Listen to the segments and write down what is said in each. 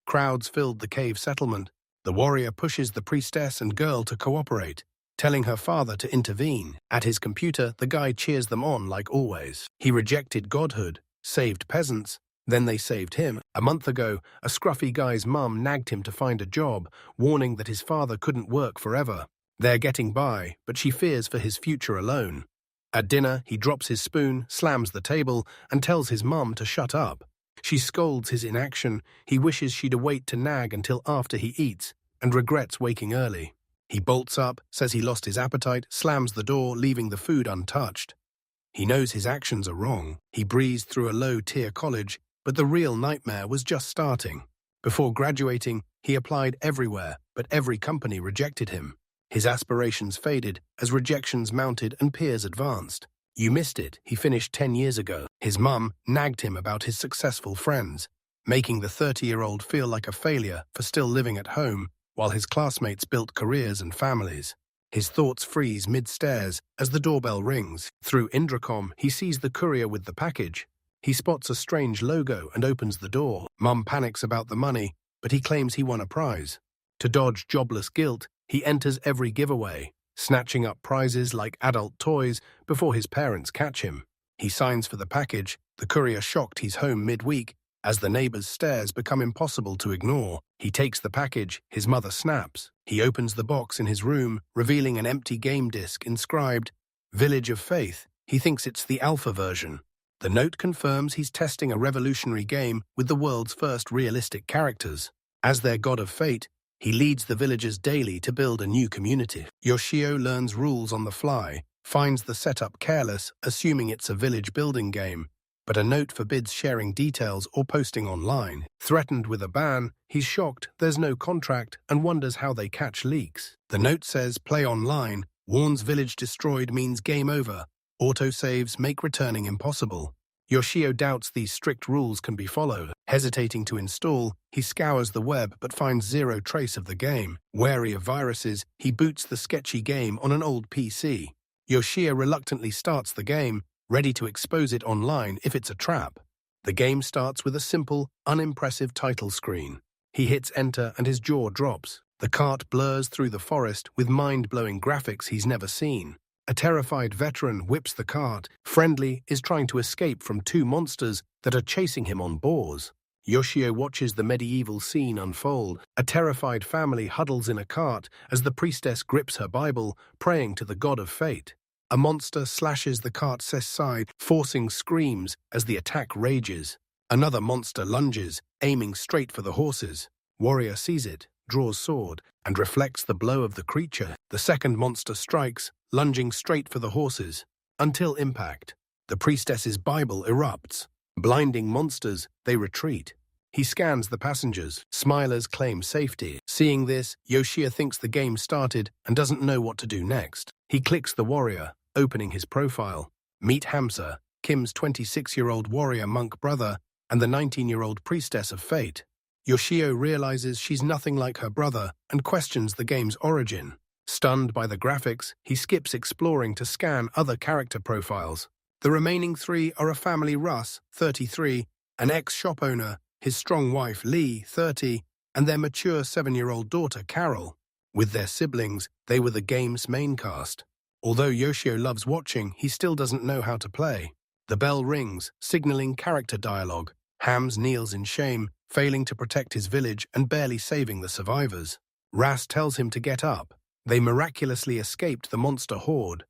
Crowds filled the cave settlement. The warrior pushes the priestess and girl to cooperate, telling her father to intervene. At his computer, the guy cheers them on like always. He rejected godhood, saved peasants, then they saved him. A month ago, a scruffy guy's mum nagged him to find a job, warning that his father couldn't work forever. They're getting by, but she fears for his future alone. At dinner, he drops his spoon, slams the table, and tells his mum to shut up. She scolds his inaction. He wishes she'd wait to nag until after he eats, and regrets waking early. He bolts up, says he lost his appetite, slams the door, leaving the food untouched. He knows his actions are wrong. He breezed through a low-tier college, but the real nightmare was just starting. Before graduating, he applied everywhere, but every company rejected him. His aspirations faded as rejections mounted and peers advanced. You missed it, he finished 10 years ago. His mum nagged him about his successful friends, making the 30-year-old feel like a failure for still living at home, while his classmates built careers and families. His thoughts freeze mid-stairs as the doorbell rings. Through intercom, he sees the courier with the package. He spots a strange logo and opens the door. Mum panics about the money, but he claims he won a prize. To dodge jobless guilt, he enters every giveaway, snatching up prizes like adult toys before his parents catch him. He signs for the package, the courier shocked he's home midweek. As the neighbor's stares become impossible to ignore, he takes the package, his mother snaps. He opens the box in his room, revealing an empty game disc inscribed, Village of Faith. He thinks it's the alpha version. The note confirms he's testing a revolutionary game with the world's first realistic characters. As their god of fate, he leads the villagers daily to build a new community. Yoshio learns rules on the fly, finds the setup careless, assuming it's a village building game, but a note forbids sharing details or posting online. Threatened with a ban, he's shocked there's no contract and wonders how they catch leaks. The note says play online, warns village destroyed means game over, autosaves make returning impossible. Yoshio doubts these strict rules can be followed. Hesitating to install, he scours the web but finds zero trace of the game. Wary of viruses, he boots the sketchy game on an old PC. Yoshio reluctantly starts the game, ready to expose it online if it's a trap. The game starts with a simple, unimpressive title screen. He hits enter and his jaw drops. The cart blurs through the forest with mind-blowing graphics he's never seen. A terrified veteran whips the cart. Friendly is trying to escape from two monsters that are chasing him on boars. Yoshio watches the medieval scene unfold. A terrified family huddles in a cart as the priestess grips her Bible, praying to the god of fate. A monster slashes the cart's side, forcing screams as the attack rages. Another monster lunges, aiming straight for the horses. Warrior sees it, draws sword, and reflects the blow of the creature. The second monster strikes, lunging straight for the horses. Until impact, the priestess's Bible erupts. Blinding monsters, they retreat. He scans the passengers. Smilers claim safety. Seeing this, Yoshio thinks the game started and doesn't know what to do next. He clicks the warrior, opening his profile. Meet Hamza, Kim's 26-year-old warrior monk brother, and the 19-year-old priestess of fate. Yoshio realizes she's nothing like her brother and questions the game's origin. Stunned by the graphics, he skips exploring to scan other character profiles. The remaining three are a family: Russ, 33, an ex-shop owner, his strong wife Lee, 30, and their mature 7-year-old daughter Carol. With their siblings, they were the game's main cast. Although Yoshio loves watching, he still doesn't know how to play. The bell rings, signaling character dialogue. Hams kneels in shame, failing to protect his village and barely saving the survivors. Ras tells him to get up. They miraculously escaped the monster horde.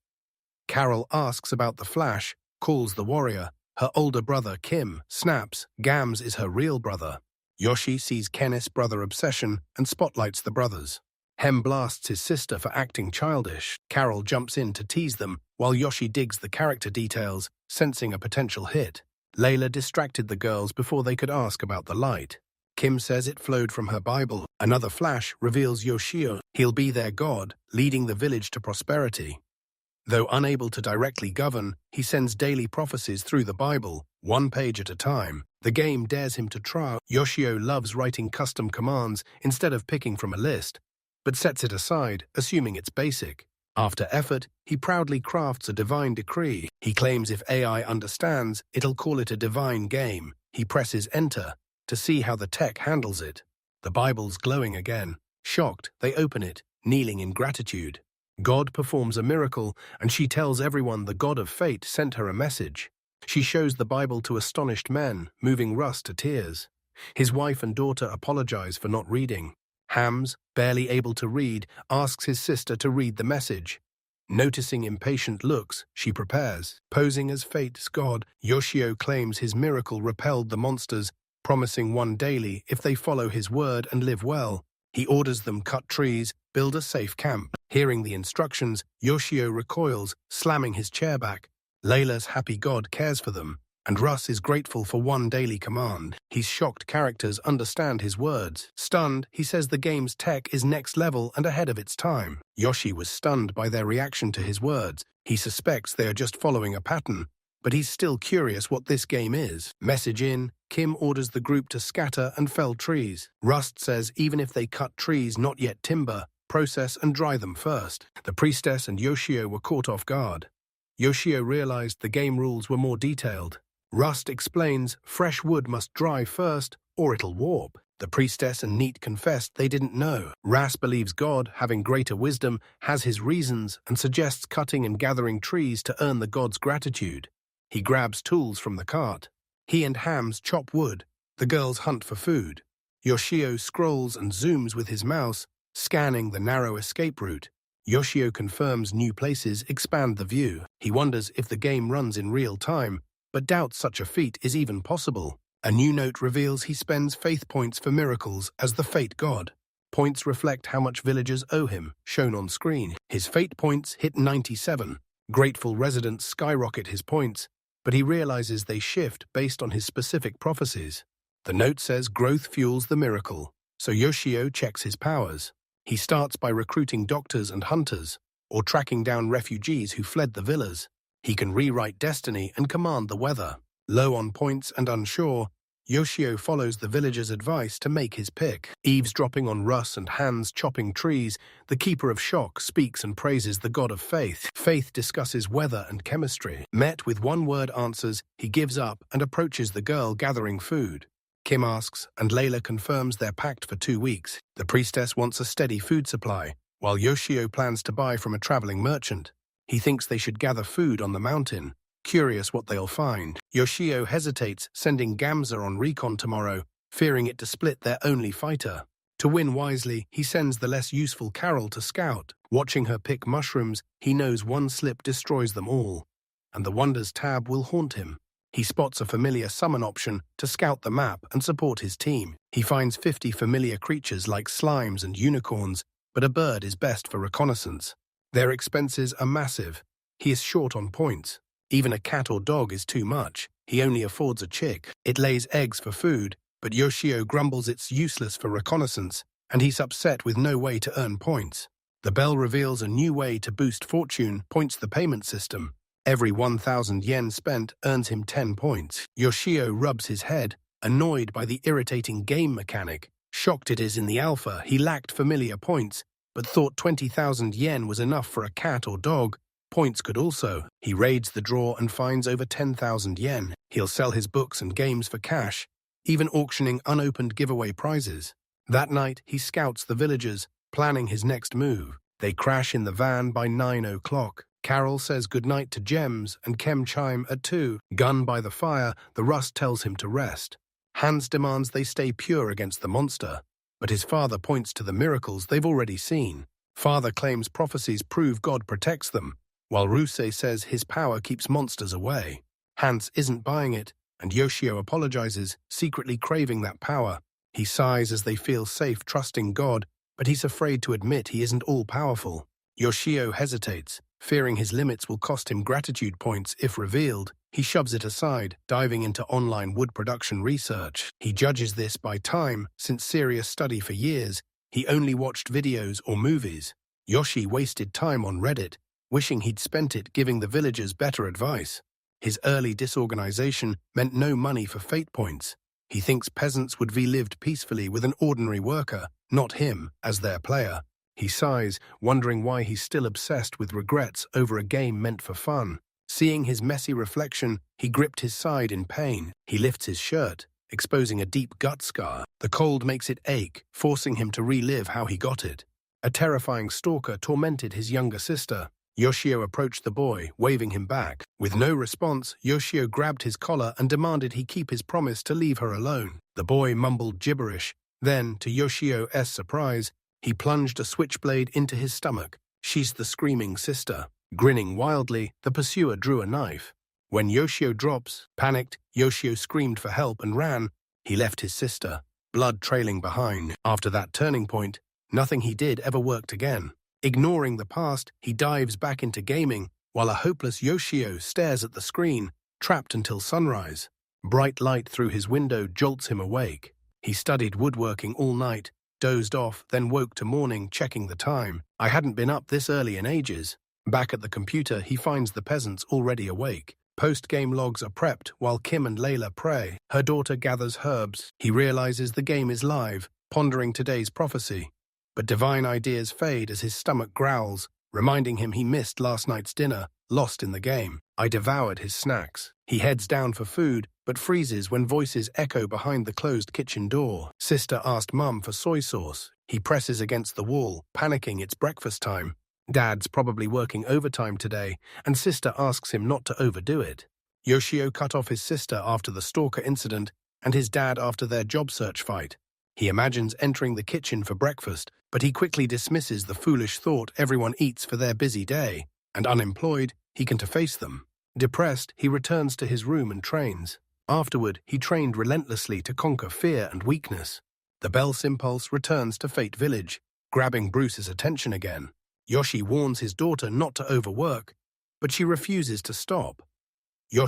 Carol asks about the Flash, calls the warrior. Her older brother, Kim, snaps. Gams is her real brother. Yoshi sees Kenneth's brother obsession and spotlights the brothers. Hem blasts his sister for acting childish. Carol jumps in to tease them, while Yoshi digs the character details, sensing a potential hit. Layla distracted the girls before they could ask about the light. Kim says it flowed from her Bible. Another flash reveals Yoshio. He'll be their god, leading the village to prosperity. Though unable to directly govern, he sends daily prophecies through the Bible, one page at a time. The game dares him to try. Yoshio loves writing custom commands instead of picking from a list, but sets it aside, assuming it's basic. After effort, he proudly crafts a divine decree. He claims if AI understands, it'll call it a divine game. He presses enter to see how the tech handles it. The Bible's glowing again. Shocked, they open it, kneeling in gratitude. God performs a miracle, and she tells everyone the God of fate sent her a message. She shows the Bible to astonished men, moving Russ to tears. His wife and daughter apologize for not reading. Hams, barely able to read, asks his sister to read the message. Noticing impatient looks, she prepares. Posing as fate's god, Yoshio claims his miracle repelled the monsters, promising one daily if they follow his word and live well. He orders them cut trees, build a safe camp. Hearing the instructions, Yoshio recoils, slamming his chair back. Layla's happy god cares for them, and Russ is grateful for one daily command. His shocked characters understand his words. Stunned, he says the game's tech is next level and ahead of its time. Yoshi was stunned by their reaction to his words. He suspects they are just following a pattern, but he's still curious what this game is. Message in, Kim orders the group to scatter and fell trees. Rust says even if they cut trees not yet timber, process and dry them first. The priestess and Yoshio were caught off guard. Yoshio realized the game rules were more detailed. Rust explains fresh wood must dry first or it'll warp. The priestess and Neat confessed they didn't know. Ras believes God, having greater wisdom, has his reasons and suggests cutting and gathering trees to earn the god's gratitude. He grabs tools from the cart. He and Hams chop wood. The girls hunt for food. Yoshio scrolls and zooms with his mouse, scanning the narrow escape route. Yoshio confirms new places expand the view. He wonders if the game runs in real time, but doubts such a feat is even possible. A new note reveals he spends faith points for miracles as the fate god. Points reflect how much villagers owe him, shown on screen. His fate points hit 97. Grateful residents skyrocket his points, but he realizes they shift based on his specific prophecies. The note says growth fuels the miracle, so Yoshio checks his powers. He starts by recruiting doctors and hunters, or tracking down refugees who fled the villas. He can rewrite destiny and command the weather. Low on points and unsure, Yoshio follows the villagers' advice to make his pick. Eavesdropping on Russ and Hans chopping trees, the Keeper of Shock speaks and praises the god of faith. Faith discusses weather and chemistry. Met with one-word answers, he gives up and approaches the girl gathering food. Kim asks, and Layla confirms they're packed for 2 weeks. The priestess wants a steady food supply, while Yoshio plans to buy from a traveling merchant. He thinks they should gather food on the mountain, curious what they'll find. Yoshio hesitates, sending Gamza on recon tomorrow, fearing it to split their only fighter. To win wisely, he sends the less useful Carol to scout. Watching her pick mushrooms, he knows one slip destroys them all, and the Wonders tab will haunt him. He spots a familiar summon option to scout the map and support his team. He finds 50 familiar creatures like slimes and unicorns, but a bird is best for reconnaissance. Their expenses are massive. He is short on points. Even a cat or dog is too much. He only affords a chick. It lays eggs for food, but Yoshio grumbles it's useless for reconnaissance, and he's upset with no way to earn points. The bell reveals a new way to boost fortune, points the payment system. Every 1,000 yen spent earns him 10 points. Yoshio rubs his head, annoyed by the irritating game mechanic. Shocked it is in the alpha, he lacked familiar points, but thought 20,000 yen was enough for a cat or dog. Points could also. He raids the drawer and finds over 10,000 yen. He'll sell his books and games for cash, even auctioning unopened giveaway prizes. That night, he scouts the villagers, planning his next move. They crash in the van by 9 o'clock. Carol says goodnight to Gems and Kem chime at 2. Gun by the fire, the Rust tells him to rest. Hans demands they stay pure against the monster, but his father points to the miracles they've already seen. Father claims prophecies prove God protects them, while Rusei says his power keeps monsters away. Hans isn't buying it, and Yoshio apologizes, secretly craving that power. He sighs as they feel safe trusting God, but he's afraid to admit he isn't all-powerful. Yoshio hesitates, fearing his limits will cost him gratitude points if revealed. He shoves it aside, diving into online wood production research. He judges this by time, since serious study for years, he only watched videos or movies. Yoshi wasted time on Reddit, wishing he'd spent it giving the villagers better advice. His early disorganization meant no money for fate points. He thinks peasants would be lived peacefully with an ordinary worker, not him, as their player. He sighs, wondering why he's still obsessed with regrets over a game meant for fun. Seeing his messy reflection, he gripped his side in pain. He lifts his shirt, exposing a deep gut scar. The cold makes it ache, forcing him to relive how he got it. A terrifying stalker tormented his younger sister. Yoshio approached the boy, waving him back. With no response, Yoshio grabbed his collar and demanded he keep his promise to leave her alone. The boy mumbled gibberish. Then, to Yoshio's surprise, he plunged a switchblade into his stomach. "She's the screaming sister." Grinning wildly, the pursuer drew a knife. When Yoshio drops, panicked, Yoshio screamed for help and ran. He left his sister, blood trailing behind. After that turning point, nothing he did ever worked again. Ignoring the past, he dives back into gaming, while a hopeless Yoshio stares at the screen, trapped until sunrise. Bright light through his window jolts him awake. He studied woodworking all night, dozed off, then woke to morning, checking the time. I hadn't been up this early in ages. Back at the computer, he finds the peasants already awake. Post-game logs are prepped while Kim and Layla pray. Her daughter gathers herbs. He realizes the game is live, pondering today's prophecy. But divine ideas fade as his stomach growls, reminding him he missed last night's dinner, lost in the game. I devoured his snacks. He heads down for food, but freezes when voices echo behind the closed kitchen door. Sister asked Mum for soy sauce. He presses against the wall, panicking it's breakfast time. Dad's probably working overtime today, and Sister asks him not to overdo it. Yoshio cut off his sister after the stalker incident and his dad after their job search fight. He imagines entering the kitchen for breakfast, but he quickly dismisses the foolish thought everyone eats for their busy day, and unemployed, he can face them. Depressed, he returns to his room and trains. Afterward, he trained relentlessly to conquer fear and weakness. The Bell's impulse returns to Fate Village, grabbing Bruce's attention again. Yoshi warns his daughter not to overwork, but she refuses to stop. He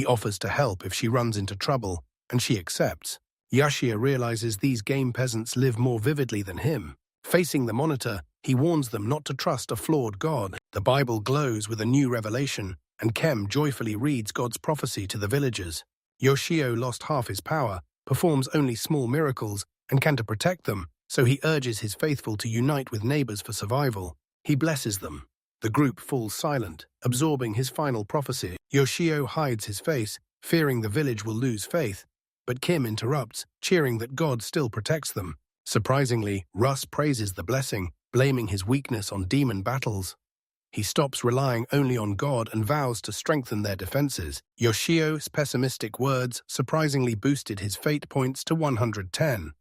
offers to help if she runs into trouble, and she accepts. Yoshio realizes these game peasants live more vividly than him. Facing the monitor, he warns them not to trust a flawed god. The Bible glows with a new revelation, and Kem joyfully reads God's prophecy to the villagers. Yoshio lost half his power, performs only small miracles, and can to protect them, so he urges his faithful to unite with neighbors for survival. He blesses them. The group falls silent, absorbing his final prophecy. Yoshio hides his face, fearing the village will lose faith, but Kim interrupts, cheering that God still protects them. Surprisingly, Russ praises the blessing, blaming his weakness on demon battles. He stops relying only on God and vows to strengthen their defenses. Yoshio's pessimistic words surprisingly boosted his fate points to 110,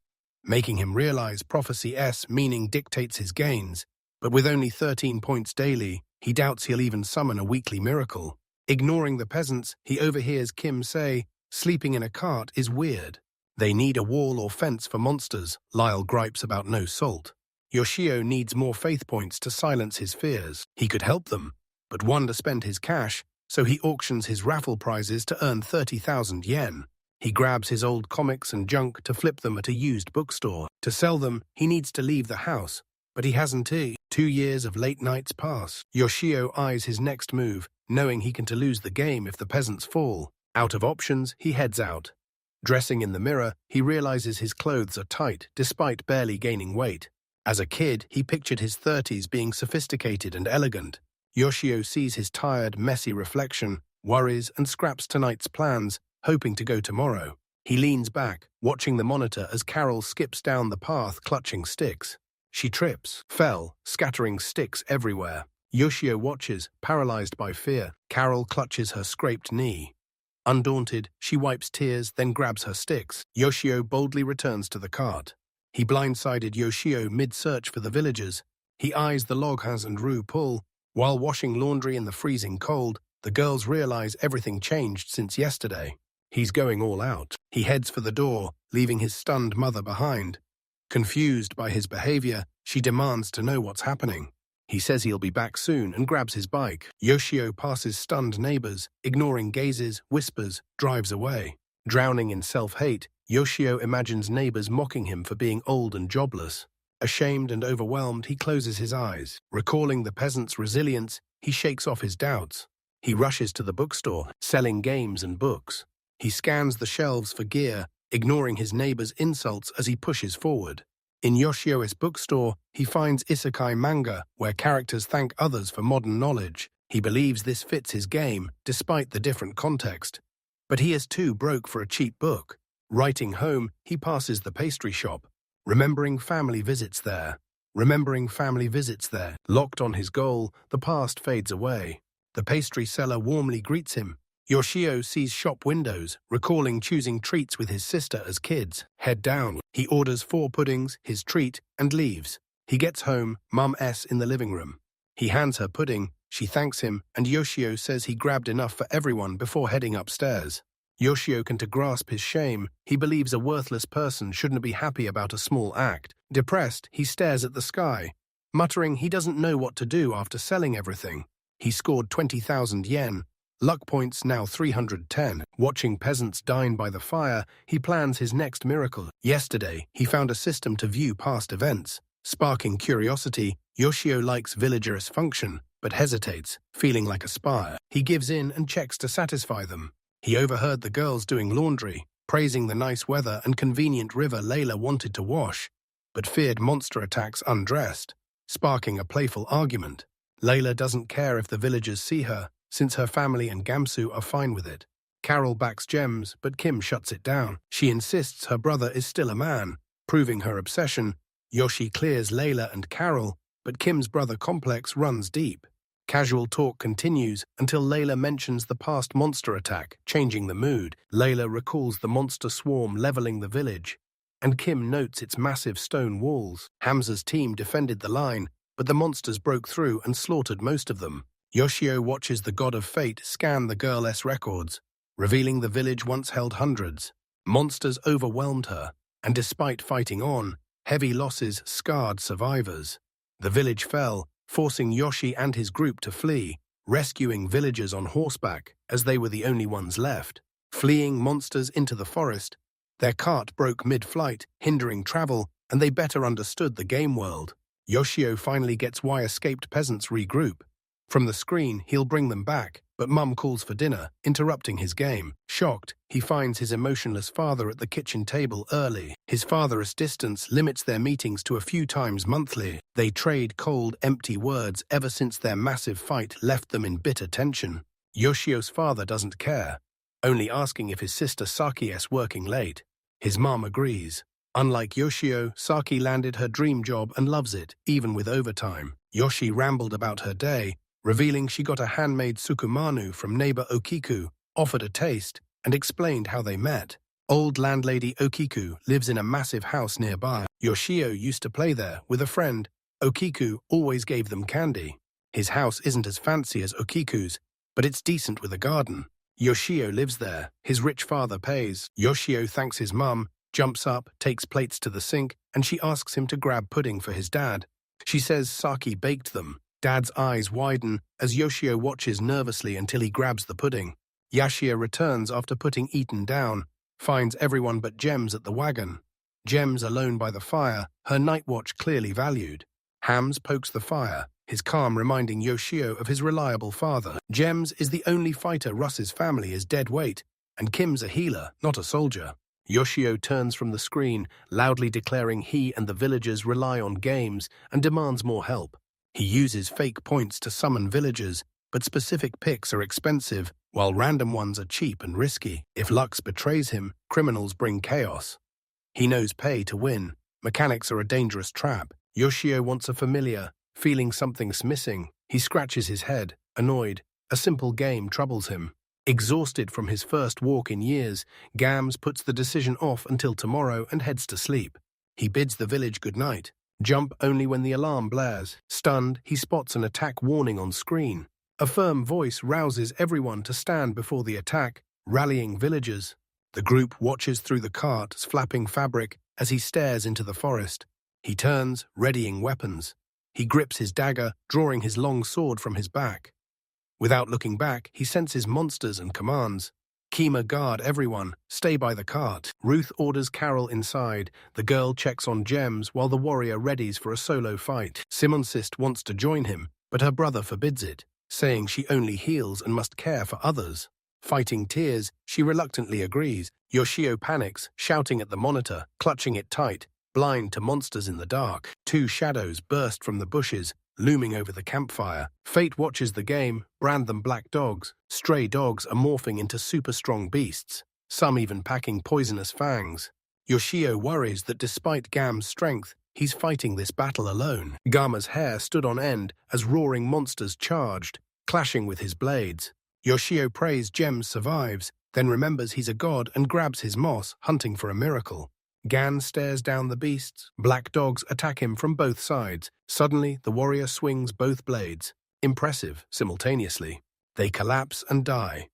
making him realize prophecy's meaning dictates his gains. But with only 13 points daily, he doubts he'll even summon a weekly miracle. Ignoring the peasants, he overhears Kim say, "Sleeping in a cart is weird. They need a wall or fence for monsters." Lyle gripes about no salt. Yoshio needs more faith points to silence his fears. He could help them, but one to spend his cash, so he auctions his raffle prizes to earn 30,000 yen. He grabs his old comics and junk to flip them at a used bookstore. To sell them, he needs to leave the house, but he hasn't. 2 years of late nights pass. Yoshio eyes his next move, knowing he can lose the game if the peasants fall. Out of options, he heads out. Dressing in the mirror, he realizes his clothes are tight, despite barely gaining weight. As a kid, he pictured his 30s being sophisticated and elegant. Yoshio sees his tired, messy reflection, worries, and scraps tonight's plans, hoping to go tomorrow. He leans back, watching the monitor as Carol skips down the path clutching sticks. She trips, fell, scattering sticks everywhere. Yoshio watches, paralyzed by fear. Carol clutches her scraped knee. Undaunted, she wipes tears, then grabs her sticks. Yoshio boldly returns to the cart. He blindsided Yoshio mid-search for the villagers. He eyes the loghas and Rue pull. While washing laundry in the freezing cold, the girls realize everything changed since yesterday. He's going all out. He heads for the door, leaving his stunned mother behind. Confused by his behavior, she demands to know what's happening. He says he'll be back soon and grabs his bike. Yoshio passes stunned neighbors, ignoring gazes, whispers, drives away. Drowning in self-hate, Yoshio imagines neighbors mocking him for being old and jobless. Ashamed and overwhelmed, he closes his eyes. Recalling the peasants' resilience, he shakes off his doubts. He rushes to the bookstore, selling games and books. He scans the shelves for gear, ignoring his neighbor's insults as he pushes forward. In Yoshio's bookstore, he finds isekai manga, where characters thank others for modern knowledge. He believes this fits his game, despite the different context. But he is too broke for a cheap book. Writing home, he passes the pastry shop, remembering family visits there. Locked on his goal, the past fades away. The pastry seller warmly greets him. Yoshio sees shop windows, recalling choosing treats with his sister as kids. Head down, he orders 4 puddings, his treat, and leaves. He gets home, Mum S in the living room. He hands her pudding, she thanks him, and Yoshio says he grabbed enough for everyone before heading upstairs. Yoshio can to grasp his shame. He believes a worthless person shouldn't be happy about a small act. Depressed, he stares at the sky, muttering he doesn't know what to do after selling everything. He scored 20,000 yen. Luck points now 310. Watching peasants dine by the fire, he plans his next miracle. Yesterday, he found a system to view past events. Sparking curiosity, Yoshio likes villager's function, but hesitates, feeling like a spy. He gives in and checks to satisfy them. He overheard the girls doing laundry, praising the nice weather and convenient river Layla wanted to wash, but feared monster attacks undressed, sparking a playful argument. Layla doesn't care if the villagers see her, since her family and Gamsu are fine with it. Carol backs Gems, but Kim shuts it down. She insists her brother is still a man, proving her obsession. Yoshi clears Layla and Carol, but Kim's brother complex runs deep. Casual talk continues until Layla mentions the past monster attack, changing the mood. Layla recalls the monster swarm leveling the village, and Kim notes its massive stone walls. Hamza's team defended the line, but the monsters broke through and slaughtered most of them. Yoshio watches the god of fate scan the girl's records, revealing the village once held hundreds. Monsters overwhelmed her, and despite fighting on, heavy losses scarred survivors. The village fell, forcing Yoshi and his group to flee, rescuing villagers on horseback, as they were the only ones left. Fleeing monsters into the forest, their cart broke mid-flight, hindering travel, and they better understood the game world. Yoshio finally gets why escaped peasants regroup. From the screen, he'll bring them back, but Mum calls for dinner, interrupting his game. Shocked, he finds his emotionless father at the kitchen table early. His father's distance limits their meetings to a few times monthly. They trade cold, empty words ever since their massive fight left them in bitter tension. Yoshio's father doesn't care, only asking if his sister Saki is working late. His mom agrees. Unlike Yoshio, Saki landed her dream job and loves it, even with overtime. Yoshi rambled about her day, revealing she got a handmade sukumanu from neighbor Okiku, offered a taste, and explained how they met. Old landlady Okiku lives in a massive house nearby. Yoshio used to play there with a friend. Okiku always gave them candy. His house isn't as fancy as Okiku's, but it's decent with a garden. Yoshio lives there. His rich father pays. Yoshio thanks his mum, jumps up, takes plates to the sink, and she asks him to grab pudding for his dad. She says Saki baked them. Dad's eyes widen as Yoshio watches nervously until he grabs the pudding. Yashia returns after putting Eaton down, finds everyone but Gems at the wagon. Gems alone by the fire, her night watch clearly valued. Hams pokes the fire, his calm reminding Yoshio of his reliable father. Gems is the only fighter Russ's family is dead weight, and Kim's a healer, not a soldier. Yoshio turns from the screen, loudly declaring he and the villagers rely on games and demands more help. He uses fake points to summon villagers, but specific picks are expensive, while random ones are cheap and risky. If Lux betrays him, criminals bring chaos. He knows pay to win. Mechanics are a dangerous trap. Yoshio wants a familiar, feeling something's missing. He scratches his head, annoyed. A simple game troubles him. Exhausted from his first walk in years, Gams puts the decision off until tomorrow and heads to sleep. He bids the village goodnight. Jump only when the alarm blares. Stunned, he spots an attack warning on screen. A firm voice rouses everyone to stand before the attack, rallying villagers. The group watches through the cart's flapping fabric as he stares into the forest. He turns, readying weapons. He grips his dagger, drawing his long sword from his back. Without looking back, he senses monsters and commands. Kima, guard everyone, stay by the cart. Ruth orders Carol inside. The girl checks on Gems while the warrior readies for a solo fight. Simonsist wants to join him, but her brother forbids it, saying she only heals and must care for others. Fighting tears, she reluctantly agrees. Yoshio panics, shouting at the monitor, clutching it tight, blind to monsters in the dark. Two shadows burst from the bushes, looming over the campfire. Fate watches the game, brand them black dogs. Stray dogs are morphing into super-strong beasts, some even packing poisonous fangs. Yoshio worries that despite Gam's strength, he's fighting this battle alone. Gama's hair stood on end as roaring monsters charged, clashing with his blades. Yoshio prays Gems survives, then remembers he's a god and grabs his moss, hunting for a miracle. Gan stares down the beasts. Black dogs attack him from both sides. Suddenly, the warrior swings both blades. Impressive, simultaneously. They collapse and die.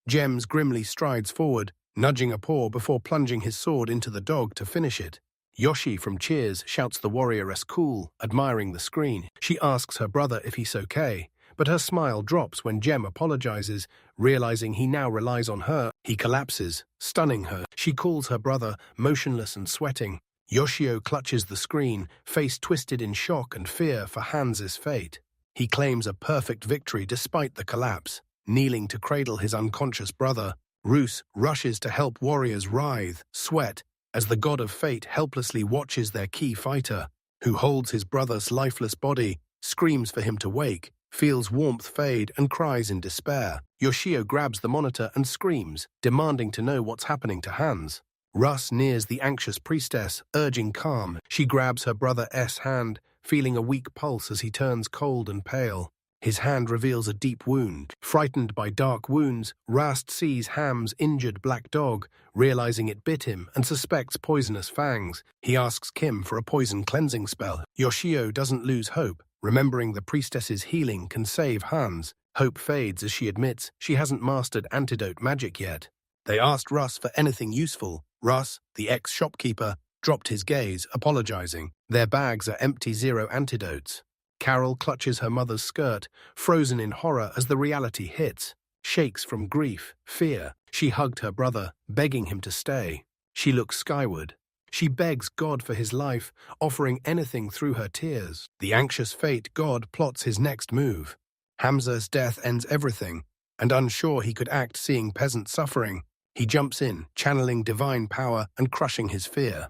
Gems grimly strides forward, nudging a paw before plunging his sword into the dog to finish it. Yoshi from Cheers shouts the warrioress cool, admiring the screen. She asks her brother if he's okay, but her smile drops when Gem apologizes, realizing he now relies on her. He collapses, stunning her. She calls her brother, motionless and sweating. Yoshio clutches the screen, face twisted in shock and fear for Hans's fate. He claims a perfect victory despite the collapse. Kneeling to cradle his unconscious brother, Roos rushes to help warriors writhe, sweat, as the god of fate helplessly watches their key fighter, who holds his brother's lifeless body, screams for him to wake, feels warmth fade and cries in despair. Yoshio grabs the monitor and screams, demanding to know what's happening to Hans. Russ nears the anxious priestess, urging calm. She grabs her brother S' hand, feeling a weak pulse as he turns cold and pale. His hand reveals a deep wound. Frightened by dark wounds, Rast sees Ham's injured black dog, realizing it bit him and suspects poisonous fangs. He asks Kim for a poison cleansing spell. Yoshio doesn't lose hope, remembering the priestess's healing can save Hans. Hope fades as she admits she hasn't mastered antidote magic yet. They asked Russ for anything useful. Russ, the ex-shopkeeper, dropped his gaze, apologizing. Their bags are empty, zero antidotes. Carol clutches her mother's skirt, frozen in horror as the reality hits. Shakes from grief, fear. She hugged her brother, begging him to stay. She looks skyward. She begs God for his life, offering anything through her tears. The anxious fate God plots his next move. Hamza's death ends everything, and unsure he could act seeing peasants suffering, he jumps in, channeling divine power and crushing his fear.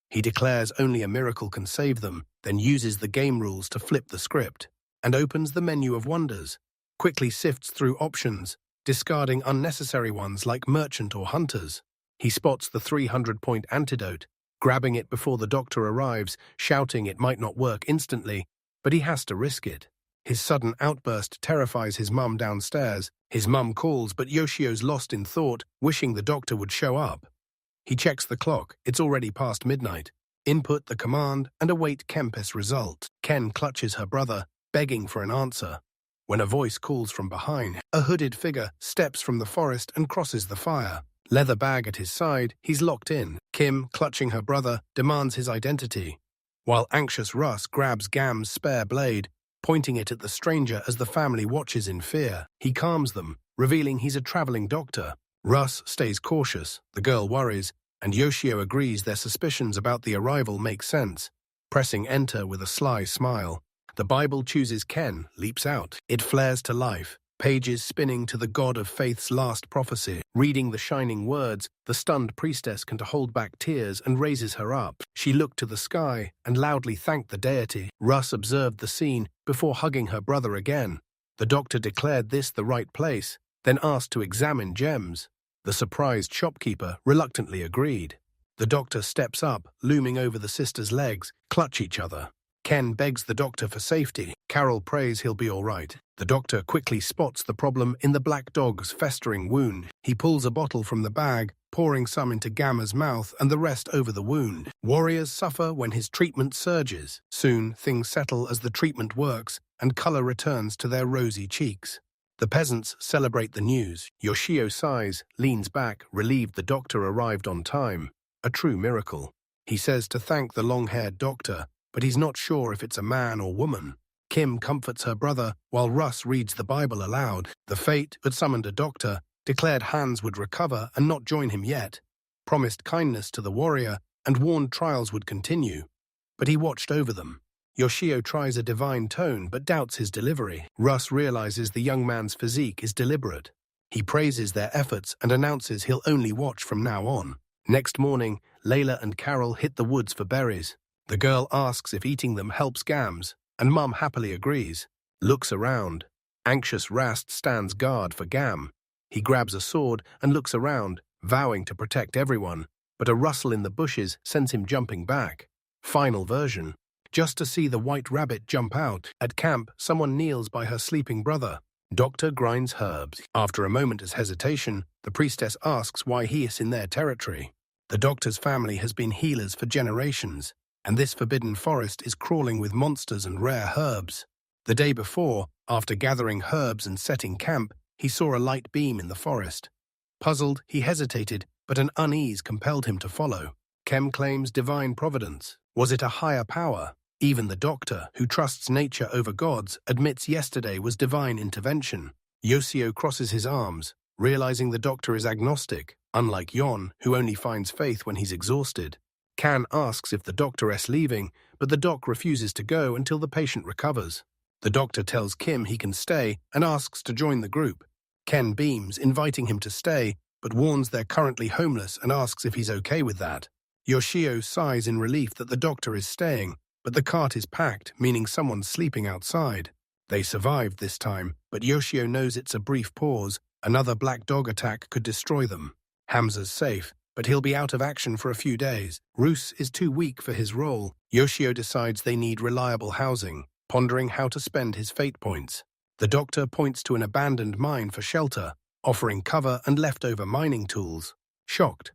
He declares only a miracle can save them, then uses the game rules to flip the script, and opens the menu of wonders, quickly sifts through options, discarding unnecessary ones like merchant or hunters. He spots the 300-point antidote, grabbing it before the doctor arrives, shouting it might not work instantly, but he has to risk it. His sudden outburst terrifies his mum downstairs. His mum calls, but Yoshio's lost in thought, wishing the doctor would show up. He checks the clock. It's already past midnight. Input the command and await Kempis' result. Ken clutches her brother, begging for an answer. When a voice calls from behind, a hooded figure steps from the forest and crosses the fire. Leather bag at his side, he's locked in. Kim, clutching her brother, demands his identity, while anxious Russ grabs Gam's spare blade, pointing it at the stranger as the family watches in fear. He calms them, revealing he's a traveling doctor. Russ stays cautious, the girl worries, and Yoshio agrees their suspicions about the arrival make sense. Pressing enter with a sly smile, the Bible chooses Ken, leaps out. It flares to life, pages spinning to the God of Faith's last prophecy. Reading the shining words, the stunned priestess can hold back tears and raises her up. She looked to the sky and loudly thanked the deity. Russ observed the scene before hugging her brother again. The doctor declared this the right place, then asked to examine gems. The surprised shopkeeper reluctantly agreed. The doctor steps up, looming over the sisters' legs, clutch each other. Ken begs the doctor for safety. Carol prays he'll be all right. The doctor quickly spots the problem in the black dog's festering wound. He pulls a bottle from the bag, pouring some into Gamma's mouth and the rest over the wound. Warriors suffer when his treatment surges. Soon, things settle as the treatment works, and color returns to their rosy cheeks. The peasants celebrate the news. Yoshio sighs, leans back, relieved the doctor arrived on time. A true miracle. He says to thank the long-haired doctor, but he's not sure if it's a man or woman. Kim comforts her brother, while Russ reads the Bible aloud. The fate had summoned a doctor, declared Hans would recover and not join him yet, promised kindness to the warrior, and warned trials would continue. But he watched over them. Yoshio tries a divine tone but doubts his delivery. Russ realizes the young man's physique is deliberate. He praises their efforts and announces he'll only watch from now on. Next morning, Layla and Carol hit the woods for berries. The girl asks if eating them helps Gams. and Mum happily agrees. Looks around. Anxious Rast stands guard for Gam. He grabs a sword and looks around, vowing to protect everyone, but a rustle in the bushes sends him jumping back. Final version. Just to see the white rabbit jump out. At camp, someone kneels by her sleeping brother. Doctor grinds herbs. After a moment's hesitation, the priestess asks why he is in their territory. The doctor's family has been healers for generations, and this forbidden forest is crawling with monsters and rare herbs. The day before, after gathering herbs and setting camp, he saw a light beam in the forest. Puzzled, he hesitated, but an unease compelled him to follow. Kem claims divine providence. Was it a higher power? Even the doctor, who trusts nature over gods, admits yesterday was divine intervention. Yoshio crosses his arms, realizing the doctor is agnostic, unlike Yon, who only finds faith when he's exhausted. Kan asks if the doctor is leaving, but the doc refuses to go until the patient recovers. The doctor tells Kim he can stay and asks to join the group. Ken beams, inviting him to stay, but warns they're currently homeless and asks if he's okay with that. Yoshio sighs in relief that the doctor is staying, but the cart is packed, meaning someone's sleeping outside. They survived this time, but Yoshio knows it's a brief pause. Another black dog attack could destroy them. Hamza's safe, but he'll be out of action for a few days. Roos is too weak for his role. Yoshio decides they need reliable housing, pondering how to spend his fate points. The doctor points to an abandoned mine for shelter, offering cover and leftover mining tools. Shocked.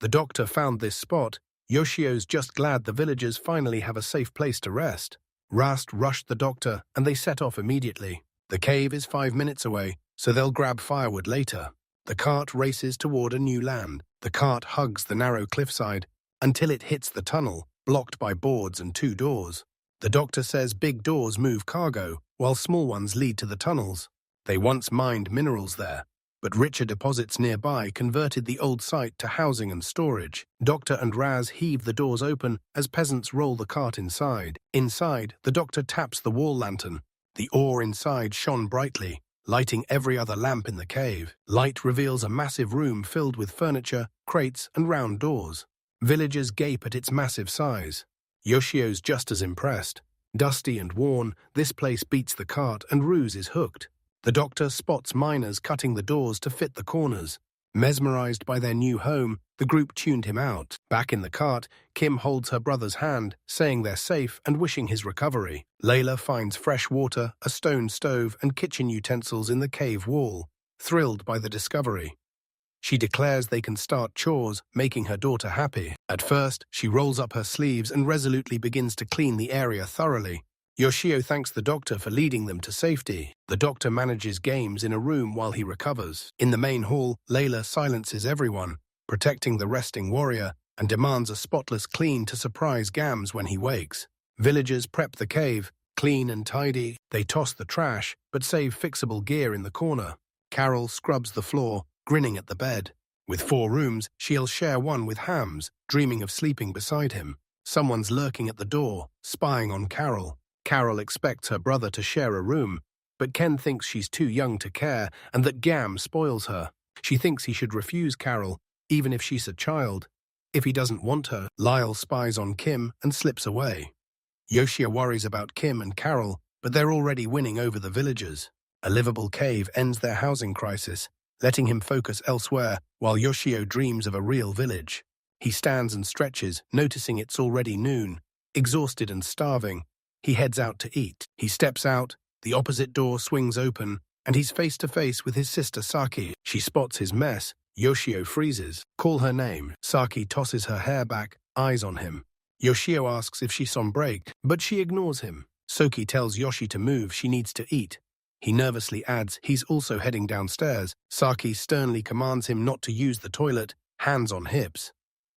The doctor found this spot. Yoshio's just glad the villagers finally have a safe place to rest. Rast rushed the doctor, and they set off immediately. The cave is 5 minutes away, so they'll grab firewood later. The cart races toward a new land. The cart hugs the narrow cliffside until it hits the tunnel, blocked by boards and 2 doors. The doctor says big doors move cargo, while small ones lead to the tunnels. They once mined minerals there, but richer deposits nearby converted the old site to housing and storage. Doctor and Raz heave the doors open as peasants roll the cart inside. Inside, the doctor taps the wall lantern. The ore inside shone brightly, lighting every other lamp in the cave. Light reveals a massive room filled with furniture, crates, and round doors. Villagers gape at its massive size. Yoshio's just as impressed. Dusty and worn, this place beats the cart and Ruse is hooked. The doctor spots miners cutting the doors to fit the corners. Mesmerized by their new home, the group tuned him out. Back in the cart, Kim holds her brother's hand, saying they're safe and wishing his recovery. Layla finds fresh water, a stone stove, and kitchen utensils in the cave wall, thrilled by the discovery. She declares they can start chores, making her daughter happy. At first, she rolls up her sleeves and resolutely begins to clean the area thoroughly. Yoshio thanks the doctor for leading them to safety. The doctor manages games in a room while he recovers. In the main hall, Layla silences everyone, protecting the resting warrior, and demands a spotless clean to surprise Gams when he wakes. Villagers prep the cave, clean and tidy. They toss the trash, but save fixable gear in the corner. Carol scrubs the floor, grinning at the bed. With 4 rooms, she'll share one with Hams, dreaming of sleeping beside him. Someone's lurking at the door, spying on Carol. Carol expects her brother to share a room, but Ken thinks she's too young to care and that Gam spoils her. She thinks he should refuse Carol, even if she's a child. If he doesn't want her, Lyle spies on Kim and slips away. Yoshio worries about Kim and Carol, but they're already winning over the villagers. A livable cave ends their housing crisis, letting him focus elsewhere while Yoshio dreams of a real village. He stands and stretches, noticing it's already noon. Exhausted and starving, he heads out to eat. He steps out, the opposite door swings open, and he's face to face with his sister Saki. She spots his mess. Yoshio freezes. Call her name. Saki tosses her hair back, eyes on him. Yoshio asks if she's on break, but she ignores him. Soki tells Yoshi to move, she needs to eat. He nervously adds he's also heading downstairs. Saki sternly commands him not to use the toilet, hands on hips.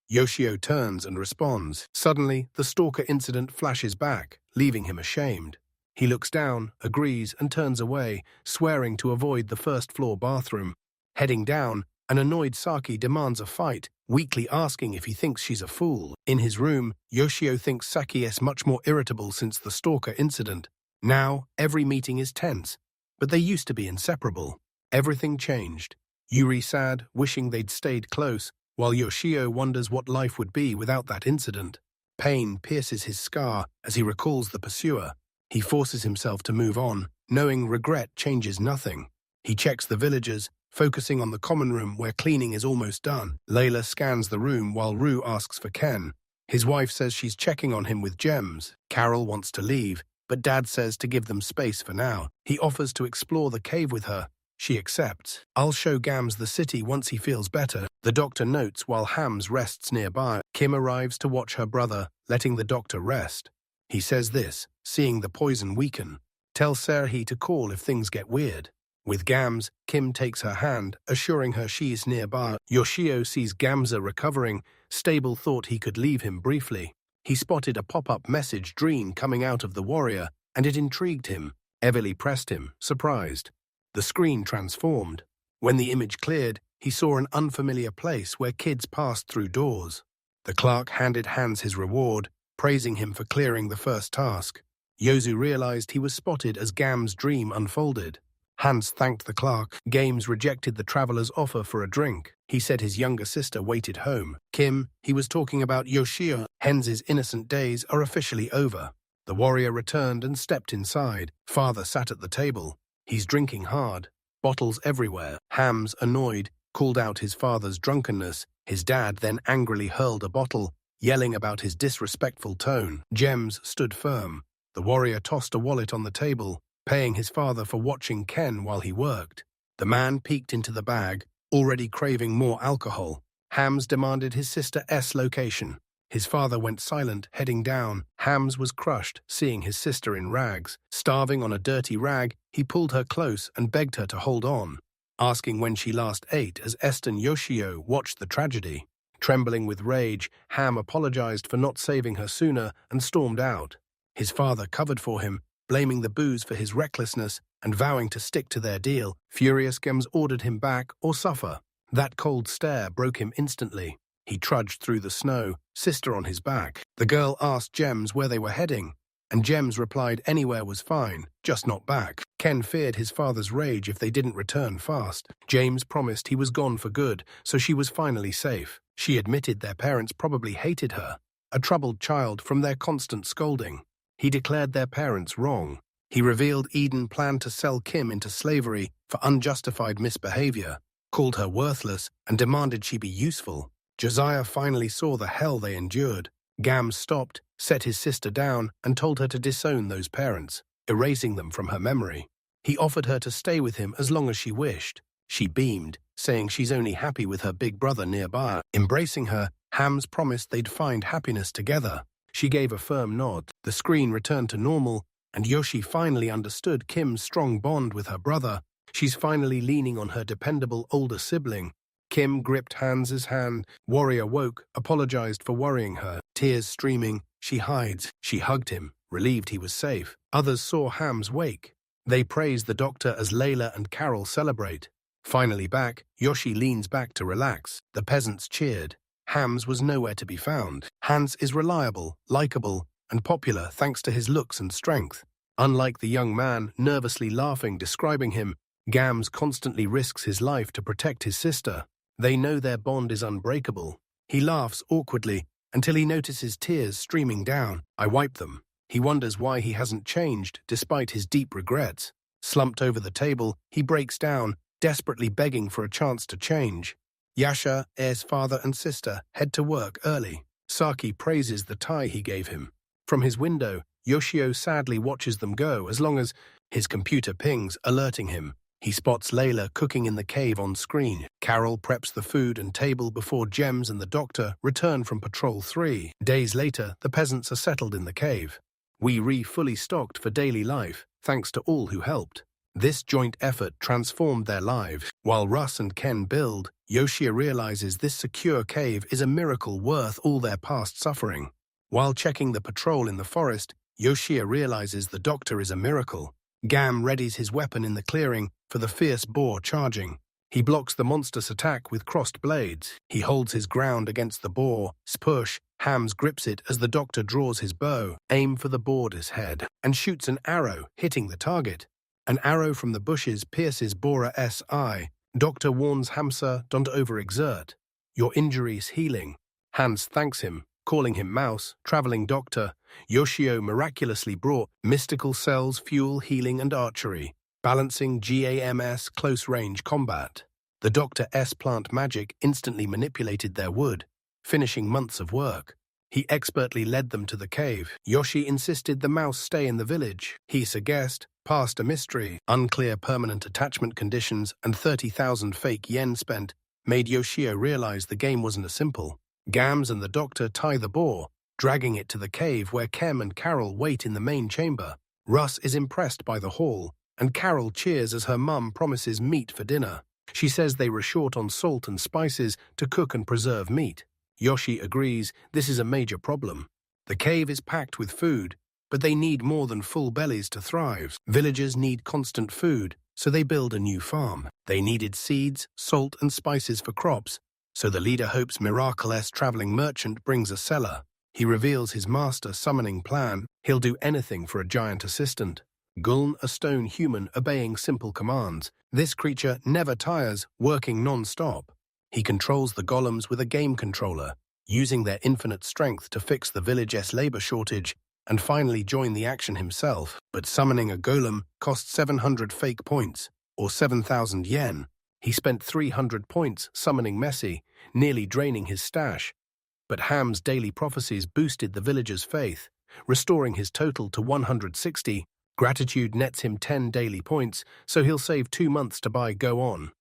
Yoshio turns and responds. Suddenly, the stalker incident flashes back, leaving him ashamed. He looks down, agrees, and turns away, swearing to avoid the first-floor bathroom. Heading down, an annoyed Saki demands a fight, weakly asking if he thinks she's a fool. In his room, Yoshio thinks Saki is much more irritable since the stalker incident. Now, every meeting is tense, but they used to be inseparable. Everything changed. Yuri sad, wishing they'd stayed close, while Yoshio wonders what life would be without that incident. Pain pierces his scar as he recalls the pursuer. He forces himself to move on, knowing regret changes nothing. He checks the villagers, focusing on the common room where cleaning is almost done. Layla scans the room while Rue asks for Ken. His wife says she's checking on him with gems. Carol wants to leave, but Dad says to give them space for now. He offers to explore the cave with her. She accepts. I'll show Gams the city once he feels better. The doctor notes while Hams rests nearby. Kim arrives to watch her brother, letting the doctor rest. He says this, seeing the poison weaken. Tell Serhi to call if things get weird. With Gams, Kim takes her hand, assuring her she's nearby. Yoshio sees Gamza recovering. Stable thought he could leave him briefly. He spotted a pop-up message dream coming out of the warrior, and it intrigued him. Evely pressed him, surprised. The screen transformed. When the image cleared, he saw an unfamiliar place where kids passed through doors. The clerk handed Hans his reward, praising him for clearing the first task. Yozu realized he was spotted as Gam's dream unfolded. Hans thanked the clerk. Games rejected the traveler's offer for a drink. He said his younger sister waited home. Kim, he was talking about Yoshio. Hens's innocent days are officially over. The warrior returned and stepped inside. Father sat at the table. He's drinking hard. Bottles everywhere. Hams, annoyed, called out his father's drunkenness. His dad then angrily hurled a bottle, yelling about his disrespectful tone. Gems stood firm. The warrior tossed a wallet on the table, paying his father for watching Ken while he worked. The man peeked into the bag, already craving more alcohol. Hams demanded his sister S location. His father went silent, heading down. Hams was crushed, seeing his sister in rags. Starving on a dirty rag, he pulled her close and begged her to hold on, asking when she last ate as Eston Yoshio watched the tragedy. Trembling with rage, Ham apologized for not saving her sooner and stormed out. His father covered for him, blaming the booze for his recklessness and vowing to stick to their deal. Furious, Gems ordered him back or suffer. That cold stare broke him instantly. He trudged through the snow, sister on his back. The girl asked Gems where they were heading, and Gems replied anywhere was fine, just not back. Ken feared his father's rage if they didn't return fast. James promised he was gone for good, so she was finally safe. She admitted their parents probably hated her, a troubled child from their constant scolding. He declared their parents wrong. He revealed Eden planned to sell Kim into slavery for unjustified misbehavior, called her worthless, and demanded she be useful. Josiah finally saw the hell they endured. Gam stopped, set his sister down, and told her to disown those parents, erasing them from her memory. He offered her to stay with him as long as she wished. She beamed, saying she's only happy with her big brother nearby. Embracing her, Hams promised they'd find happiness together. She gave a firm nod. The screen returned to normal, and Yoshi finally understood Kim's strong bond with her brother. She's finally leaning on her dependable older sibling. Kim gripped Hans's hand. Warrior woke, apologized for worrying her. Tears streaming, she hides. She hugged him, relieved he was safe. Others saw Hams wake. They praised the doctor as Layla and Carol celebrate. Finally back, Yoshi leans back to relax. The peasants cheered. Hams was nowhere to be found. Hans is reliable, likable, and popular thanks to his looks and strength. Unlike the young man nervously laughing describing him, Gams constantly risks his life to protect his sister. They know their bond is unbreakable. He laughs awkwardly until he notices tears streaming down. I wipe them. He wonders why he hasn't changed despite his deep regrets. Slumped over the table, he breaks down, desperately begging for a chance to change. Yasha, Air's father and sister, head to work early. Saki praises the tie he gave him. From his window, Yoshio sadly watches them go as long as his computer pings, alerting him. He spots Layla cooking in the cave on screen. Carol preps the food and table before Gems and the doctor return from Patrol 3. Days later, the peasants are settled in the cave. We fully stocked for daily life, thanks to all who helped. This joint effort transformed their lives. While Russ and Ken build, Yoshia realizes this secure cave is a miracle worth all their past suffering. While checking the patrol in the forest, Yoshia realizes the doctor is a miracle. Gam readies his weapon in the clearing for the fierce boar charging. He blocks the monster's attack with crossed blades. He holds his ground against the boar. Spush, Hams grips it as the doctor draws his bow, aim for the boar's head, and shoots an arrow, hitting the target. An arrow from the bushes pierces Bora's eye. Doctor warns Hamsa, don't overexert. Your injury's healing. Hans thanks him, calling him Mouse, traveling doctor, Yoshio miraculously brought mystical cells, fuel, healing, and archery, balancing GAMS close-range combat. The Dr. S plant magic instantly manipulated their wood, finishing months of work. He expertly led them to the cave. Yoshi insisted the mouse stay in the village. He's a guest, past a mystery. Unclear permanent attachment conditions and 30,000 fake yen spent made Yoshio realize the game wasn't as simple. Gams and the doctor tie the boar, dragging it to the cave where Kem and Carol wait in the main chamber. Russ is impressed by the haul, and Carol cheers as her mum promises meat for dinner. She says they were short on salt and spices to cook and preserve meat. Yoshi agrees this is a major problem. The cave is packed with food, but they need more than full bellies to thrive. Villagers need constant food, so they build a new farm. They needed seeds, salt, and spices for crops, so the leader hopes miraculous traveling merchant brings a seller. He reveals his master summoning plan. He'll do anything for a giant assistant. Guln, a stone human obeying simple commands. This creature never tires, working non-stop. He controls the golems with a game controller, using their infinite strength to fix the village's labor shortage and finally join the action himself. But summoning a golem cost 700 fake points, or 7,000 yen. He spent 300 points summoning Messi, nearly draining his stash. But Ham's daily prophecies boosted the villager's faith, restoring his total to 160. Gratitude nets him 10 daily points, so he'll save 2 months to buy Go On.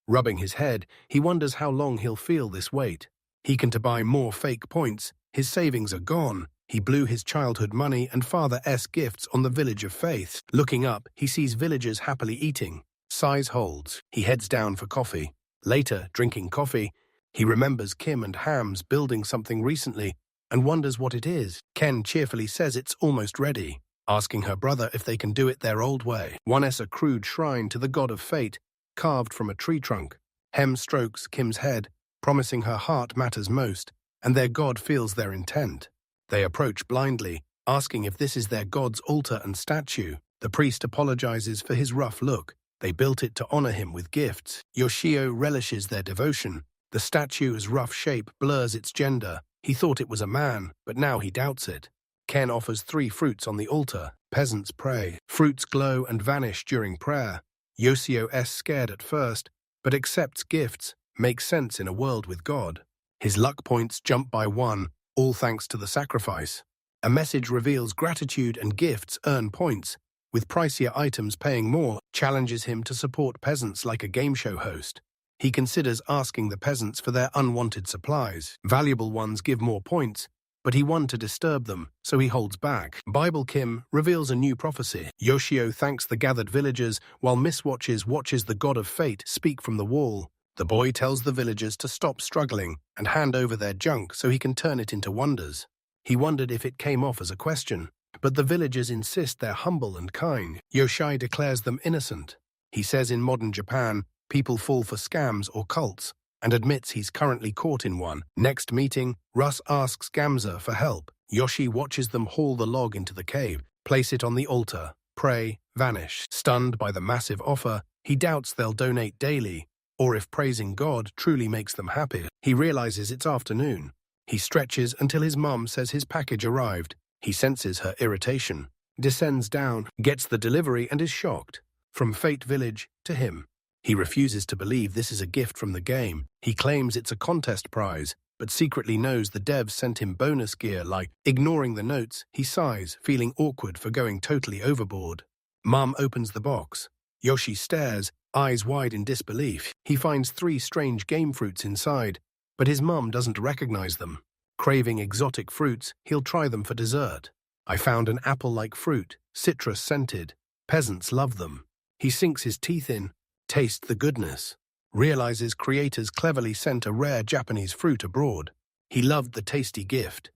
Rubbing his head, he wonders how long he'll feel this weight. He can to buy more fake points. His savings are gone. He blew his childhood money and father's gifts on the village of faith. Looking up, he sees villagers happily eating. Size holds. He heads down for coffee. Later, drinking coffee, he remembers Kim and Ham's building something recently and wonders what it is. Ken cheerfully says it's almost ready, asking her brother if they can do it their old way. One's a crude shrine to the god of fate, carved from a tree trunk. Hem strokes Kim's head, promising her heart matters most, and their god feels their intent. They approach blindly, asking if this is their god's altar and statue. The priest apologizes for his rough look. They built it to honor him with gifts. Yoshio relishes their devotion. The statue's rough shape blurs its gender. He thought it was a man, but now he doubts it. Ken offers 3 fruits on the altar. Peasants pray. Fruits glow and vanish during prayer. Yoshio's scared at first, but accepts gifts, makes sense in a world with God. His luck points jump by 1, all thanks to the sacrifice. A message reveals gratitude and gifts earn points, with pricier items paying more, challenges him to support peasants like a game show host. He considers asking the peasants for their unwanted supplies. Valuable ones give more points, but he wants to disturb them, so he holds back. Bible Kim reveals a new prophecy. Yoshio thanks the gathered villagers, while Miss watches the god of fate speak from the wall. The boy tells the villagers to stop struggling and hand over their junk so he can turn it into wonders. He wondered if it came off as a question, but the villagers insist they're humble and kind. Yoshai declares them innocent. He says in modern Japan, people fall for scams or cults, and admits he's currently caught in one. Next meeting, Russ asks Gamza for help. Yoshi watches them haul the log into the cave, place it on the altar, pray, vanish. Stunned by the massive offer, he doubts they'll donate daily, or if praising God truly makes them happy. He realizes it's afternoon. He stretches until his mum says his package arrived. He senses her irritation, descends down, gets the delivery and is shocked. From Fate Village to him. He refuses to believe this is a gift from the game. He claims it's a contest prize, but secretly knows the devs sent him bonus gear like ignoring the notes. He sighs, feeling awkward for going totally overboard. Mum opens the box. Yoshi stares, eyes wide in disbelief. He finds 3 strange game fruits inside, but his mum doesn't recognize them. Craving exotic fruits, he'll try them for dessert. I found an apple-like fruit, citrus-scented. Peasants love them. He sinks his teeth in, tastes the goodness, realizes creators cleverly sent a rare Japanese fruit abroad. He loved the tasty gift.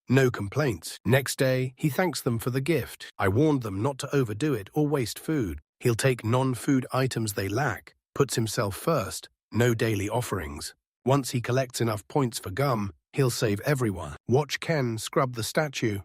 No complaints. Next day, he thanks them for the gift. I warned them not to overdo it or waste food. He'll take non-food items they lack, puts himself first, no daily offerings. Once he collects enough points for gum, he'll save everyone. Watch Ken scrub the statue.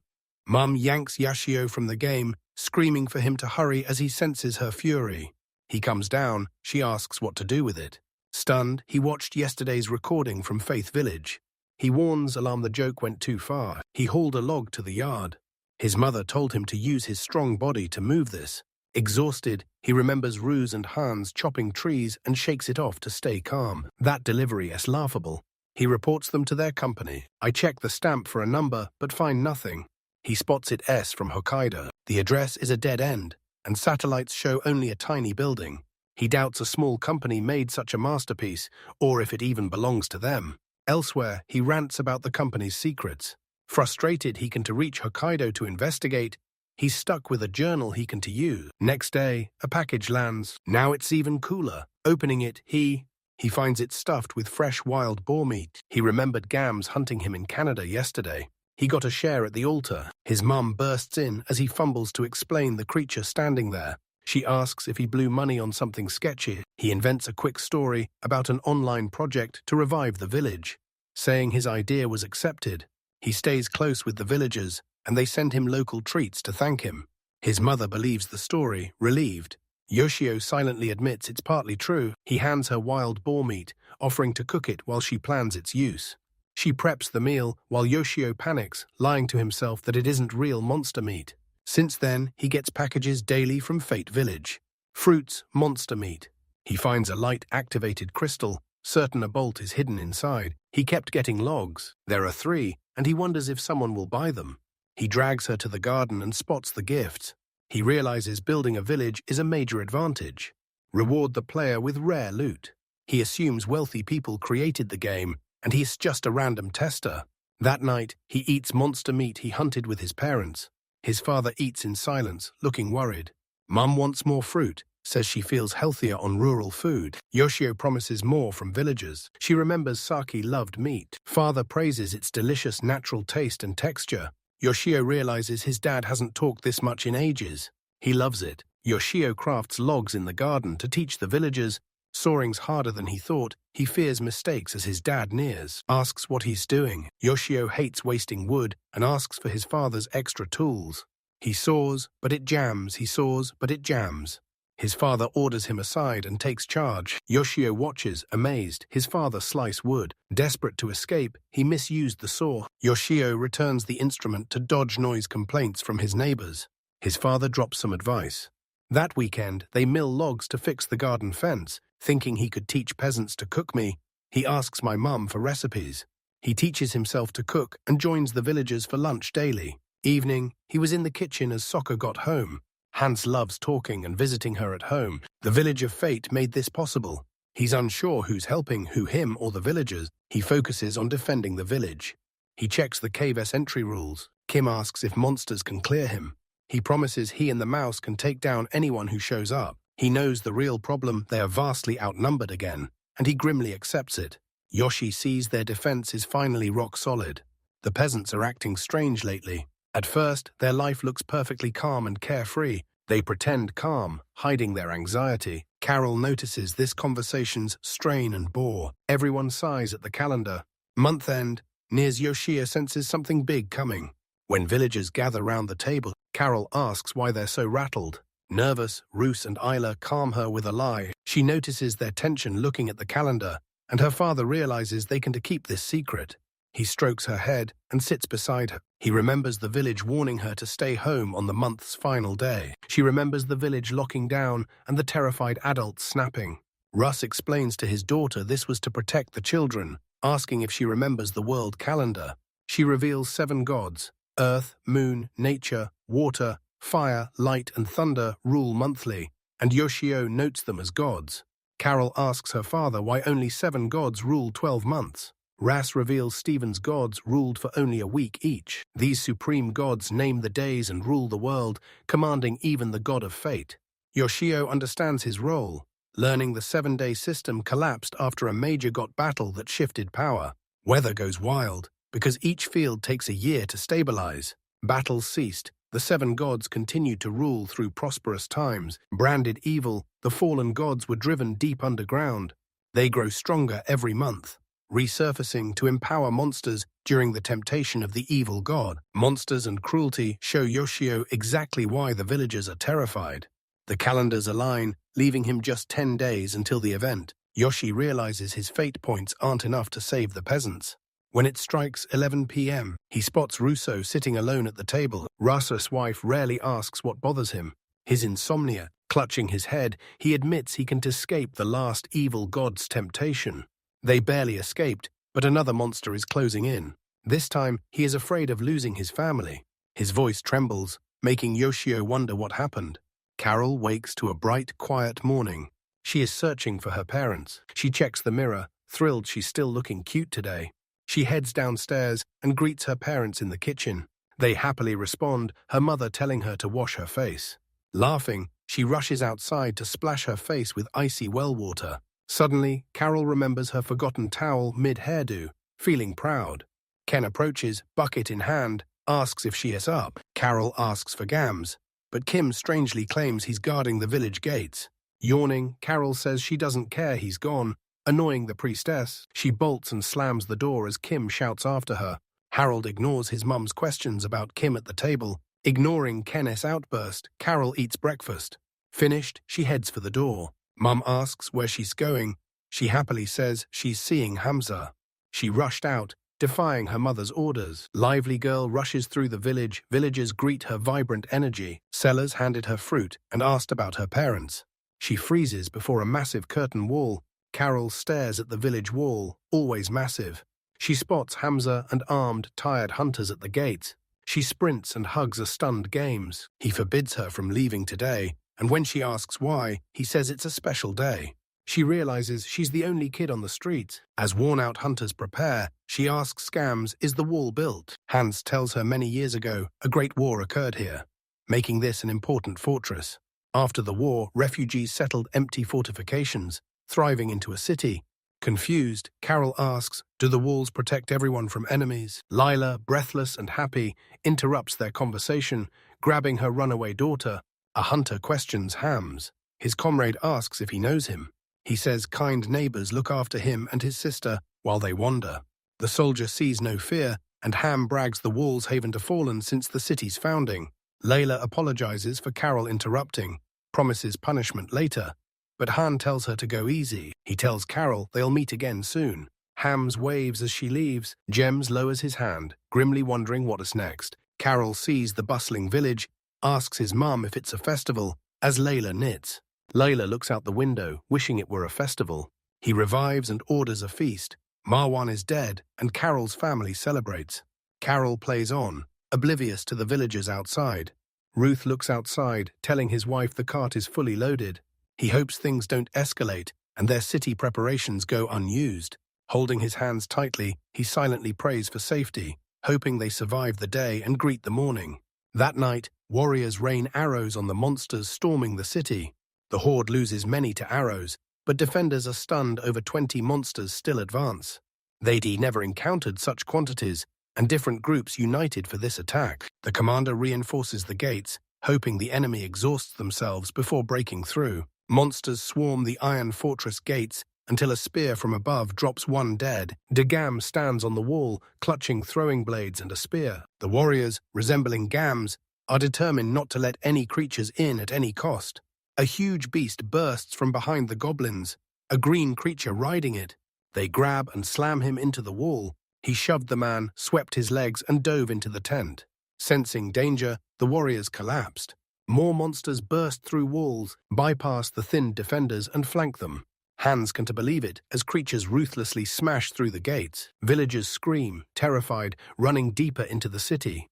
Mum yanks Yoshio from the game, screaming for him to hurry as he senses her fury. He comes down, she asks what to do with it. Stunned, he watched yesterday's recording from Faith Village. He warns Alarm the joke went too far. He hauled a log to the yard. His mother told him to use his strong body to move this. Exhausted, he remembers Ruse and Hans chopping trees and shakes it off to stay calm. That delivery is laughable. He reports them to their company. I check the stamp for a number, but find nothing. He spots it S from Hokkaido. The address is a dead end, and satellites show only a tiny building. He doubts a small company made such a masterpiece, or if it even belongs to them. Elsewhere, he rants about the company's secrets. Frustrated he can to reach Hokkaido to investigate, he's stuck with a journal he can to use. Next day, a package lands. Now it's even cooler. Opening it, he finds it stuffed with fresh wild boar meat. He remembered Gams hunting him in Canada yesterday. He got a share at the altar. His mum bursts in as he fumbles to explain the creature standing there. She asks if he blew money on something sketchy. He invents a quick story about an online project to revive the village, saying his idea was accepted. He stays close with the villagers, and they send him local treats to thank him. His mother believes the story, relieved. Yoshio silently admits it's partly true. He hands her wild boar meat, offering to cook it while she plans its use. She preps the meal while Yoshio panics, lying to himself that it isn't real monster meat. Since then, he gets packages daily from Fate Village. Fruits, monster meat. He finds a light-activated crystal, certain a bolt is hidden inside. He kept getting logs. There are 3, and he wonders if someone will buy them. He drags her to the garden and spots the gifts. He realizes building a village is a major advantage. Reward the player with rare loot. He assumes wealthy people created the game, and he's just a random tester. That night, he eats monster meat he hunted with his parents. His father eats in silence, looking worried. Mum wants more fruit, says she feels healthier on rural food. Yoshio promises more from villagers. She remembers Saki loved meat. Father praises its delicious natural taste and texture. Yoshio realizes his dad hasn't talked this much in ages. He loves it. Yoshio crafts logs in the garden to teach the villagers. Soaring's harder than he thought. He fears mistakes as his dad nears. Asks what he's doing. Yoshio hates wasting wood and asks for his father's extra tools. He soars, but it jams. He soars, but it jams. His father orders him aside and takes charge. Yoshio watches, amazed, his father slice wood. Desperate to escape, he misused the saw. Yoshio returns the instrument to dodge noise complaints from his neighbors. His father drops some advice. That weekend, they mill logs to fix the garden fence. Thinking he could teach peasants to cook me, he asks my mum for recipes. He teaches himself to cook and joins the villagers for lunch daily. Evening, he was in the kitchen as Sokka got home. Hans loves talking and visiting her at home. The village of fate made this possible. He's unsure who's helping, who him or the villagers. He focuses on defending the village. He checks the cave's entry rules. Kim asks if monsters can clear him. He promises he and the mouse can take down anyone who shows up. He knows the real problem, they are vastly outnumbered again, and he grimly accepts it. Yoshi sees their defense is finally rock solid. The peasants are acting strange lately. At first, their life looks perfectly calm and carefree. They pretend calm, hiding their anxiety. Carol notices this conversation's strain and bore. Everyone sighs at the calendar. Month end, nears Yoshia senses something big coming. When villagers gather round the table, Carol asks why they're so rattled. Nervous, Roos and Isla calm her with a lie. She notices their tension looking at the calendar, and her father realizes they can keep this secret. He strokes her head and sits beside her. He remembers the village warning her to stay home on the month's final day. She remembers the village locking down and the terrified adults snapping. Russ explains to his daughter this was to protect the children, asking if she remembers the world calendar. She reveals 7 gods: earth, moon, nature, water, fire, light, and thunder rule monthly, and Yoshio notes them as gods. Carol asks her father why only 7 gods rule 12 months. Ras reveals Stephen's gods ruled for only a week each. These supreme gods name the days and rule the world, commanding even the god of fate. Yoshio understands his role. Learning the 7-day system collapsed after a major got battle that shifted power. Weather goes wild, because each field takes a year to stabilize. Battles ceased. The 7 gods continued to rule through prosperous times. Branded evil, the fallen gods were driven deep underground. They grow stronger every month, resurfacing to empower monsters during the temptation of the evil god. Monsters and cruelty show Yoshio exactly why the villagers are terrified. The calendars align, leaving him just 10 days until the event. Yoshi realizes his fate points aren't enough to save the peasants. When it strikes 11 p.m., he spots Russo sitting alone at the table. Russ's wife rarely asks what bothers him. His insomnia. Clutching his head, he admits he can't escape the last evil god's temptation. They barely escaped, but another monster is closing in. This time, he is afraid of losing his family. His voice trembles, making Yoshio wonder what happened. Carol wakes to a bright, quiet morning. She is searching for her parents. She checks the mirror, thrilled she's still looking cute today. She heads downstairs and greets her parents in the kitchen. They happily respond, her mother telling her to wash her face. Laughing, she rushes outside to splash her face with icy well water. Suddenly, Carol remembers her forgotten towel mid-hairdo, feeling proud. Ken approaches, bucket in hand, asks if she is up. Carol asks for Gams, but Kim strangely claims he's guarding the village gates. Yawning, Carol says she doesn't care he's gone. Annoying the priestess, she bolts and slams the door as Kim shouts after her. Harold ignores his mum's questions about Kim at the table. Ignoring Kenneth's outburst, Carol eats breakfast. Finished, she heads for the door. Mum asks where she's going. She happily says she's seeing Hamza. She rushed out, defying her mother's orders. Lively girl rushes through the village. Villagers greet her vibrant energy. Sellers handed her fruit and asked about her parents. She freezes before a massive curtain wall. Carol stares at the village wall, always massive. She spots Hamza and armed, tired hunters at the gates. She sprints and hugs a stunned Games. He forbids her from leaving today, and when she asks why, he says it's a special day. She realizes she's the only kid on the streets. As worn-out hunters prepare, she asks Scams, is the wall built? Hans tells her many years ago, a great war occurred here, making this an important fortress. After the war, refugees settled empty fortifications, thriving into a city. Confused, Carol asks, do the walls protect everyone from enemies? Lila, breathless and happy, interrupts their conversation, grabbing her runaway daughter. A hunter questions Hams. His comrade asks if he knows him. He says kind neighbors look after him and his sister while they wander. The soldier sees no fear, and Ham brags the walls haven't fallen since the city's founding. Layla apologizes for Carol interrupting, promises punishment later. But Han tells her to go easy. He tells Carol they'll meet again soon. Hams waves as she leaves. Gems lowers his hand, grimly wondering what is next. Carol sees the bustling village, asks his mum if it's a festival, as Layla knits. Layla looks out the window, wishing it were a festival. He revives and orders a feast. Marwan is dead, and Carol's family celebrates. Carol plays on, oblivious to the villagers outside. Ruth looks outside, telling his wife the cart is fully loaded. He hopes things don't escalate and their city preparations go unused. Holding his hands tightly, he silently prays for safety, hoping they survive the day and greet the morning. That night, warriors rain arrows on the monsters storming the city. The horde loses many to arrows, but defenders are stunned. Over 20 monsters still advance. They'd never encountered such quantities, and different groups united for this attack. The commander reinforces the gates, hoping the enemy exhausts themselves before breaking through. Monsters swarm the iron fortress gates until a spear from above drops one dead. Gam stands on the wall, clutching throwing blades and a spear. The warriors, resembling Gams, are determined not to let any creatures in at any cost. A huge beast bursts from behind the goblins, a green creature riding it. They grab and slam him into the wall. He shoved the man, swept his legs, and dove into the tent. Sensing danger, the warriors collapsed. More monsters burst through walls, bypass the thin defenders, and flank them. Hans can't believe it as creatures ruthlessly smash through the gates. Villagers scream, terrified, running deeper into the city.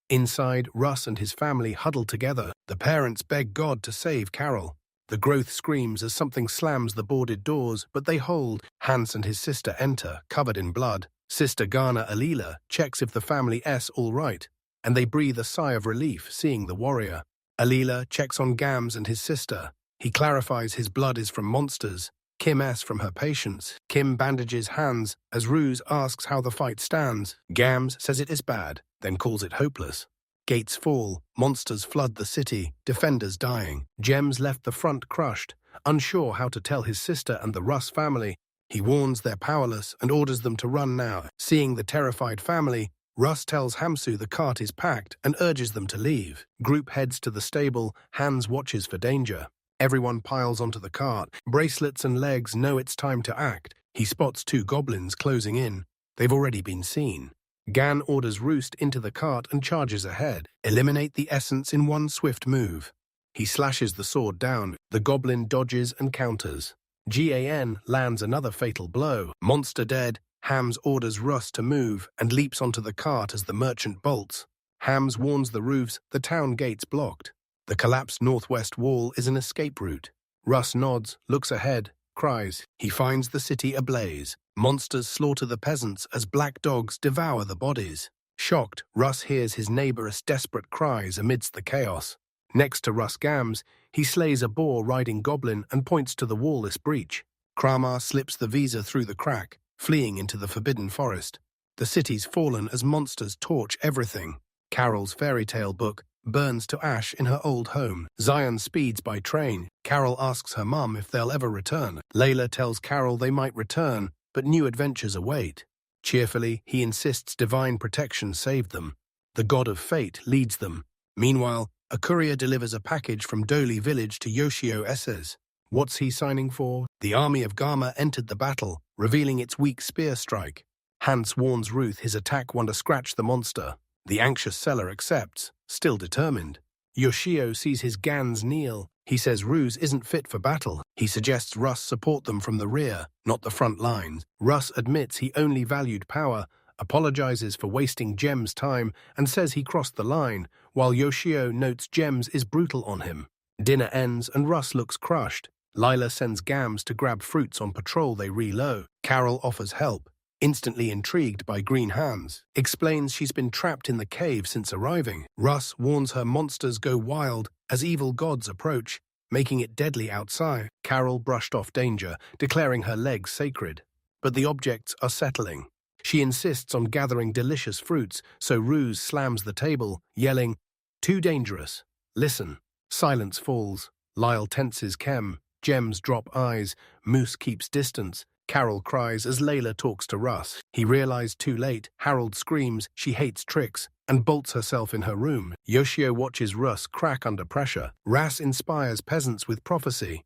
Inside, Russ and his family huddle together. The parents beg God to save Carol. The growth screams as something slams the boarded doors, but they hold. Hans and his sister enter, covered in blood. Sister Ghana Alila checks if the family is all right, and they breathe a sigh of relief seeing the warrior. Alila checks on Gams and his sister. He clarifies his blood is from monsters. Kim S. from her patients. Kim bandages hands as Ruse asks how the fight stands. Gams says it is bad, then calls it hopeless. Gates fall, monsters flood the city, defenders dying. Gems left the front crushed, unsure how to tell his sister and the Russ family. He warns they're powerless and orders them to run now. Seeing the terrified family, Russ tells Hamsu the cart is packed and urges them to leave. Group heads to the stable, Hans watches for danger. Everyone piles onto the cart. Bracelets and legs know it's time to act. He spots 2 goblins closing in. They've already been seen. Gan orders Roost into the cart and charges ahead. Eliminate the essence in one swift move. He slashes the sword down. The goblin dodges and counters. Gan lands another fatal blow. Monster dead, Hams orders Russ to move and leaps onto the cart as the merchant bolts. Hams warns the roofs the town gate's blocked. The collapsed northwest wall is an escape route. Russ nods, looks ahead, cries. He finds the city ablaze. Monsters slaughter the peasants as black dogs devour the bodies. Shocked, Russ hears his neighbor's desperate cries amidst the chaos. Next to Russ Gams, he slays a boar riding goblin and points to the wallless breach. Kramar slips the visa through the crack, fleeing into the forbidden forest. The city's fallen as monsters torch everything. Carol's fairy tale book burns to ash in her old home. Zion speeds by train. Carol asks her mum if they'll ever return. Layla tells Carol they might return, but new adventures await. Cheerfully, he insists divine protection saved them. The god of fate leads them. Meanwhile, a courier delivers a package from Doli village to Yoshio Esses. What's he signing for? The army of Gama entered the battle, revealing its weak spear strike. Hans warns Ruth his attack won't scratch the monster. The anxious seller accepts, still determined. Yoshio sees his Gans kneel. He says Ruse isn't fit for battle. He suggests Russ support them from the rear, not the front lines. Russ admits he only valued power, apologizes for wasting Jem's time, and says he crossed the line, while Yoshio notes Jems is brutal on him. Dinner ends and Russ looks crushed. Lila sends Gams to grab fruits on patrol they reload. Carol offers help, instantly intrigued by green hands, explains she's been trapped in the cave since arriving. Russ warns her monsters go wild as evil gods approach, making it deadly outside. Carol brushed off danger, declaring her legs sacred. But the objects are settling. She insists on gathering delicious fruits, so Ruse slams the table, yelling, "Too dangerous. Listen." Silence falls. Lyle tenses Kem. Gems drop eyes. Moose keeps distance. Carol cries as Layla talks to Russ. He realized too late. Harold screams she hates tricks and bolts herself in her room. Yoshio watches Russ crack under pressure. Ras inspires peasants with prophecy.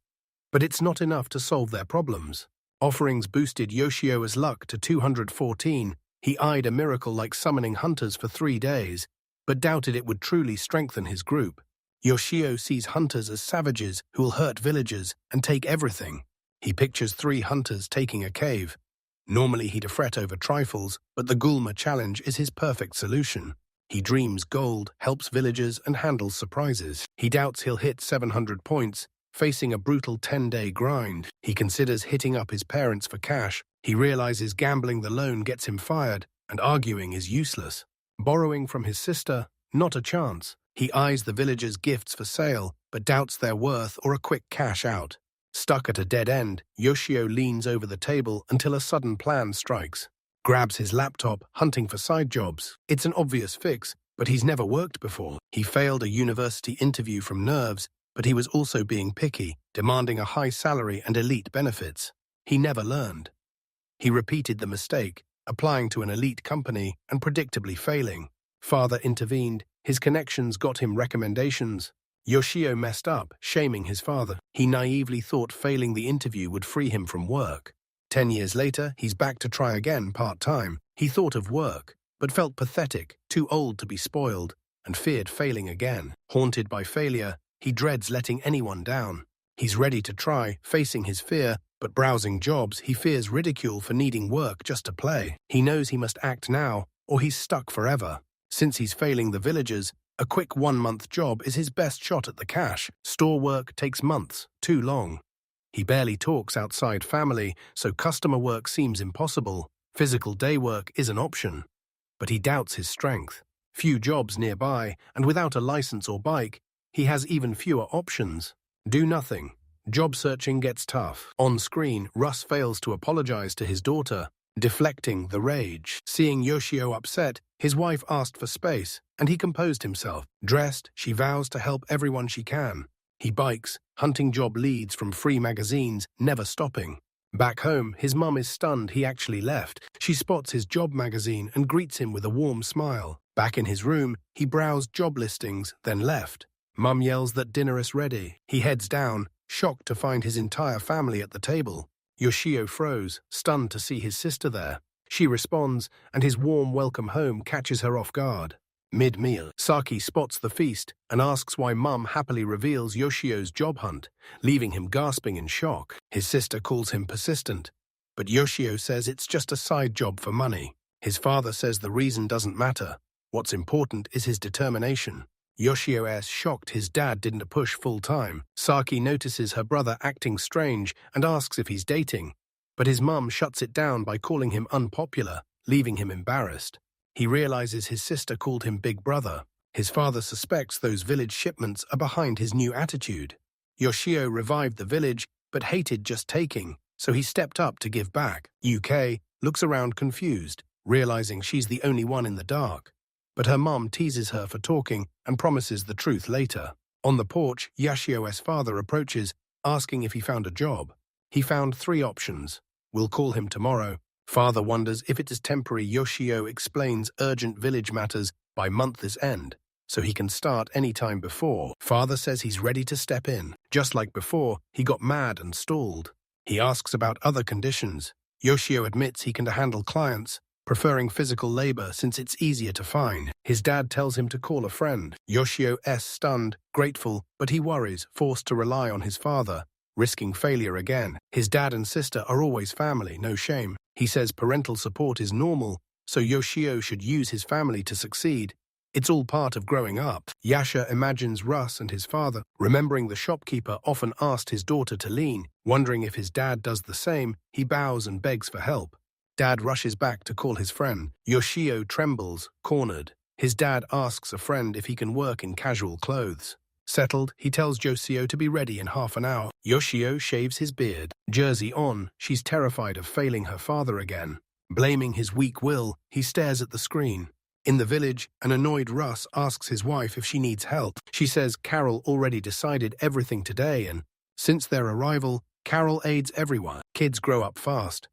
But it's not enough to solve their problems. Offerings boosted Yoshio's luck to 214. He eyed a miracle like summoning hunters for 3 days, but doubted it would truly strengthen his group. Yoshio sees hunters as savages who will hurt villagers and take everything. He pictures 3 hunters taking a cave. Normally he'd fret over trifles, but the Gulma challenge is his perfect solution. He dreams gold, helps villagers, and handles surprises. He doubts he'll hit 700 points, facing a brutal 10-day grind. He considers hitting up his parents for cash. He realizes gambling the loan gets him fired, and arguing is useless. Borrowing from his sister, not a chance. He eyes the villagers' gifts for sale, but doubts their worth or a quick cash out. Stuck at a dead end, Yoshio leans over the table until a sudden plan strikes. Grabs his laptop, hunting for side jobs. It's an obvious fix, but he's never worked before. He failed a university interview from nerves, but he was also being picky, demanding a high salary and elite benefits. He never learned. He repeated the mistake, applying to an elite company and predictably failing. Father intervened. His connections got him recommendations. Yoshio messed up, shaming his father. He naively thought failing the interview would free him from work. 10 years later, he's back to try again part-time. He thought of work, but felt pathetic, too old to be spoiled, and feared failing again. Haunted by failure, he dreads letting anyone down. He's ready to try, facing his fear, but browsing jobs, he fears ridicule for needing work just to play. He knows he must act now, or he's stuck forever. Since he's failing the villagers, a quick 1-month job is his best shot at the cash. Store work takes months, too long. He barely talks outside family, so customer work seems impossible. Physical day work is an option. But he doubts his strength. Few jobs nearby, and without a license or bike, he has even fewer options. Do nothing. Job searching gets tough. On screen, Russ fails to apologize to his daughter, deflecting the rage. Seeing Yoshio upset, his wife asked for space, and he composed himself. Dressed, she vows to help everyone she can. He bikes, hunting job leads from free magazines, never stopping. Back home, his mum is stunned he actually left. She spots his job magazine and greets him with a warm smile. Back in his room, he browsed job listings, then left. Mum yells that dinner is ready. He heads down, shocked to find his entire family at the table. Yoshio froze, stunned to see his sister there. She responds, and his warm welcome home catches her off guard. Mid-meal, Saki spots the feast and asks why Mum happily reveals Yoshio's job hunt, leaving him gasping in shock. His sister calls him persistent, but Yoshio says it's just a side job for money. His father says the reason doesn't matter. What's important is his determination. Yoshio is shocked his dad didn't push full-time. Saki notices her brother acting strange and asks if he's dating, but his mum shuts it down by calling him unpopular, leaving him embarrassed. He realizes his sister called him big brother. His father suspects those village shipments are behind his new attitude. Yoshio revived the village, but hated just taking, so he stepped up to give back. UK looks around confused, realizing she's the only one in the dark. But her mum teases her for talking and promises the truth later. On the porch, Yoshio's father approaches, asking if he found a job. He found 3 options. We'll call him tomorrow. Father wonders if it is temporary. Yoshio explains urgent village matters by month's end, so he can start any time before. Father says he's ready to step in. Just like before, he got mad and stalled. He asks about other conditions. Yoshio admits he can handle clients, preferring physical labor since it's easier to find. His dad tells him to call a friend. Yoshio is stunned, grateful, but he worries, forced to rely on his father, risking failure again. His dad and sister are always family, no shame. He says parental support is normal, so Yoshio should use his family to succeed. It's all part of growing up. Yasha imagines Russ and his father, remembering the shopkeeper often asked his daughter to lean. Wondering if his dad does the same, he bows and begs for help. Dad rushes back to call his friend. Yoshio trembles, cornered. His dad asks a friend if he can work in casual clothes. Settled, he tells Yoshio to be ready in half an hour. Yoshio shaves his beard. Jersey on, she's terrified of failing her father again. Blaming his weak will, he stares at the screen. In the village, an annoyed Russ asks his wife if she needs help. She says Carol already decided everything today, and since their arrival, Carol aids everyone. Kids grow up fast.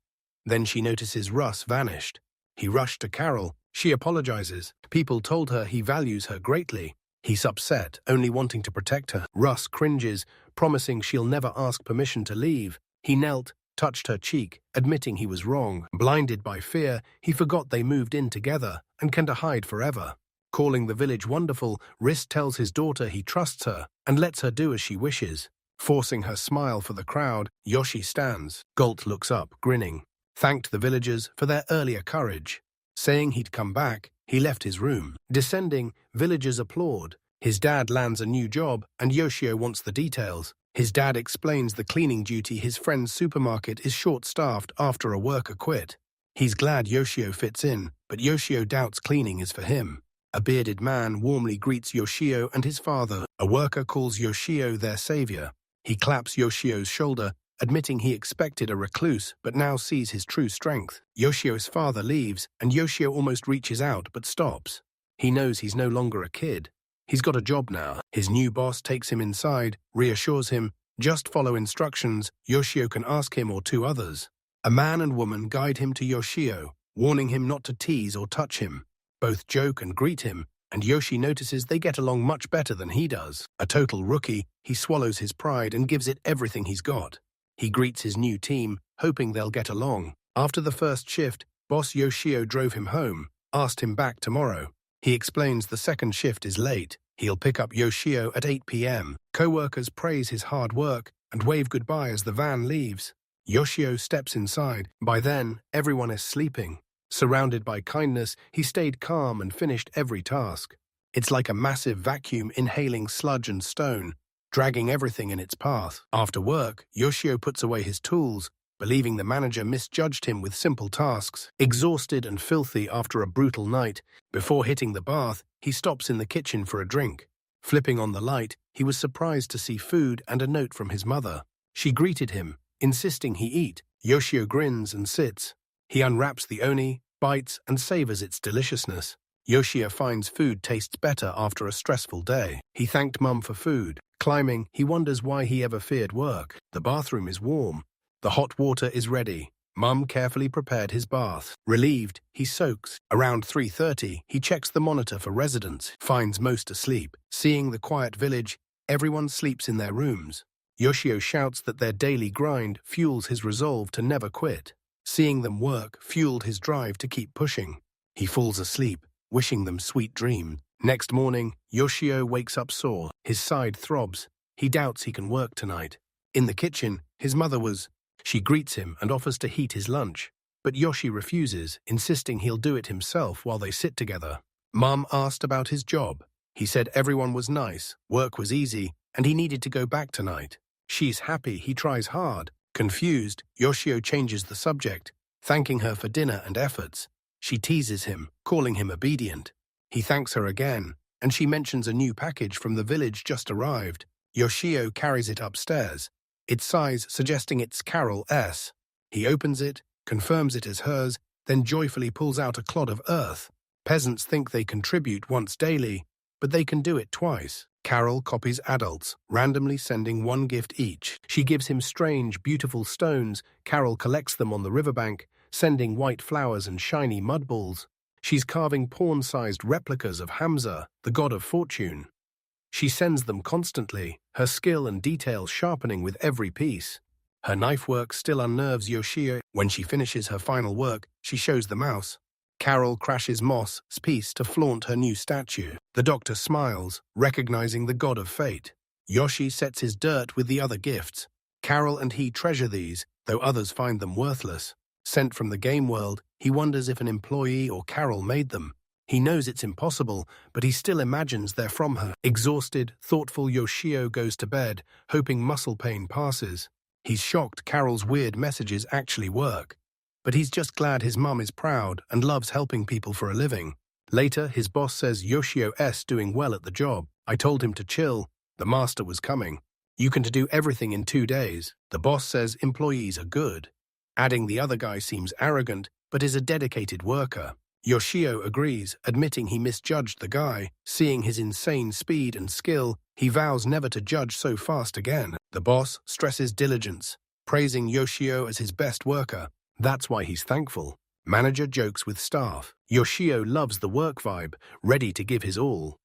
Then she notices Russ vanished. He rushed to Carol. She apologizes. People told her he values her greatly. He's upset, only wanting to protect her. Russ cringes, promising she'll never ask permission to leave. He knelt, touched her cheek, admitting he was wrong. Blinded by fear, he forgot they moved in together and can hide forever. Calling the village wonderful, Riss tells his daughter he trusts her and lets her do as she wishes. Forcing her smile for the crowd, Yoshi stands. Galt looks up, grinning. Thanked the villagers for their earlier courage. Saying he'd come back, he left his room. Descending, villagers applaud. His dad lands a new job, and Yoshio wants the details. His dad explains the cleaning duty his friend's supermarket is short-staffed after a worker quit. He's glad Yoshio fits in, but Yoshio doubts cleaning is for him. A bearded man warmly greets Yoshio and his father. A worker calls Yoshio their savior. He claps Yoshio's shoulder, admitting he expected a recluse but now sees his true strength. Yoshio's father leaves, and Yoshio almost reaches out but stops. He knows he's no longer a kid. He's got a job now. His new boss takes him inside, reassures him, just follow instructions, Yoshio can ask him or 2 others. A man and woman guide him to Yoshio, warning him not to tease or touch him. Both joke and greet him, and Yoshi notices they get along much better than he does. A total rookie, he swallows his pride and gives it everything he's got. He greets his new team, hoping they'll get along. After the first shift, boss Yoshio drove him home, asked him back tomorrow. He explains the second shift is late. He'll pick up Yoshio at 8 p.m. Co-workers praise his hard work and wave goodbye as the van leaves. Yoshio steps inside. By then, everyone is sleeping. Surrounded by kindness, he stayed calm and finished every task. It's like a massive vacuum inhaling sludge and stone, dragging everything in its path. After work, Yoshio puts away his tools, believing the manager misjudged him with simple tasks. Exhausted and filthy after a brutal night, before hitting the bath, he stops in the kitchen for a drink. Flipping on the light, he was surprised to see food and a note from his mother. She greeted him, insisting he eat. Yoshio grins and sits. He unwraps the oni, bites, and savors its deliciousness. Yoshio finds food tastes better after a stressful day. He thanked Mum for food. Climbing, he wonders why he ever feared work. The bathroom is warm. The hot water is ready. Mum carefully prepared his bath. Relieved, he soaks. Around 3:30, he checks the monitor for residents, finds most asleep. Seeing the quiet village, everyone sleeps in their rooms. Yoshio shouts that their daily grind fuels his resolve to never quit. Seeing them work fueled his drive to keep pushing. He falls asleep, wishing them sweet dreams. Next morning, Yoshio wakes up sore. His side throbs. He doubts he can work tonight. In the kitchen, his mother was. She greets him and offers to heat his lunch. But Yoshi refuses, insisting he'll do it himself while they sit together. Mom asked about his job. He said everyone was nice, work was easy, and he needed to go back tonight. She's happy he tries hard. Confused, Yoshio changes the subject, thanking her for dinner and efforts. She teases him, calling him obedient. He thanks her again, and she mentions a new package from the village just arrived. Yoshio carries it upstairs, its size suggesting it's Carol S. He opens it, confirms it as hers, then joyfully pulls out a clod of earth. Peasants think they contribute once daily, but they can do it twice. Carol copies adults, randomly sending one gift each. She gives him strange, beautiful stones. Carol collects them on the riverbank, sending white flowers and shiny mud balls. She's carving pawn-sized replicas of Hamza, the god of fortune. She sends them constantly, her skill and detail sharpening with every piece. Her knife work still unnerves Yoshio. When she finishes her final work, she shows the mouse. Carol crashes Moss's piece to flaunt her new statue. The doctor smiles, recognizing the god of fate. Yoshi sets his dirt with the other gifts. Carol and he treasure these, though others find them worthless. Sent from the game world, he wonders if an employee or Carol made them. He knows it's impossible, but he still imagines they're from her. Exhausted, thoughtful Yoshio goes to bed, hoping muscle pain passes. He's shocked Carol's weird messages actually work. But he's just glad his mum is proud and loves helping people for a living. Later, his boss says Yoshio's doing well at the job. I told him to chill. The master was coming. You can do everything in 2 days. The boss says employees are good. Adding the other guy seems arrogant, but is a dedicated worker. Yoshio agrees, admitting he misjudged the guy. Seeing his insane speed and skill, he vows never to judge so fast again. The boss stresses diligence, praising Yoshio as his best worker. That's why he's thankful. Manager jokes with staff. Yoshio loves the work vibe, ready to give his all.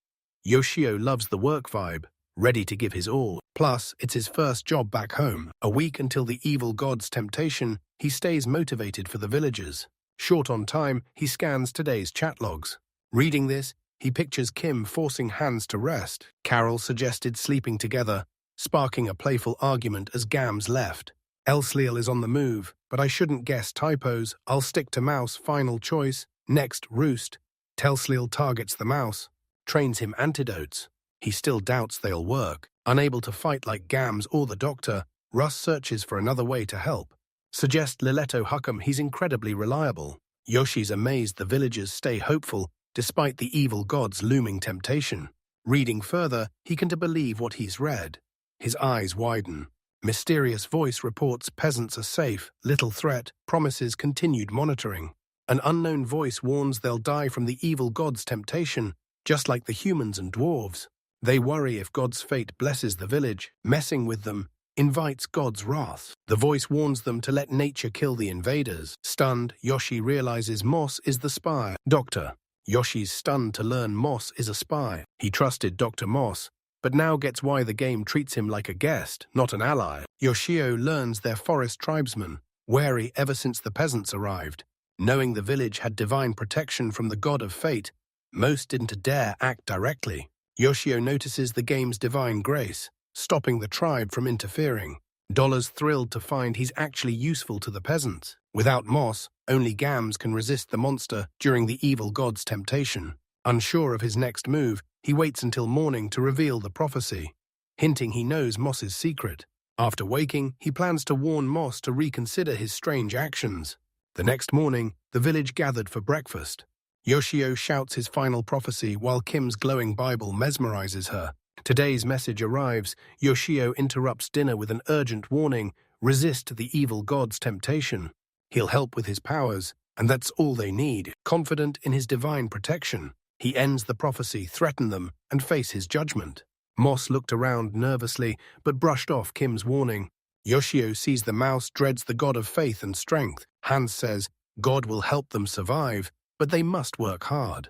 Yoshio loves the work vibe, ready to give his all. Plus, it's his first job back home. A week until the evil god's temptation, he stays motivated for the villagers. Short on time, he scans today's chat logs. Reading this, he pictures Kim forcing Hans to rest. Carol suggested sleeping together, sparking a playful argument as Gams left. Elsliel is on the move, but I shouldn't guess typos. I'll stick to mouse, final choice. Next, Roost. Telsliel targets the mouse, trains him antidotes. He still doubts they'll work. Unable to fight like Gams or the doctor, Russ searches for another way to help. Suggest Liletto Huckam he's incredibly reliable. Yoshi's amazed the villagers stay hopeful despite the evil god's looming temptation. Reading further, he can believe what he's read. His eyes widen. Mysterious voice reports peasants are safe, little threat, promises continued monitoring. An unknown voice warns they'll die from the evil god's temptation, just like the humans and dwarves. They worry if God's fate blesses the village. Messing with them invites God's wrath. The voice warns them to let nature kill the invaders. Stunned, Yoshi realizes Moss is the spy. Doctor. Yoshi's stunned to learn Moss is a spy. He trusted Dr. Moss, but now gets why the game treats him like a guest, not an ally. Yoshio learns they're forest tribesmen, wary ever since the peasants arrived. Knowing the village had divine protection from the god of fate, most didn't dare act directly. Yoshio notices the game's divine grace, stopping the tribe from interfering. Dollar's thrilled to find he's actually useful to the peasants. Without Moss, only Gams can resist the monster during the evil god's temptation. Unsure of his next move, he waits until morning to reveal the prophecy, hinting he knows Moss's secret. After waking, he plans to warn Moss to reconsider his strange actions. The next morning, the village gathered for breakfast. Yoshio shouts his final prophecy while Kim's glowing Bible mesmerizes her. Today's message arrives. Yoshio interrupts dinner with an urgent warning, resist the evil god's temptation. He'll help with his powers, and that's all they need. Confident in his divine protection, he ends the prophecy, threaten them, and face his judgment. Moss looked around nervously, but brushed off Kim's warning. Yoshio sees the mouse dreads the god of faith and strength. Hans says, God will help them survive, but they must work hard.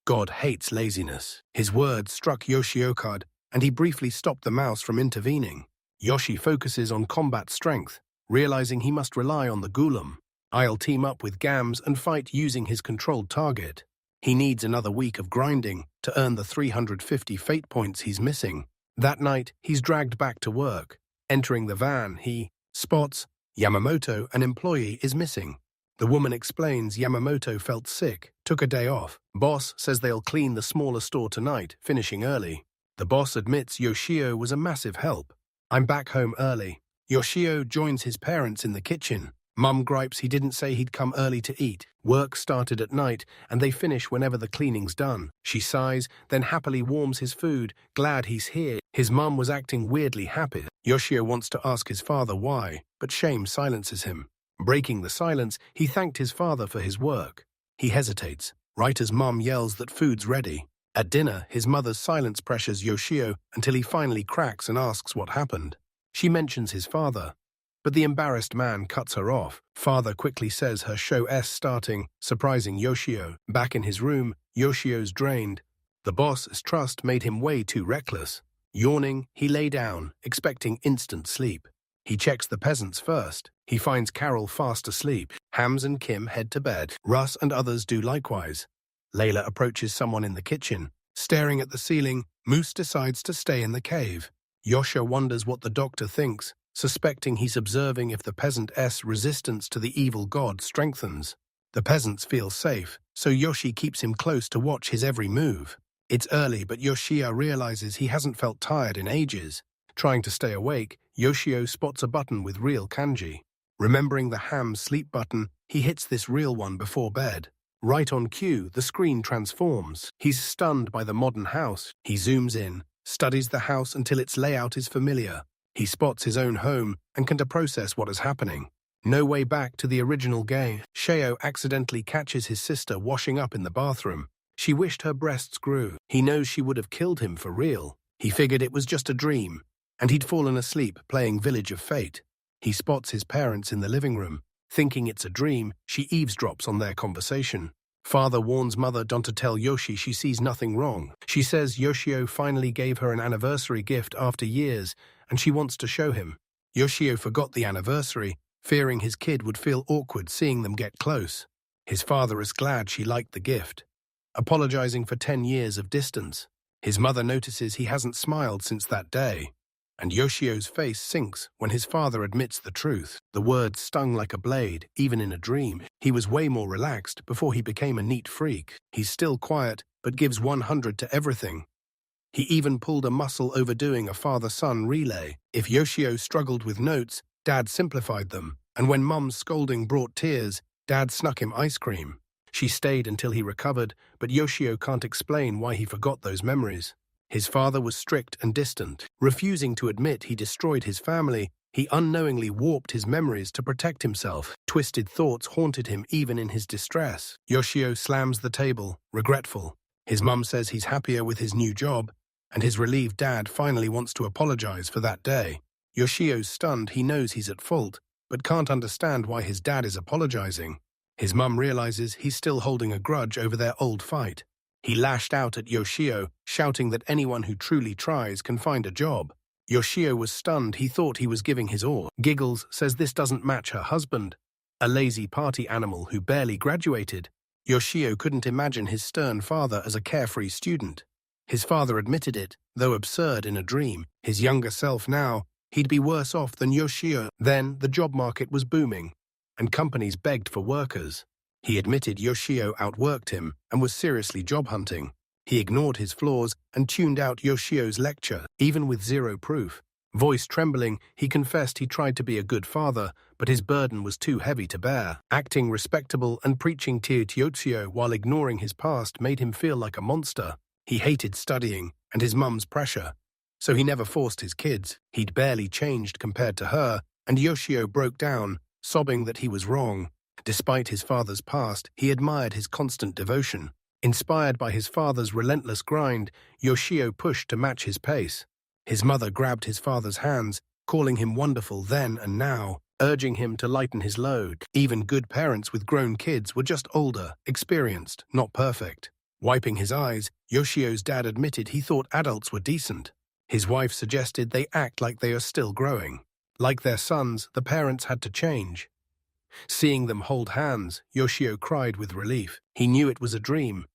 God hates laziness. His words struck Yoshio hard, and he briefly stopped the mouse from intervening. Yoshi focuses on combat strength, realizing he must rely on the Gulam. I'll team up with Gams and fight using his controlled target. He needs another week of grinding to earn the 350 fate points he's missing. That night, he's dragged back to work. Entering the van, he spots Yamamoto, an employee, is missing. The woman explains Yamamoto felt sick, took a day off. Boss says they'll clean the smaller store tonight, finishing early. The boss admits Yoshio was a massive help. I'm back home early. Yoshio joins his parents in the kitchen. Mum gripes he didn't say he'd come early to eat. Work started at night, and they finish whenever the cleaning's done. She sighs, then happily warms his food, glad he's here. His mum was acting weirdly happy. Yoshio wants to ask his father why, but shame silences him. Breaking the silence, he thanked his father for his work. He hesitates, right as Mum yells that food's ready. At dinner, his mother's silence pressures Yoshio until he finally cracks and asks what happened. She mentions his father, but the embarrassed man cuts her off. Father quickly says her show's starting, surprising Yoshio. Back in his room, Yoshio's drained. The boss's trust made him way too reckless. Yawning, he lay down, expecting instant sleep. He checks the peasants first. He finds Carol fast asleep. Hams and Kim head to bed. Russ and others do likewise. Layla approaches someone in the kitchen. Staring at the ceiling, Moose decides to stay in the cave. Yosha wonders what the doctor thinks, suspecting he's observing if the peasant's resistance to the evil god strengthens. The peasants feel safe, so Yoshi keeps him close to watch his every move. It's early, but Yoshia realizes he hasn't felt tired in ages. Trying to stay awake, Yoshio spots a button with real kanji. Remembering the ham sleep button, he hits this real one before bed. Right on cue, the screen transforms. He's stunned by the modern house. He zooms in, studies the house until its layout is familiar. He spots his own home and can process what is happening. No way back to the original game. Sheo accidentally catches his sister washing up in the bathroom. She wished her breasts grew. He knows she would have killed him for real. He figured it was just a dream, and he'd fallen asleep playing Village of Fate. He spots his parents in the living room. Thinking it's a dream, she eavesdrops on their conversation. Father warns mother not to tell Yoshi she sees nothing wrong. She says Yoshio finally gave her an anniversary gift after years, and she wants to show him. Yoshio forgot the anniversary, fearing his kid would feel awkward seeing them get close. His father is glad she liked the gift, apologizing for 10 years of distance. His mother notices he hasn't smiled since that day, and Yoshio's face sinks when his father admits the truth. The words stung like a blade, even in a dream. He was way more relaxed before he became a neat freak. He's still quiet, but gives 100 to everything. He even pulled a muscle overdoing a father-son relay. If Yoshio struggled with notes, Dad simplified them, and when Mum's scolding brought tears, Dad snuck him ice cream. She stayed until he recovered, but Yoshio can't explain why he forgot those memories. His father was strict and distant. Refusing to admit he destroyed his family, he unknowingly warped his memories to protect himself. Twisted thoughts haunted him even in his distress. Yoshio slams the table, regretful. His mum says he's happier with his new job, and his relieved dad finally wants to apologize for that day. Yoshio's stunned. He knows he's at fault, but can't understand why his dad is apologizing. His mum realizes he's still holding a grudge over their old fight. He lashed out at Yoshio, shouting that anyone who truly tries can find a job. Yoshio was stunned. He thought he was giving his all. Giggles says this doesn't match her husband, a lazy party animal who barely graduated. Yoshio couldn't imagine his stern father as a carefree student. His father admitted it, though absurd in a dream. His younger self now, he'd be worse off than Yoshio. Then the job market was booming, and companies begged for workers. He admitted Yoshio outworked him and was seriously job hunting. He ignored his flaws and tuned out Yoshio's lecture, even with zero proof. Voice trembling, he confessed he tried to be a good father, but his burden was too heavy to bear. Acting respectable and preaching Teotiozio while ignoring his past made him feel like a monster. He hated studying and his mum's pressure, so he never forced his kids. He'd barely changed compared to her, and Yoshio broke down, sobbing that he was wrong. Despite his father's past, he admired his constant devotion. Inspired by his father's relentless grind, Yoshio pushed to match his pace. His mother grabbed his father's hands, calling him wonderful then and now, urging him to lighten his load. Even good parents with grown kids were just older, experienced, not perfect. Wiping his eyes, Yoshio's dad admitted he thought adults were decent. His wife suggested they act like they are still growing. Like their sons, the parents had to change. Seeing them hold hands, Yoshio cried with relief. He knew it was a dream,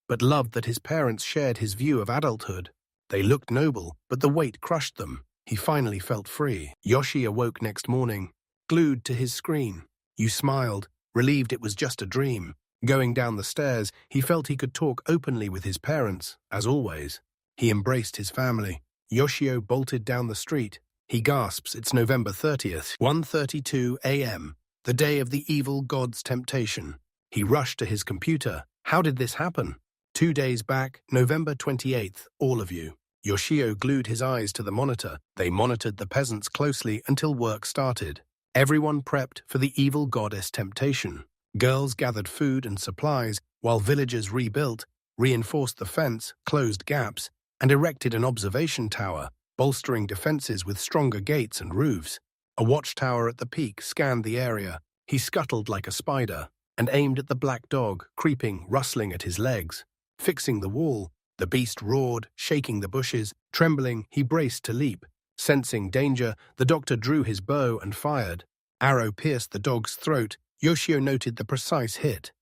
but loved that his parents shared his view of adulthood. They looked noble, but the weight crushed them. He finally felt free. Yoshi awoke next morning, glued to his screen. You smiled, relieved it was just a dream. Going down the stairs, he felt he could talk openly with his parents, as always. He embraced his family. Yoshio bolted down the street. He gasps, it's November 30th, 1:32 a.m., the day of the evil god's temptation. He rushed to his computer. How did this happen? 2 days back, November 28th, all of you. Yoshio glued his eyes to the monitor. They monitored the peasants closely until work started. Everyone prepped for the evil goddess temptation. Girls gathered food and supplies, while villagers rebuilt, reinforced the fence, closed gaps, and erected an observation tower, bolstering defenses with stronger gates and roofs. A watchtower at the peak scanned the area. He scuttled like a spider and aimed at the black dog, creeping, rustling at his legs. Fixing the wall, the beast roared, shaking the bushes. Trembling, he braced to leap. Sensing danger, the doctor drew his bow and fired. Arrow pierced the dog's throat. Yoshio noted the precise hit.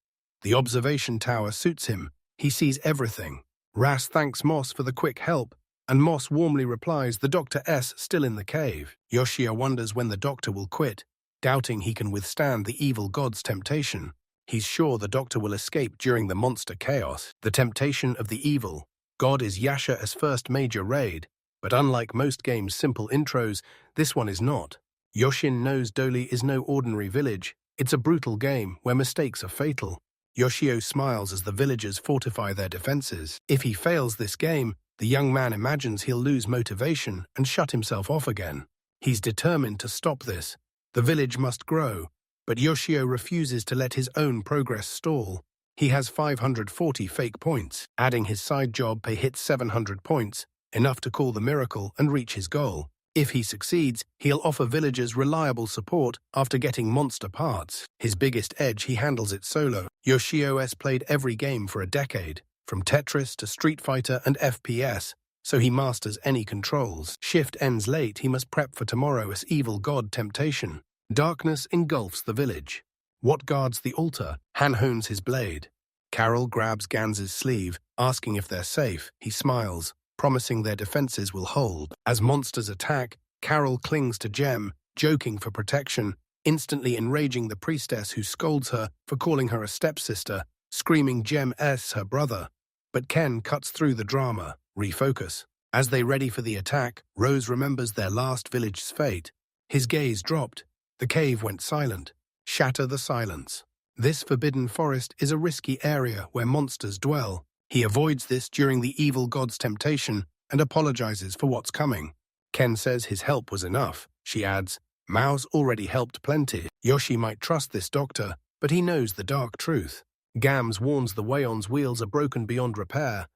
The observation tower suits him. He sees everything. Ras thanks Moss for the quick help, and Moss warmly replies the Dr. S still in the cave. Yoshio wonders when the doctor will quit, doubting he can withstand the evil god's temptation. He's sure the doctor will escape during the monster chaos. The temptation of the evil god is Yasha's first major raid, but unlike most games' simple intros, this one is not. Yoshin knows Doli is no ordinary village. It's a brutal game where mistakes are fatal. Yoshio smiles as the villagers fortify their defenses. If he fails this game, the young man imagines he'll lose motivation and shut himself off again. He's determined to stop this. The village must grow, but Yoshio refuses to let his own progress stall. He has 540 fake points. Adding his side job, he hits 700 points, enough to call the miracle and reach his goal. If he succeeds, he'll offer villagers reliable support after getting monster parts. His biggest edge, he handles it solo. Yoshio has played every game for a decade, from Tetris to Street Fighter and FPS, so he masters any controls. Shift ends late, he must prep for tomorrow's evil god temptation. Darkness engulfs the village. What guards the altar? Han hones his blade. Carol grabs Gans's sleeve, asking if they're safe. He smiles, promising their defenses will hold. As monsters attack, Carol clings to Gem, joking for protection, instantly enraging the priestess who scolds her for calling her a stepsister, screaming Gem S her brother. But Ken cuts through the drama. Refocus. As they ready for the attack, Rose remembers their last village's fate. His gaze dropped. The cave went silent. Shatter the silence. This forbidden forest is a risky area where monsters dwell. He avoids this during the evil god's temptation and apologizes for what's coming. Ken says his help was enough. She adds, Mao's already helped plenty. Yoshi might trust this doctor, but he knows the dark truth. Gams warns the Wayon's wheels are broken beyond repair,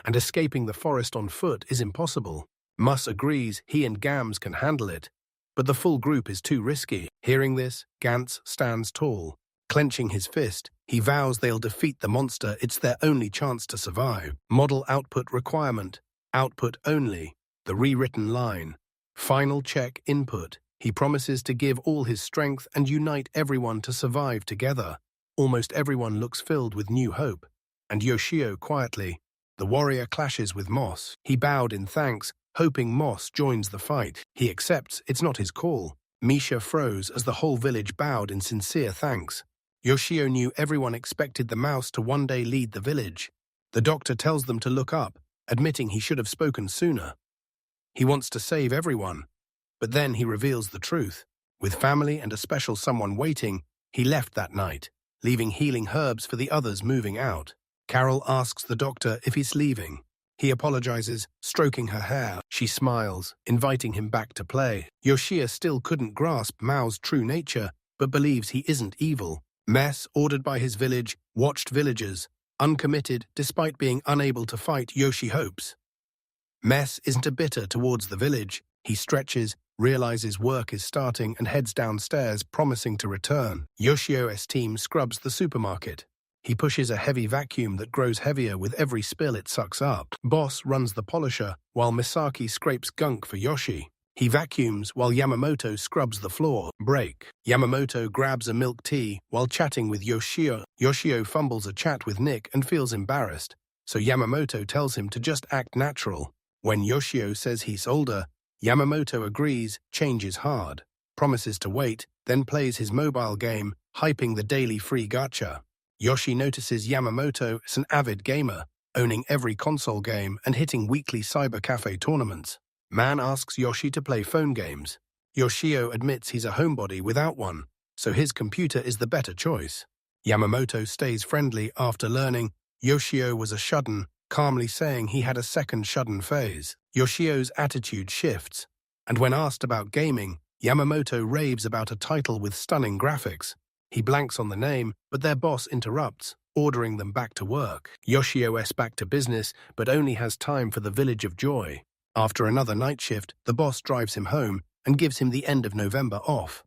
and escaping the forest on foot is impossible. Mus agrees he and Gams can handle it, but the full group is too risky. Hearing this, Gantz stands tall. Clenching his fist, he vows they'll defeat the monster. It's their only chance to survive. Model output requirement. Output only. The rewritten line. Final check input. He promises to give all his strength and unite everyone to survive together. Almost everyone looks filled with new hope. And Yoshio quietly. The warrior clashes with Moss. He bowed in thanks, hoping Moss joins the fight. He accepts it's not his call. Misha froze as the whole village bowed in sincere thanks. Yoshio knew everyone expected the mouse to one day lead the village. The doctor tells them to look up, admitting he should have spoken sooner. He wants to save everyone, but then he reveals the truth. With family and a special someone waiting, he left that night, leaving healing herbs for the others moving out. Carol asks the doctor if he's leaving. He apologizes, stroking her hair. She smiles, inviting him back to play. Yoshio still couldn't grasp Mao's true nature, but believes he isn't evil. Mess, ordered by his village, watched villagers, uncommitted despite being unable to fight. Yoshi hopes. Mess isn't a bitter towards the village. He stretches, realizes work is starting and heads downstairs, promising to return. Yoshio's team scrubs the supermarket. He pushes a heavy vacuum that grows heavier with every spill it sucks up. Boss runs the polisher, while Misaki scrapes gunk for Yoshi. He vacuums while Yamamoto scrubs the floor. Break. Yamamoto grabs a milk tea while chatting with Yoshio. Yoshio fumbles a chat with Nick and feels embarrassed, so Yamamoto tells him to just act natural. When Yoshio says he's older, Yamamoto agrees, changes hard, promises to wait, then plays his mobile game, hyping the daily free gacha. Yoshi notices Yamamoto is an avid gamer, owning every console game and hitting weekly cyber cafe tournaments. Man asks Yoshi to play phone games. Yoshio admits he's a homebody without one, so his computer is the better choice. Yamamoto stays friendly after learning Yoshio was a shudden, calmly saying he had a second shudden phase. Yoshio's attitude shifts, and when asked about gaming, Yamamoto raves about a title with stunning graphics. He blanks on the name, but their boss interrupts, ordering them back to work. Yoshio's back to business, but only has time for the Village of Joy. After another night shift, the boss drives him home and gives him the end of November off.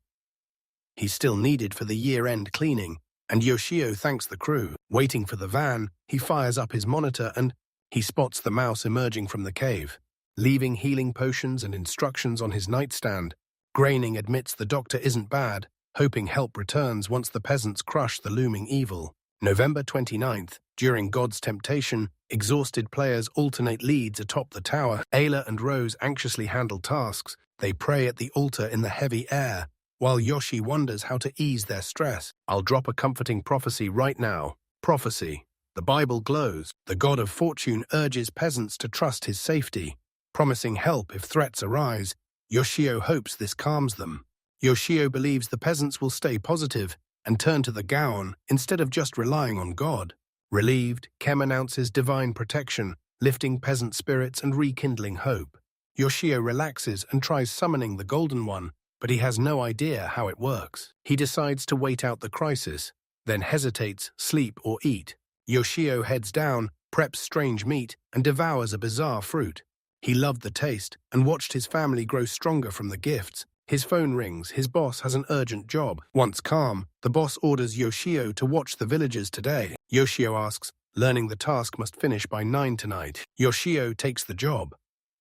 He's still needed for the year-end cleaning, and Yoshio thanks the crew. Waiting for the van, he fires up his monitor and he spots the mouse emerging from the cave. Leaving healing potions and instructions on his nightstand, Graining admits the doctor isn't bad, hoping help returns once the peasants crush the looming evil. November 29th, during God's Temptation, exhausted players alternate leads atop the tower. Ayla and Rose anxiously handle tasks. They pray at the altar in the heavy air, while Yoshi wonders how to ease their stress. I'll drop a comforting prophecy right now. Prophecy. The Bible glows. The god of fortune urges peasants to trust his safety, promising help if threats arise. Yoshio hopes this calms them. Yoshio believes the peasants will stay positive and turn to the Gaon instead of just relying on God. Relieved, Kem announces divine protection, lifting peasant spirits and rekindling hope. Yoshio relaxes and tries summoning the Golden One, but he has no idea how it works. He decides to wait out the crisis, then hesitates, sleep or eat. Yoshio heads down, preps strange meat, and devours a bizarre fruit. He loved the taste and watched his family grow stronger from the gifts. His phone rings, his boss has an urgent job. Once calm, the boss orders Yoshio to watch the villagers today. Yoshio asks, learning the task must finish by 9 tonight. Yoshio takes the job.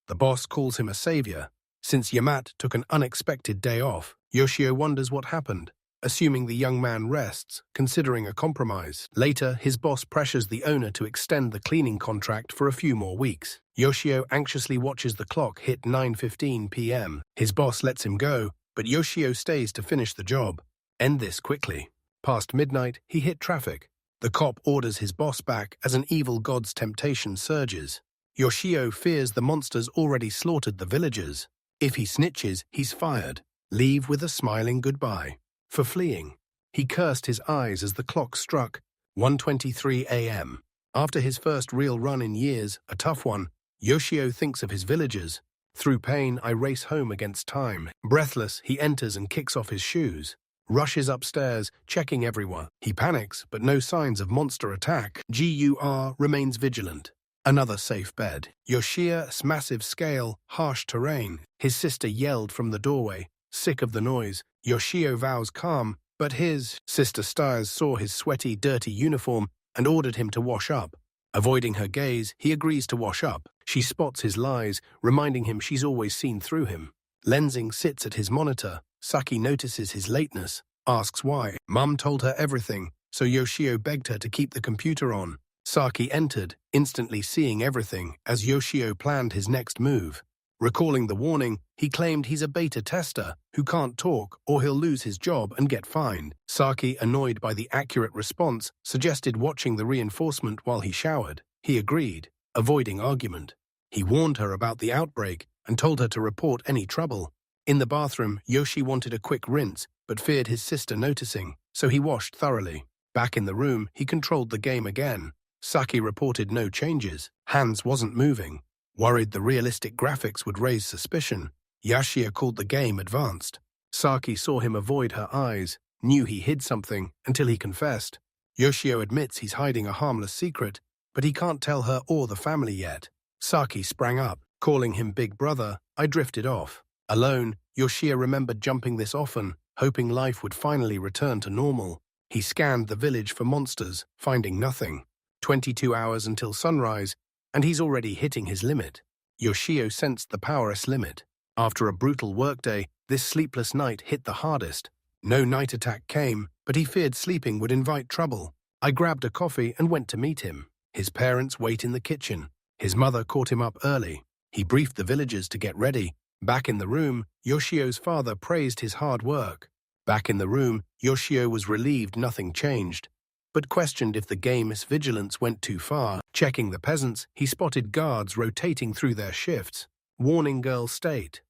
The boss calls him a savior. Since Yamat took an unexpected day off, Yoshio wonders what happened, assuming the young man rests, considering a compromise. Later, his boss pressures the owner to extend the cleaning contract for a few more weeks. Yoshio anxiously watches the clock hit 9:15 p.m. His boss lets him go, but Yoshio stays to finish the job. End this quickly. Past midnight, he hit traffic. The cop orders his boss back as an evil god's temptation surges. Yoshio fears the monsters already slaughtered the villagers. If he snitches, he's fired. Leave with a smiling goodbye. For fleeing, he cursed his eyes as the clock struck 1:23 a.m. After his first real run in years, a tough one, Yoshio thinks of his villagers. Through pain, I race home against time. Breathless, he enters and kicks off his shoes. Rushes upstairs, checking everyone. He panics, but no signs of monster attack. GUR remains vigilant. Another safe bed. Yoshia's massive scale, harsh terrain. His sister yelled from the doorway, sick of the noise. Yoshio vows calm, but his sister Stiers saw his sweaty, dirty uniform and ordered him to wash up. Avoiding her gaze, he agrees to wash up. She spots his lies, reminding him she's always seen through him. Lensing sits at his monitor. Saki notices his lateness, asks why. Mum told her everything, so Yoshio begged her to keep the computer on. Saki entered, instantly seeing everything, as Yoshio planned his next move. Recalling the warning, he claimed he's a beta tester who can't talk or he'll lose his job and get fined. Saki, annoyed by the accurate response, suggested watching the reinforcement while he showered. He agreed, avoiding argument. He warned her about the outbreak and told her to report any trouble. In the bathroom, Yoshi wanted a quick rinse but feared his sister noticing, so he washed thoroughly. Back in the room, he controlled the game again. Saki reported no changes. Hands wasn't moving. Worried the realistic graphics would raise suspicion, Yashia called the game advanced. Saki saw him avoid her eyes, knew he hid something, until he confessed. Yoshio admits he's hiding a harmless secret, but he can't tell her or the family yet. Saki sprang up, calling him Big Brother. I drifted off. Alone, Yoshia remembered jumping this often, hoping life would finally return to normal. He scanned the village for monsters, finding nothing. 22 hours until sunrise, and he's already hitting his limit. Yoshio sensed the powerless limit. After a brutal workday, this sleepless night hit the hardest. No night attack came, but he feared sleeping would invite trouble. I grabbed a coffee and went to meet him. His parents wait in the kitchen. His mother caught him up early. He briefed the villagers to get ready. Back in the room, Yoshio's father praised his hard work. Back in the room, Yoshio was relieved nothing changed, but questioned if the game's vigilance went too far. Checking the peasants, he spotted guards rotating through their shifts. Warning girl state.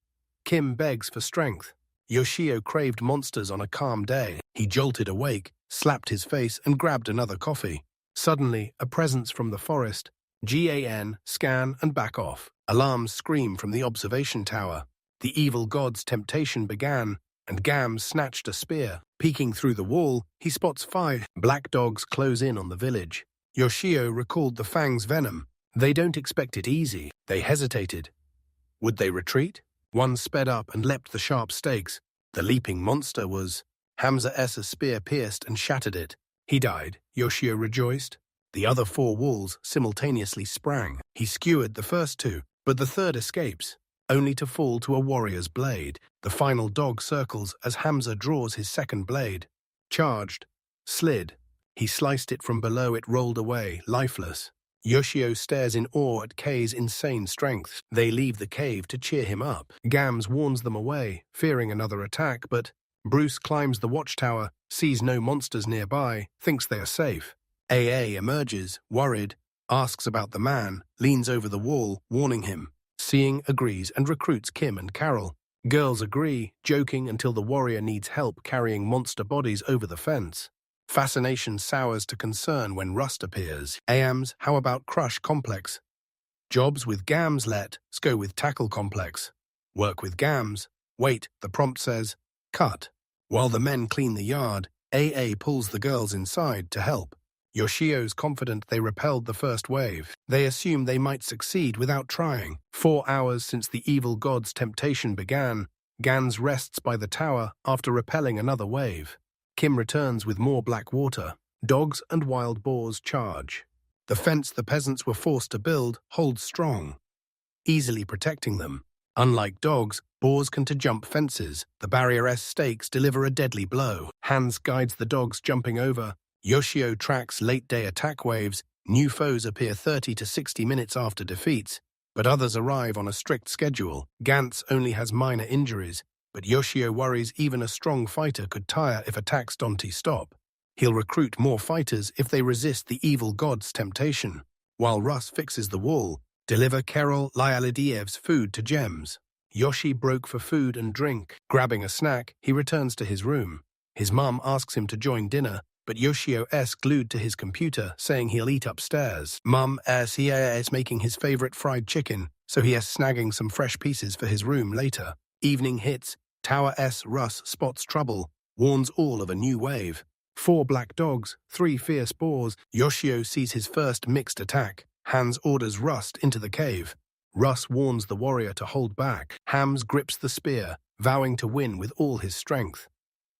Kim begs for strength. Yoshio craved monsters on a calm day. He jolted awake, slapped his face, and grabbed another coffee. Suddenly, a presence from the forest. GAN, scan, and back off. Alarms scream from the observation tower. The evil god's temptation began, and Gams snatched a spear. Peeking through the wall, he spots 5 black dogs close in on the village. Yoshio recalled the Fang's venom. They don't expect it easy. They hesitated. Would they retreat? One sped up and leapt the sharp stakes. The leaping monster was Hamza's spear pierced and shattered it. He died, Yoshio rejoiced. The other 4 wolves simultaneously sprang. He skewered the first 2, but the third escapes, only to fall to a warrior's blade. The final dog circles as Hamza draws his second blade. Charged. Slid. He sliced it from below. It rolled away, lifeless. Yoshio stares in awe at K's insane strength. They leave the cave to cheer him up. Gams warns them away, fearing another attack, but Bruce climbs the watchtower, sees no monsters nearby, thinks they are safe. AA emerges, worried, asks about the man, leans over the wall, warning him. Seeing agrees and recruits Kim and Carol. Girls agree, joking until the warrior needs help carrying monster bodies over the fence. Fascination sours to concern when Rust appears. AMs, how about Crush Complex? Jobs with Gams let's go with Tackle Complex. Work with Gams. Wait, the prompt says, cut. While the men clean the yard, AA pulls the girls inside to help. Yoshio's confident they repelled the first wave. They assume they might succeed without trying. 4 hours since the evil god's temptation began, Gans rests by the tower after repelling another wave. Kim returns with more black water. Dogs and wild boars charge. The fence the peasants were forced to build holds strong, easily protecting them. Unlike dogs, boars can jump fences. The barrier-s stakes deliver a deadly blow. Hans guides the dogs jumping over. Yoshio tracks late-day attack waves. New foes appear 30 to 60 minutes after defeats, but others arrive on a strict schedule. Gantz only has minor injuries, but Yoshio worries even a strong fighter could tire if attacks don't stop. He'll recruit more fighters if they resist the evil god's temptation. While Russ fixes the wall, deliver Kerol Lyalidiev's food to Gems. Yoshi broke for food and drink. Grabbing a snack, he returns to his room. His mum asks him to join dinner, but Yoshio-s glued to his computer, saying he'll eat upstairs. Mum-s he is making his favorite fried chicken, so he is snagging some fresh pieces for his room later. Evening hits. Tower-s Russ spots trouble, warns all of a new wave. 4 black dogs, 3 fierce boars. Yoshio sees his first mixed attack. Hans orders Rust into the cave. Russ warns the warrior to hold back. Hams grips the spear, vowing to win with all his strength.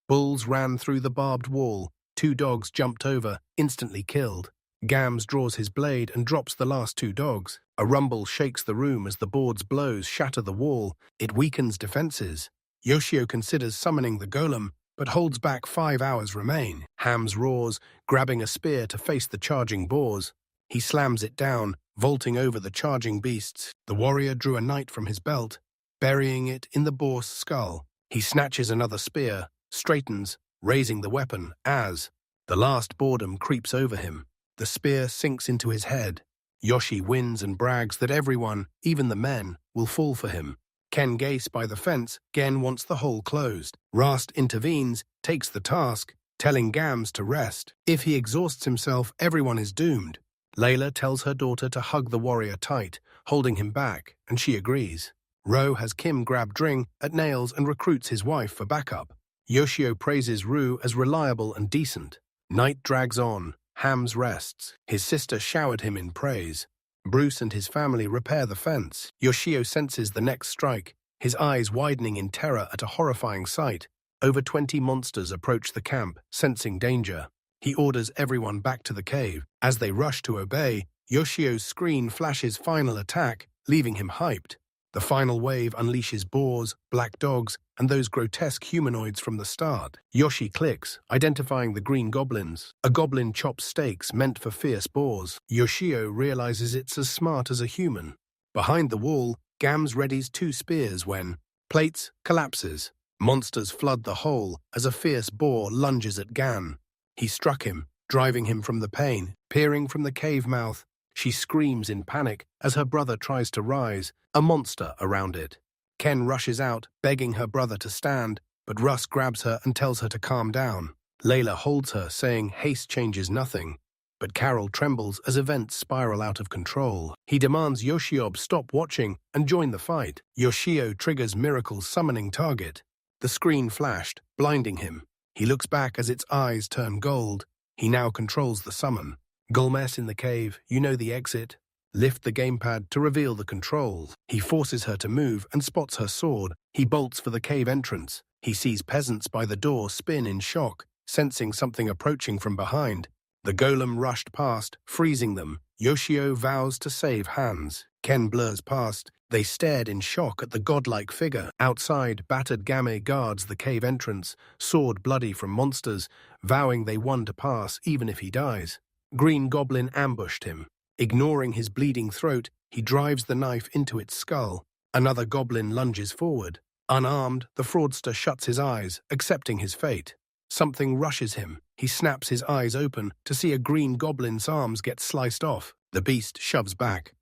Bulls ran through the barbed wall. 2 dogs jumped over, instantly killed. Gams draws his blade and drops the last 2 dogs. A rumble shakes the room as the board's blows shatter the wall. It weakens defenses. Yoshio considers summoning the golem, but holds back. 5 hours remain. Hams roars, grabbing a spear to face the charging boars. He slams it down, vaulting over the charging beasts. The warrior drew a knight from his belt, burying it in the boar's skull. He snatches another spear, straightens, raising the weapon as the last boredom creeps over him. The spear sinks into his head. Yoshi wins and brags that everyone, even the men, will fall for him. Ken gaze by the fence. Gen wants the hole closed. Rast intervenes, takes the task, telling Gams to rest. If he exhausts himself, everyone is doomed. Layla tells her daughter to hug the warrior tight, holding him back, and she agrees. Ro has Kim grab Dring at nails and recruits his wife for backup. Yoshio praises Ru as reliable and decent. Night drags on. Hams rests. His sister showered him in praise. Bruce and his family repair the fence. Yoshio senses the next strike, his eyes widening in terror at a horrifying sight. Over 20 monsters approach the camp, sensing danger. He orders everyone back to the cave. As they rush to obey, Yoshio's screen flashes final attack, leaving him hyped. The final wave unleashes boars, black dogs, and those grotesque humanoids from the start. Yoshi clicks, identifying the green goblins. A goblin chops steaks meant for fierce boars. Yoshio realizes it's as smart as a human. Behind the wall, Gams readies 2 spears when plates collapses. Monsters flood the hole as a fierce boar lunges at Gan. He struck him, driving him from the pain. Peering from the cave mouth, she screams in panic as her brother tries to rise, a monster around it. Ken rushes out, begging her brother to stand, but Russ grabs her and tells her to calm down. Layla holds her, saying haste changes nothing. But Carol trembles as events spiral out of control. He demands Yoshiob stop watching and join the fight. Yoshio triggers Miracle's summoning target. The screen flashed, blinding him. He looks back as its eyes turn gold. He now controls the summon. Gulmes in the cave, you know the exit. Lift the gamepad to reveal the controls. He forces her to move and spots her sword. He bolts for the cave entrance. He sees peasants by the door spin in shock, sensing something approaching from behind. The golem rushed past, freezing them. Yoshio vows to save Hans. Ken blurs past. They stared in shock at the godlike figure. Outside, battered Game guards the cave entrance, sword bloody from monsters, vowing they won to pass even if he dies. Green Goblin ambushed him. Ignoring his bleeding throat, he drives the knife into its skull. Another goblin lunges forward. Unarmed, the fraudster shuts his eyes, accepting his fate. Something rushes him. He snaps his eyes open to see a green goblin's arms get sliced off. The beast shoves back.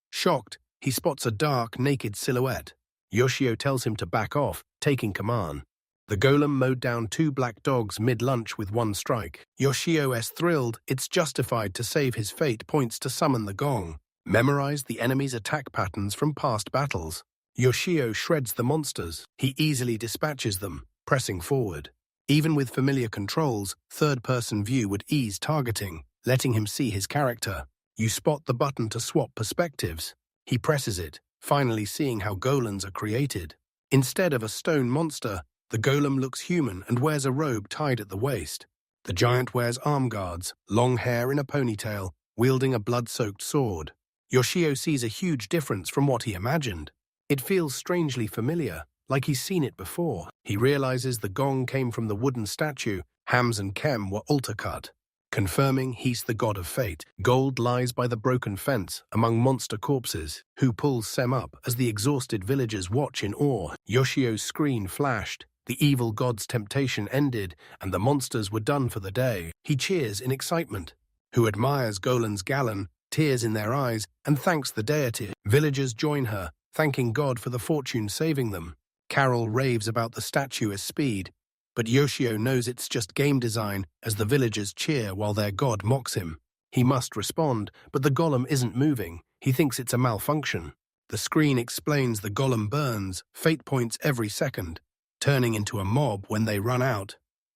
Shocked, he spots a dark, naked silhouette. Yoshio tells him to back off, taking command. The golem mowed down 2 black dogs mid-lunch with 1 strike. Yoshio is thrilled. It's justified to save his fate points to summon the gong. Memorize the enemy's attack patterns from past battles. Yoshio shreds the monsters. He easily dispatches them, pressing forward. Even with familiar controls, third-person view would ease targeting, letting him see his character. You spot the button to swap perspectives. He presses it, finally seeing how golems are created. Instead of a stone monster, the golem looks human and wears a robe tied at the waist. The giant wears arm guards, long hair in a ponytail, wielding a blood-soaked sword. Yoshio sees a huge difference from what he imagined. It feels strangely familiar, like he's seen it before. He realizes the gong came from the wooden statue. Hams and Kem were altar-cut, confirming he's the god of fate. Gold lies by the broken fence among monster corpses. Who pulls Sem up as the exhausted villagers watch in awe? Yoshio's screen flashed. The evil god's temptation ended, and the monsters were done for the day. He cheers in excitement. Who admires Golan's Gallon, tears in their eyes, and thanks the deity. Villagers join her, thanking God for the fortune saving them. Carol raves about the statue's speed, but Yoshio knows it's just game design as the villagers cheer while their god mocks him. He must respond, but the golem isn't moving. He thinks it's a malfunction. The screen explains the golem burns, fate points every second, turning into a mob when they run out.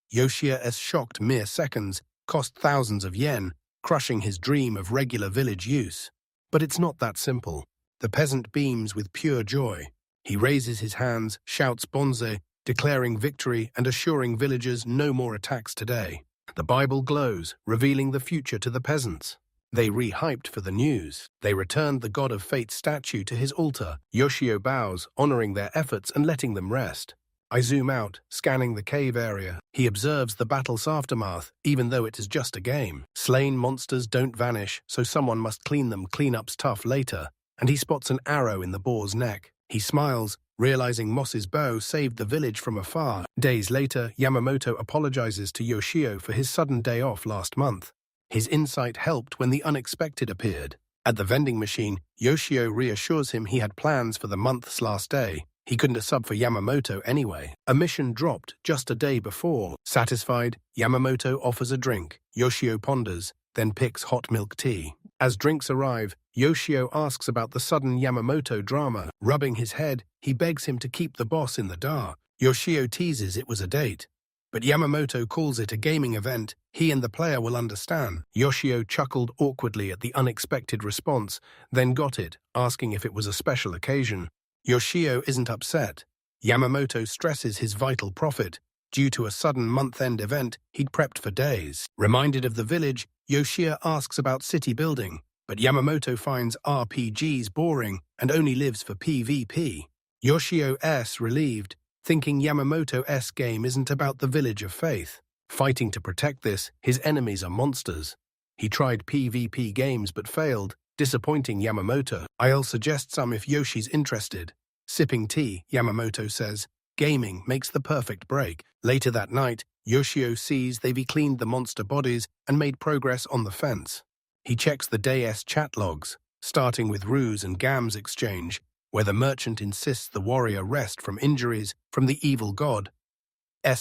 Yoshio is shocked mere seconds, cost thousands of yen, crushing his dream of regular village use. But it's not that simple. The peasant beams with pure joy. He raises his hands, shouts bonze, declaring victory and assuring villagers no more attacks today. The Bible glows, revealing the future to the peasants. They re-hyped for the news. They returned the God of Fate statue to his altar. Yoshio bows, honoring their efforts and letting them rest. I zoom out, scanning the cave area. He observes the battle's aftermath, even though it is just a game. Slain monsters don't vanish, so someone must clean them. Cleanup's tough later, and he spots an arrow in the boar's neck. He smiles, realizing Moss's bow saved the village from afar. Days later, Yamamoto apologizes to Yoshio for his sudden day off last month. His insight helped when the unexpected appeared. At the vending machine, Yoshio reassures him he had plans for the month's last day. He couldn't have subbed for Yamamoto anyway. A mission dropped just a day before. Satisfied, Yamamoto offers a drink. Yoshio ponders, then picks hot milk tea. As drinks arrive, Yoshio asks about the sudden Yamamoto drama. Rubbing his head, he begs him to keep the boss in the dark. Yoshio teases it was a date, but Yamamoto calls it a gaming event. He and the player will understand. Yoshio chuckled awkwardly at the unexpected response, then got it, asking if it was a special occasion. Yoshio isn't upset. Yamamoto stresses his vital profit. Due to a sudden month-end event, he'd prepped for days. Reminded of the village, Yoshio asks about city building. But Yamamoto finds RPGs boring and only lives for PvP. Yoshio's relieved, thinking Yamamoto's game isn't about the Village of Faith. Fighting to protect this, his enemies are monsters. He tried PvP games but failed, disappointing Yamamoto. "I'll suggest some if Yoshi's interested." Sipping tea, Yamamoto says, "Gaming makes the perfect break." Later that night, Yoshio sees they've cleaned the monster bodies and made progress on the fence. He checks the day's chat logs, starting with Ru's and Gam's exchange, where the merchant insists the warrior rest from injuries from the evil god's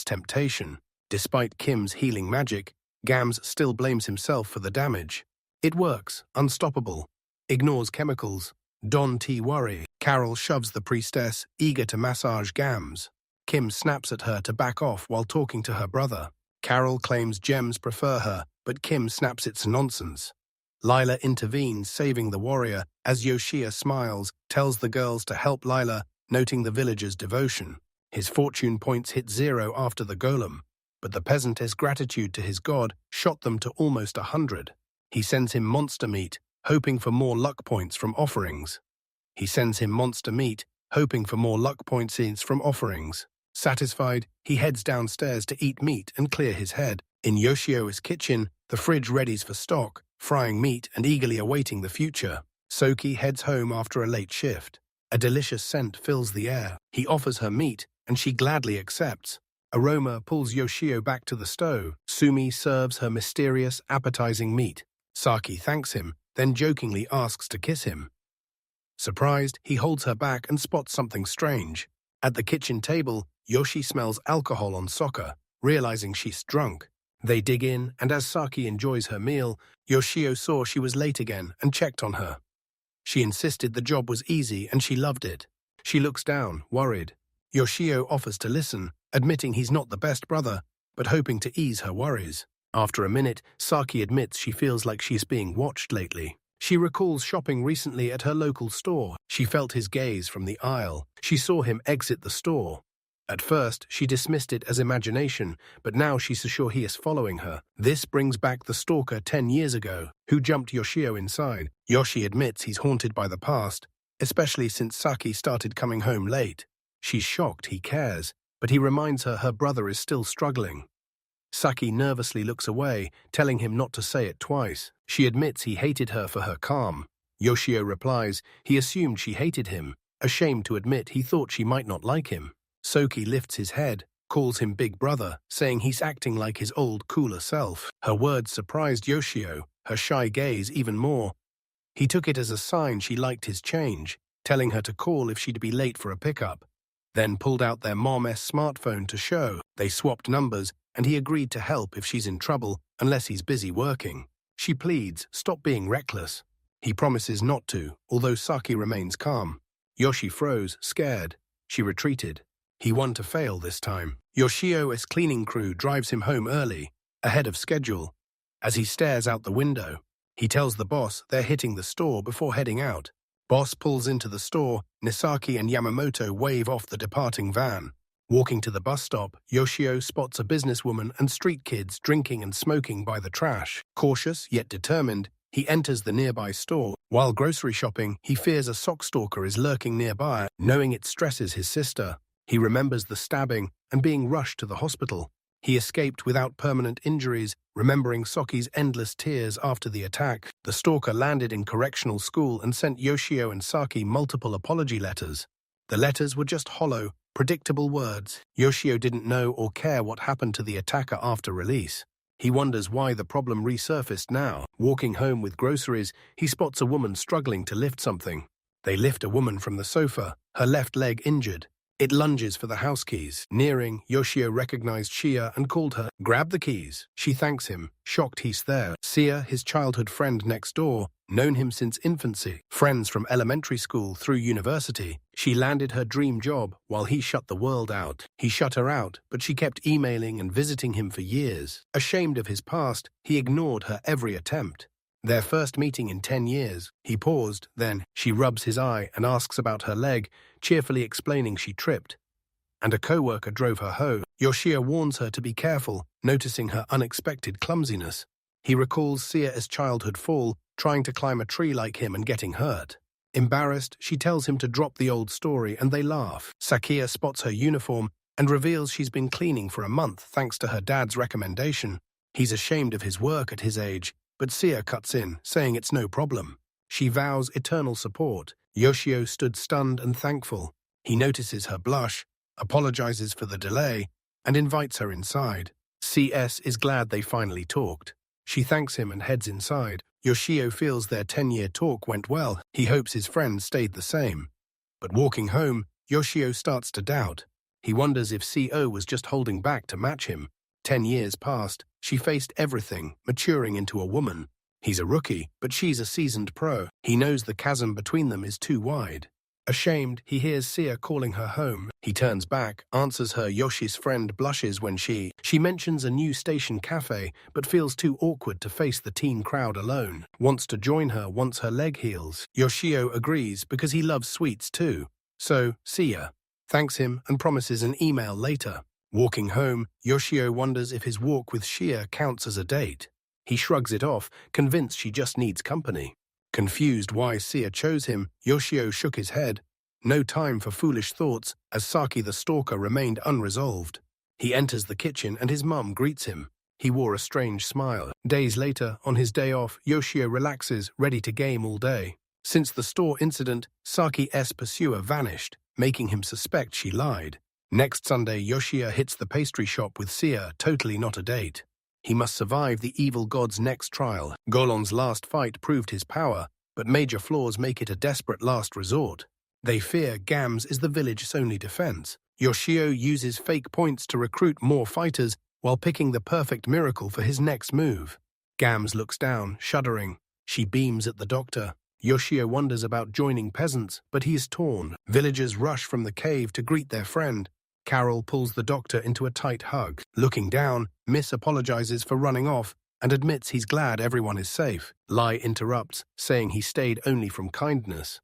temptation. Despite Kim's healing magic, Gams still blames himself for the damage. It works, unstoppable. Ignores chemicals. Don't worry. Carol shoves the priestess, eager to massage Gams. Kim snaps at her to back off while talking to her brother. Carol claims gems prefer her, but Kim snaps it's nonsense. Lila intervenes, saving the warrior, as Yoshia smiles, tells the girls to help Lila, noting the villager's devotion. His fortune points hit 0 after the golem, but the peasant's gratitude to his god shot them to almost 100. He sends him monster meat, hoping for more luck points from offerings. Satisfied, he heads downstairs to eat meat and clear his head. In Yoshio's kitchen, the fridge readies for stock, frying meat and eagerly awaiting the future. Soki heads home after a late shift. A delicious scent fills the air. He offers her meat, and she gladly accepts. Aroma pulls Yoshio back to the stove. Sumi serves her mysterious, appetizing meat. Saki thanks him, then jokingly asks to kiss him. Surprised, he holds her back and spots something strange. At the kitchen table, Yoshi smells alcohol on Sokka, realizing she's drunk. They dig in, and as Saki enjoys her meal, Yoshio saw she was late again and checked on her. She insisted the job was easy and she loved it. She looks down, worried. Yoshio offers to listen, admitting he's not the best brother, but hoping to ease her worries. After a minute, Saki admits she feels like she's being watched lately. She recalls shopping recently at her local store. She felt his gaze from the aisle. She saw him exit the store. At first, she dismissed it as imagination, but now she's sure he is following her. This brings back the stalker 10 years ago, who jumped Yoshio inside. Yoshi admits he's haunted by the past, especially since Saki started coming home late. She's shocked he cares, but he reminds her her brother is still struggling. Saki nervously looks away, telling him not to say it twice. She admits he hated her for her calm. Yoshio replies he assumed she hated him, ashamed to admit he thought she might not like him. Soki lifts his head, calls him big brother, saying he's acting like his old, cooler self. Her words surprised Yoshio, her shy gaze even more. He took it as a sign she liked his change, telling her to call if she'd be late for a pickup. Then pulled out their mom's smartphone to show. They swapped numbers, and he agreed to help if she's in trouble, unless he's busy working. She pleads, stop being reckless. He promises not to, although Saki remains calm. Yoshi froze, scared. She retreated. He won to fail this time. Yoshio's cleaning crew drives him home early, ahead of schedule. As he stares out the window, he tells the boss they're hitting the store before heading out. Boss pulls into the store. Nisaki and Yamamoto wave off the departing van. Walking to the bus stop, Yoshio spots a businesswoman and street kids drinking and smoking by the trash. Cautious yet determined, he enters the nearby store. While grocery shopping, he fears a sock stalker is lurking nearby. Knowing it stresses his sister, he remembers the stabbing and being rushed to the hospital. He escaped without permanent injuries, remembering Soki's endless tears after the attack. The stalker landed in correctional school and sent Yoshio and Saki multiple apology letters. The letters were just hollow, predictable words. Yoshio didn't know or care what happened to the attacker after release. He wonders why the problem resurfaced now. Walking home with groceries, he spots a woman struggling to lift something. They lift a woman from the sofa, her left leg injured. It lunges for the house keys. Nearing, Yoshio recognized Shia and called her. Grab the keys. She thanks him, shocked he's there. Sia, his childhood friend next door, known him since infancy. Friends from elementary school through university. She landed her dream job while he shut the world out. He shut her out, but she kept emailing and visiting him for years. Ashamed of his past, he ignored her every attempt. Their first meeting in 10 years. He paused, then she rubs his eye and asks about her leg, cheerfully explaining she tripped. And a co-worker drove her home. Yoshio warns her to be careful, noticing her unexpected clumsiness. He recalls Sia's childhood fall, trying to climb a tree like him and getting hurt. Embarrassed, she tells him to drop the old story and they laugh. Sakia spots her uniform and reveals she's been cleaning for a month thanks to her dad's recommendation. He's ashamed of his work at his age, but Sia cuts in, saying it's no problem. She vows eternal support. Yoshio stood stunned and thankful. He notices her blush, apologizes for the delay, and invites her inside. CS is glad they finally talked. She thanks him and heads inside. Yoshio feels their 10-year talk went well. He hopes his friend stayed the same. But walking home, Yoshio starts to doubt. He wonders if CO was just holding back to match him. 10 years passed. She faced everything, maturing into a woman. He's a rookie, but she's a seasoned pro. He knows the chasm between them is too wide. Ashamed, he hears Sia calling her home. He turns back, answers her. Yoshi's friend blushes when she mentions a new station cafe, but feels too awkward to face the teen crowd alone. Wants to join her once her leg heals. Yoshio agrees because he loves sweets too. So, Sia thanks him and promises an email later. Walking home, Yoshio wonders if his walk with Shia counts as a date. He shrugs it off, convinced she just needs company. Confused why Sia chose him, Yoshio shook his head. No time for foolish thoughts, as Saki the stalker remained unresolved. He enters the kitchen and his mum greets him. He wore a strange smile. Days later, on his day off, Yoshio relaxes, ready to game all day. Since the store incident, Saki's pursuer vanished, making him suspect she lied. Next Sunday, Yoshio hits the pastry shop with Sia, totally not a date. He must survive the evil god's next trial. Golon's last fight proved his power, but major flaws make it a desperate last resort. They fear Gams is the village's only defense. Yoshio uses fake points to recruit more fighters while picking the perfect miracle for his next move. Gams looks down, shuddering. She beams at the doctor. Yoshio wonders about joining peasants, but he is torn. Villagers rush from the cave to greet their friend. Carol pulls the doctor into a tight hug. Looking down, Miss apologizes for running off and admits he's glad everyone is safe. Lai interrupts, saying he stayed only from kindness.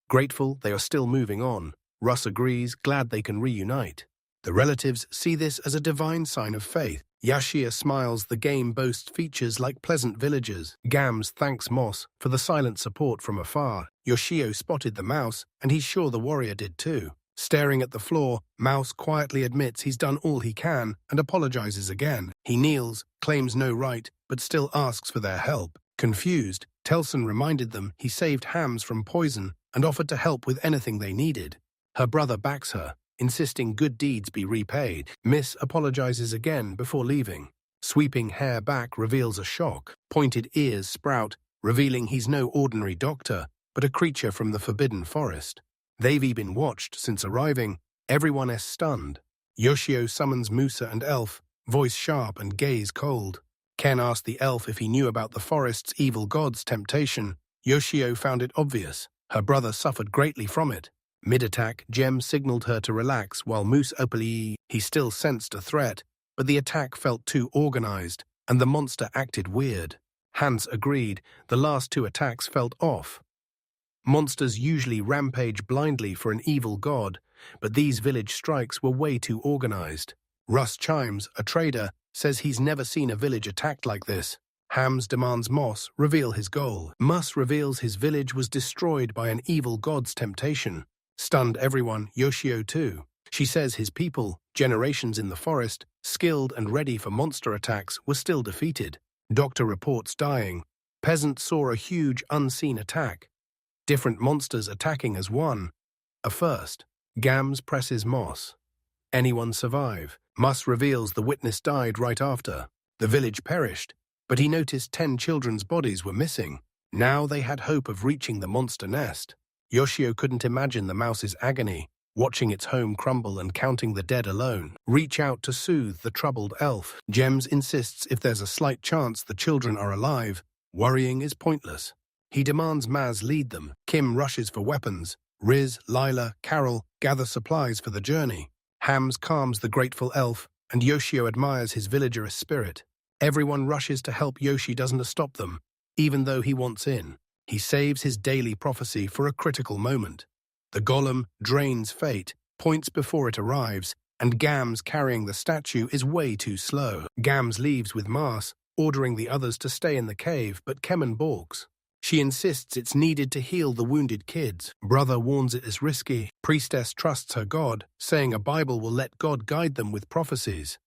Grateful, they are still moving on. Russ agrees, glad they can reunite. The relatives see this as a divine sign of faith. Yashia smiles. The game boasts features like pleasant villagers. Gams thanks Moss for the silent support from afar. Yoshio spotted the mouse, and he's sure the warrior did too. Staring at the floor, Mouse quietly admits he's done all he can and apologizes again. He kneels, claims no right, but still asks for their help. Confused, Telson reminded them he saved hams from poison and offered to help with anything they needed. Her brother backs her, insisting good deeds be repaid. Miss apologizes again before leaving. Sweeping hair back reveals a shock. Pointed ears sprout, revealing he's no ordinary doctor, but a creature from the Forbidden Forest. They've been watched since arriving. Everyone is stunned. Yoshio summons Musa and Elf, voice sharp and gaze cold. Ken asked the elf if he knew about the forest's evil god's temptation. Yoshio found it obvious. Her brother suffered greatly from it. Mid-attack, Jem signaled her to relax while Moose openly. He still sensed a threat, but the attack felt too organized, and the monster acted weird. Hans agreed. The last two attacks felt off. Monsters usually rampage blindly for an evil god, but these village strikes were way too organized. Russ Chimes, a trader, says he's never seen a village attacked like this. Hams demands Moss reveal his goal. Mus reveals his village was destroyed by an evil god's temptation. Stunned everyone, Yoshio too. She says his people, generations in the forest, skilled and ready for monster attacks, were still defeated. Doctor reports dying. Peasants saw a huge unseen attack. Different monsters attacking as one. A first. Gams presses Moss. Anyone survive? Mus reveals the witness died right after. The village perished, but he noticed 10 children's bodies were missing. Now they had hope of reaching the monster nest. Yoshio couldn't imagine the mouse's agony, watching its home crumble and counting the dead alone. Reach out to soothe the troubled elf. Gems insists if there's a slight chance the children are alive, worrying is pointless. He demands Maz lead them. Kim rushes for weapons. Riz, Lila, Carol gather supplies for the journey. Hams calms the grateful elf, and Yoshio admires his villager's spirit. Everyone rushes to help. Yoshi doesn't stop them, even though he wants in. He saves his daily prophecy for a critical moment. The golem drains fate, points before it arrives, and Gams carrying the statue is way too slow. Gams leaves with Mars, ordering the others to stay in the cave, but Kemen balks. She insists it's needed to heal the wounded kids. Brother warns it is risky. Priestess trusts her God, saying a Bible will let God guide them with prophecies.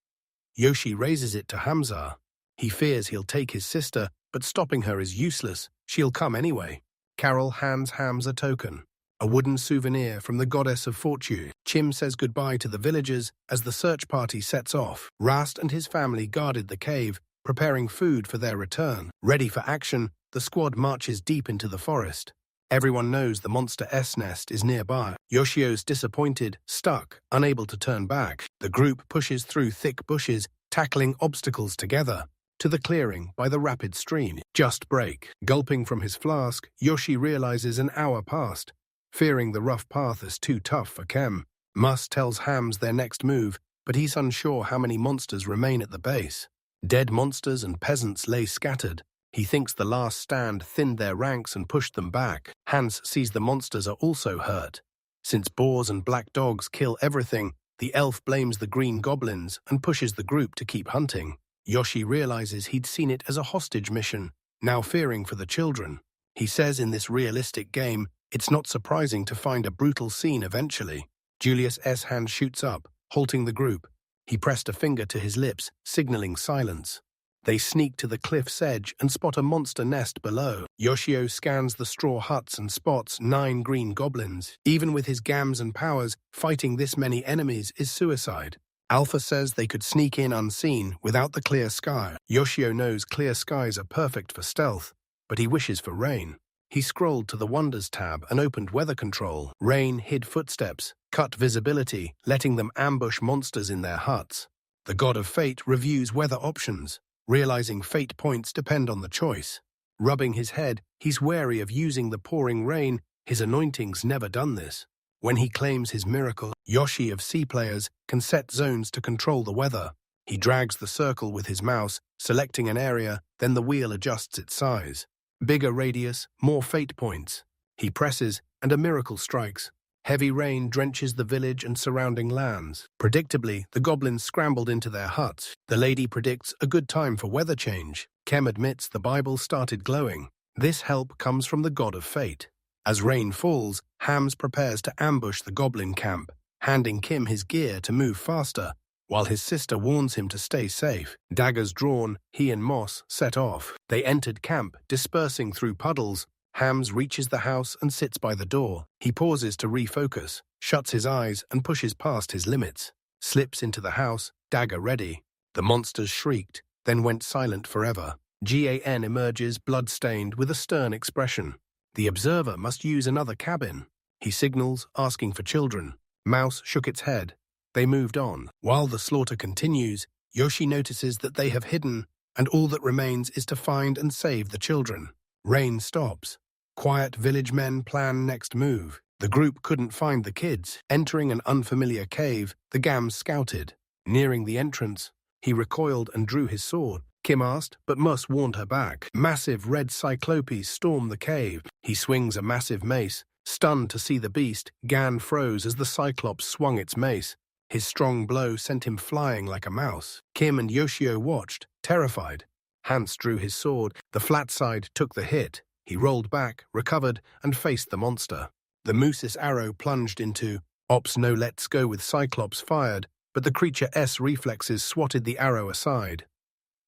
Yoshi raises it to Hamza. He fears he'll take his sister, but stopping her is useless. She'll come anyway. Carol hands Hams a token, a wooden souvenir from the goddess of fortune. Chim says goodbye to the villagers as the search party sets off. Rast and his family guarded the cave, preparing food for their return. Ready for action, the squad marches deep into the forest. Everyone knows the monster S-nest is nearby. Yoshio's disappointed, stuck, unable to turn back. The group pushes through thick bushes, tackling obstacles together, to the clearing by the rapid stream. Just break. Gulping from his flask, Yoshi realizes an hour passed. Fearing the rough path is too tough for Kem, Mus tells Hams their next move, but he's unsure how many monsters remain at the base. Dead monsters and peasants lay scattered. He thinks the last stand thinned their ranks and pushed them back. Hans sees the monsters are also hurt. Since boars and black dogs kill everything, the elf blames the green goblins and pushes the group to keep hunting. Yoshi realizes he'd seen it as a hostage mission, now fearing for the children. He says in this realistic game, it's not surprising to find a brutal scene eventually. Julius S. hand shoots up, halting the group. He pressed a finger to his lips, signaling silence. They sneak to the cliff's edge and spot a monster nest below. Yoshio scans the straw huts and spots 9 green goblins. Even with his gams and powers, fighting this many enemies is suicide. Alpha says they could sneak in unseen without the clear sky. Yoshio knows clear skies are perfect for stealth, but he wishes for rain. He scrolled to the Wonders tab and opened weather control. Rain hid footsteps, cut visibility, letting them ambush monsters in their huts. The God of Fate reviews weather options, realizing fate points depend on the choice. Rubbing his head, he's wary of using the pouring rain. His anointing's never done this. When he claims his miracle, Yoshi of C players can set zones to control the weather. He drags the circle with his mouse, selecting an area, then the wheel adjusts its size. Bigger radius, more fate points. He presses, and a miracle strikes. Heavy rain drenches the village and surrounding lands. Predictably, the goblins scrambled into their huts. The lady predicts a good time for weather change. Kem admits the Bible started glowing. This help comes from the God of Fate. As rain falls, Hams prepares to ambush the goblin camp, handing Kim his gear to move faster, while his sister warns him to stay safe. Daggers drawn, he and Moss set off. They entered camp, dispersing through puddles. Hams reaches the house and sits by the door. He pauses to refocus, shuts his eyes and pushes past his limits. Slips into the house, dagger ready. The monsters shrieked, then went silent forever. Gan emerges blood-stained with a stern expression. The observer must use another cabin. He signals, asking for children. Mouse shook its head. They moved on. While the slaughter continues, Yoshi notices that they have hidden, and all that remains is to find and save the children. Rain stops. Quiet village men plan next move. The group couldn't find the kids. Entering an unfamiliar cave, the Gams scouted. Nearing the entrance, he recoiled and drew his sword. Kim asked, but Mus warned her back. Massive red cyclopes storm the cave. He swings a massive mace. Stunned to see the beast, Gan froze as the Cyclops swung its mace. His strong blow sent him flying like a mouse. Kim and Yoshio watched, terrified. Hans drew his sword. The flat side took the hit. He rolled back, recovered, and faced the monster. The moose's arrow plunged into Ops no let's go with Cyclops fired, but the creature S reflexes swatted the arrow aside.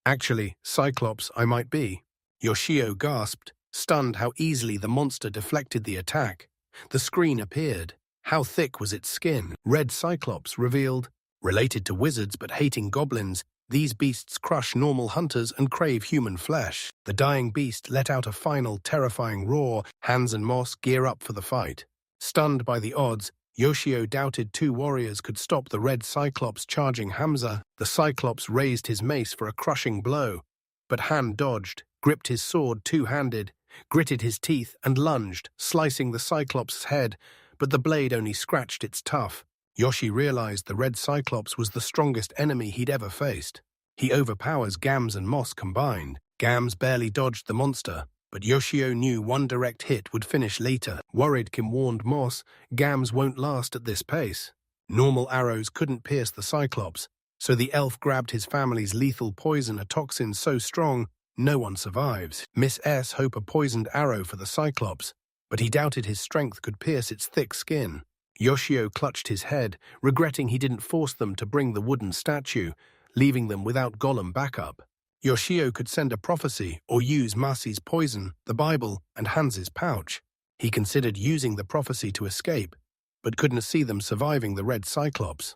Actually, Cyclops I might be. Yoshio gasped, stunned how easily the monster deflected the attack. The screen appeared. How thick was its skin? Red Cyclops revealed. Related to wizards but hating goblins, these beasts crush normal hunters and crave human flesh. The dying beast let out a final terrifying roar. Hans and Moss gear up for the fight. Stunned by the odds, Yoshio doubted 2 warriors could stop the red Cyclops charging Hamza. The Cyclops raised his mace for a crushing blow, but Han dodged, gripped his sword two-handed, gritted his teeth and lunged, slicing the Cyclops' head, but the blade only scratched its tuft. Yoshi realized the red Cyclops was the strongest enemy he'd ever faced. He overpowers Gams and Moss combined. Gams barely dodged the monster, but Yoshio knew one direct hit would finish later. Worried, Kim warned Moss, Gams won't last at this pace. Normal arrows couldn't pierce the Cyclops, So the elf grabbed his family's lethal poison, a toxin so strong no one survives. Miss S hoped a poisoned arrow for the Cyclops, but he doubted his strength could pierce its thick skin. Yoshio clutched his head, regretting he didn't force them to bring the wooden statue, leaving them without Gollum backup. Yoshio could send a prophecy or use Masi's poison, the Bible, and Hans's pouch. He considered using the prophecy to escape, but couldn't see them surviving the red Cyclops.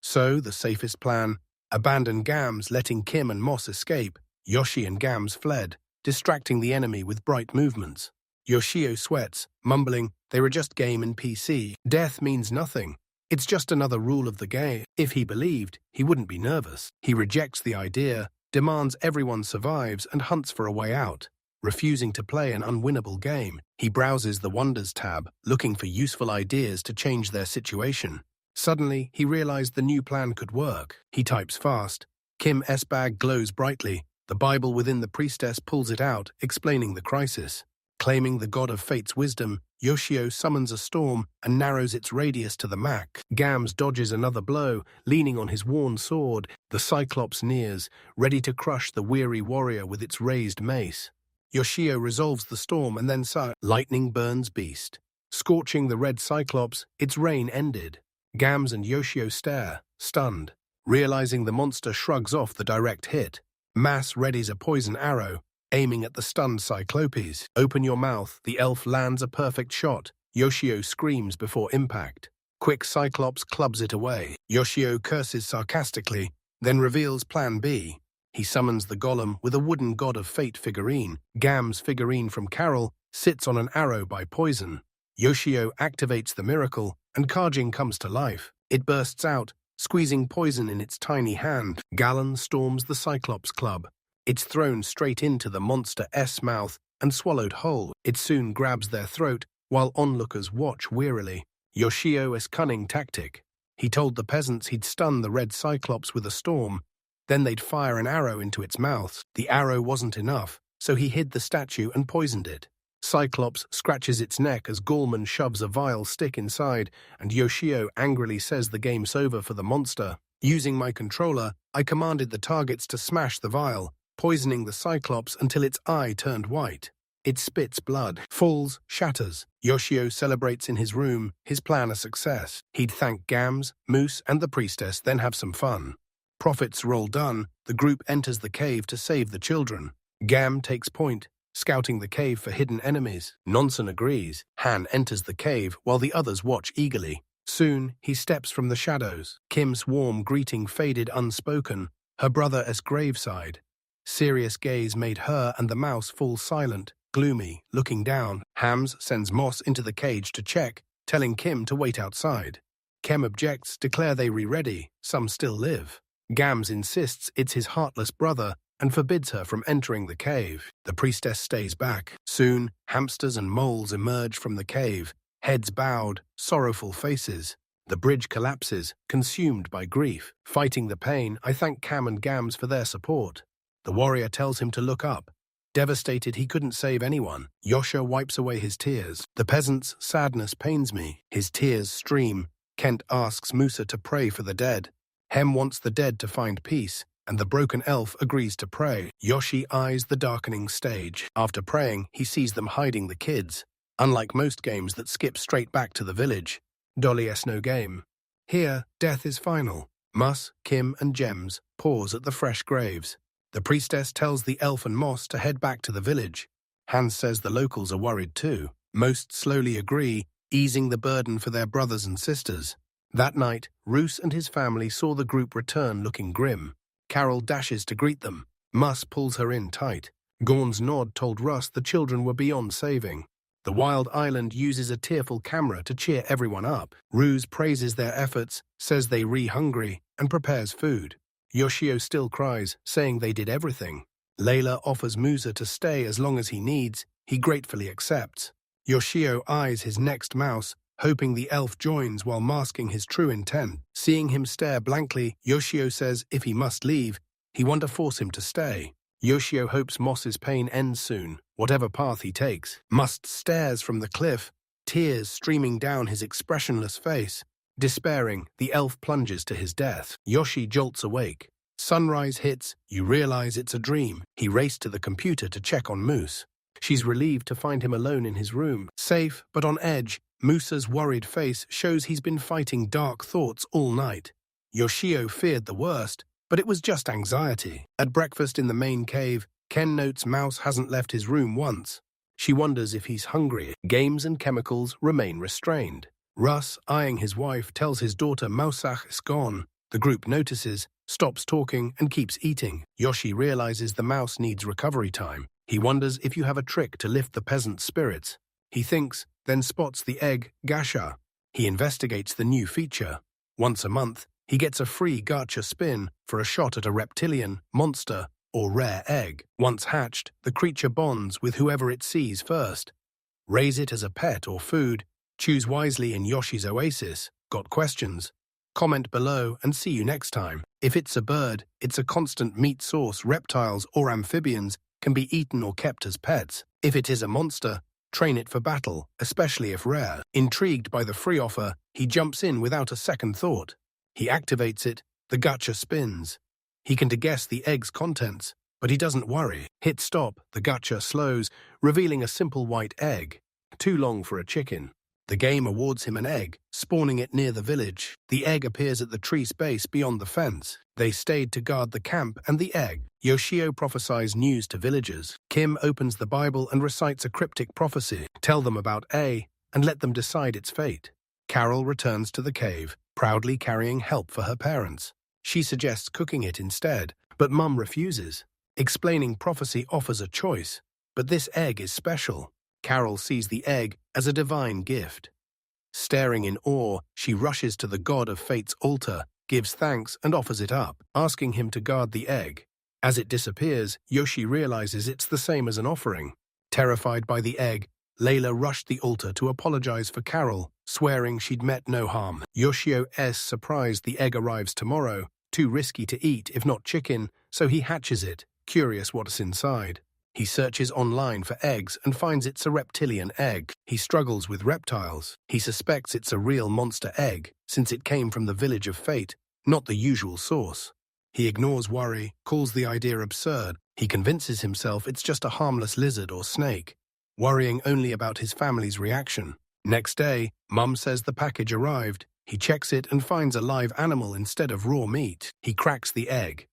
So, the safest plan, abandon Gams, letting Kim and Moss escape. Yoshi and Gams fled, distracting the enemy with bright movements. Yoshio sweats, mumbling, they were just game and PC. Death means nothing. It's just another rule of the game. If he believed, he wouldn't be nervous. He rejects the idea, demands everyone survives, and hunts for a way out. Refusing to play an unwinnable game, he browses the Wonders tab, looking for useful ideas to change their situation. Suddenly, he realized the new plan could work. He types fast. Kim S. bag glows brightly. The Bible within the priestess pulls it out, explaining the crisis. Claiming the god of fate's wisdom, Yoshio summons a storm and narrows its radius to the Mach. Gams dodges another blow, leaning on his worn sword. The Cyclops nears, ready to crush the weary warrior with its raised mace. Yoshio resolves the storm and then lightning burns beast. Scorching the red Cyclops, its reign ended. Gams and Yoshio stare, stunned. Realizing the monster shrugs off the direct hit. Mas readies a poison arrow, aiming at the stunned Cyclopes. Open your mouth, the elf lands a perfect shot. Yoshio screams before impact. Quick Cyclops clubs it away. Yoshio curses sarcastically, then reveals plan B. He summons the Golem with a wooden god of fate figurine. Gam's figurine from Carol sits on an arrow by poison. Yoshio activates the miracle, and Kajing comes to life. It bursts out, squeezing poison in its tiny hand. Gallon storms the Cyclops Club. It's thrown straight into the monster S mouth and swallowed whole. It soon grabs their throat, while onlookers watch wearily. Yoshio's cunning tactic. He told the peasants he'd stun the red Cyclops with a storm, then they'd fire an arrow into its mouth. The arrow wasn't enough, so he hid the statue and poisoned it. Cyclops scratches its neck as Gallman shoves a vile stick inside, and Yoshio angrily says the game's over for the monster. Using my controller, I commanded the targets to smash the vial, poisoning the Cyclops until its eye turned white. It spits blood, falls, shatters. Yoshio celebrates in his room, his plan a success. He'd thank Gams, Moose, and the priestess, then have some fun. Profits roll done, the group enters the cave to save the children. Gam takes point, scouting the cave for hidden enemies. Nonsen agrees. Han enters the cave while the others watch eagerly. Soon, he steps from the shadows. Kim's warm greeting faded unspoken, her brother as graveside. Serious gaze made her and the mouse fall silent, gloomy, looking down. Hams sends Moss into the cage to check, telling Kim to wait outside. Kem objects, declare they re-ready, some still live. Gams insists it's his heartless brother and forbids her from entering the cave. The priestess stays back. Soon, hamsters and moles emerge from the cave, heads bowed, sorrowful faces. The bridge collapses, consumed by grief. Fighting the pain, I thank Cam and Gams for their support. The warrior tells him to look up. Devastated he couldn't save anyone, Yosha wipes away his tears. The peasant's sadness pains me. His tears stream. Kent asks Musa to pray for the dead. Hem wants the dead to find peace, and the broken elf agrees to pray. Yoshi eyes the darkening stage. After praying, he sees them hiding the kids. Unlike most games that skip straight back to the village, Dolly S no game. Here, death is final. Mus, Kim, and Gems pause at the fresh graves. The priestess tells the elf and Moss to head back to the village. Hans says the locals are worried too. Most slowly agree, easing the burden for their brothers and sisters. That night, Roos and his family saw the group return looking grim. Carol dashes to greet them. Mus pulls her in tight. Gorn's nod told Russ the children were beyond saving. The wild island uses a tearful camera to cheer everyone up. Roos praises their efforts, says they re-hungry, and prepares food. Yoshio still cries, saying they did everything. Layla offers Musa to stay as long as he needs. He gratefully accepts. Yoshio eyes his next mouse, hoping the elf joins while masking his true intent. Seeing him stare blankly, Yoshio says if he must leave, he wants to force him to stay. Yoshio hopes Moss's pain ends soon, whatever path he takes. Must stares from the cliff, tears streaming down his expressionless face. Despairing, the elf plunges to his death. Yoshi jolts awake. Sunrise hits, you realize it's a dream. He raced to the computer to check on Moose. She's relieved to find him alone in his room. Safe, but on edge, Moose's worried face shows he's been fighting dark thoughts all night. Yoshio feared the worst, but it was just anxiety. At breakfast in the main cave, Ken notes Mouse hasn't left his room once. She wonders if he's hungry. Games and chemicals remain restrained. Russ, eyeing his wife, tells his daughter Mausach is gone. The group notices, stops talking, and keeps eating. Yoshi realizes the mouse needs recovery time. He wonders if you have a trick to lift the peasant's spirits. He thinks, then spots the egg, gacha. He investigates the new feature. Once a month, he gets a free gacha spin for a shot at a reptilian, monster, or rare egg. Once hatched, the creature bonds with whoever it sees first. Raise it as a pet or food. Choose wisely in Yoshi's Oasis. Got questions? Comment below and see you next time. If it's a bird, it's a constant meat source. Reptiles or amphibians can be eaten or kept as pets. If it is a monster, train it for battle, especially if rare. Intrigued by the free offer, he jumps in without a second thought. He activates it, the gacha spins. He can guess the egg's contents, but he doesn't worry. Hit stop, the gacha slows, revealing a simple white egg. Too long for a chicken. The game awards him an egg, spawning it near the village. The egg appears at the tree's base beyond the fence. They stayed to guard the camp and the egg. Yoshio prophesies news to villagers. Kim opens the Bible and recites a cryptic prophecy. Tell them about A and let them decide its fate. Carol returns to the cave, proudly carrying help for her parents. She suggests cooking it instead, but Mum refuses. Explaining prophecy offers a choice, but this egg is special. Carol sees the egg as a divine gift. Staring in awe, she rushes to the god of fate's altar, gives thanks and offers it up, asking him to guard the egg. As it disappears, Yoshi realizes it's the same as an offering. Terrified by the egg, Layla rushed the altar to apologize for Carol, swearing she'd meant no harm. Yoshio's surprised the egg arrives tomorrow, too risky to eat if not chicken, so he hatches it, curious what's inside. He searches online for eggs and finds it's a reptilian egg. He struggles with reptiles. He suspects it's a real monster egg, since it came from the village of fate, not the usual source. He ignores worry, calls the idea absurd. He convinces himself it's just a harmless lizard or snake, worrying only about his family's reaction. Next day, Mum says the package arrived. He checks it and finds a live animal instead of raw meat. He cracks the egg,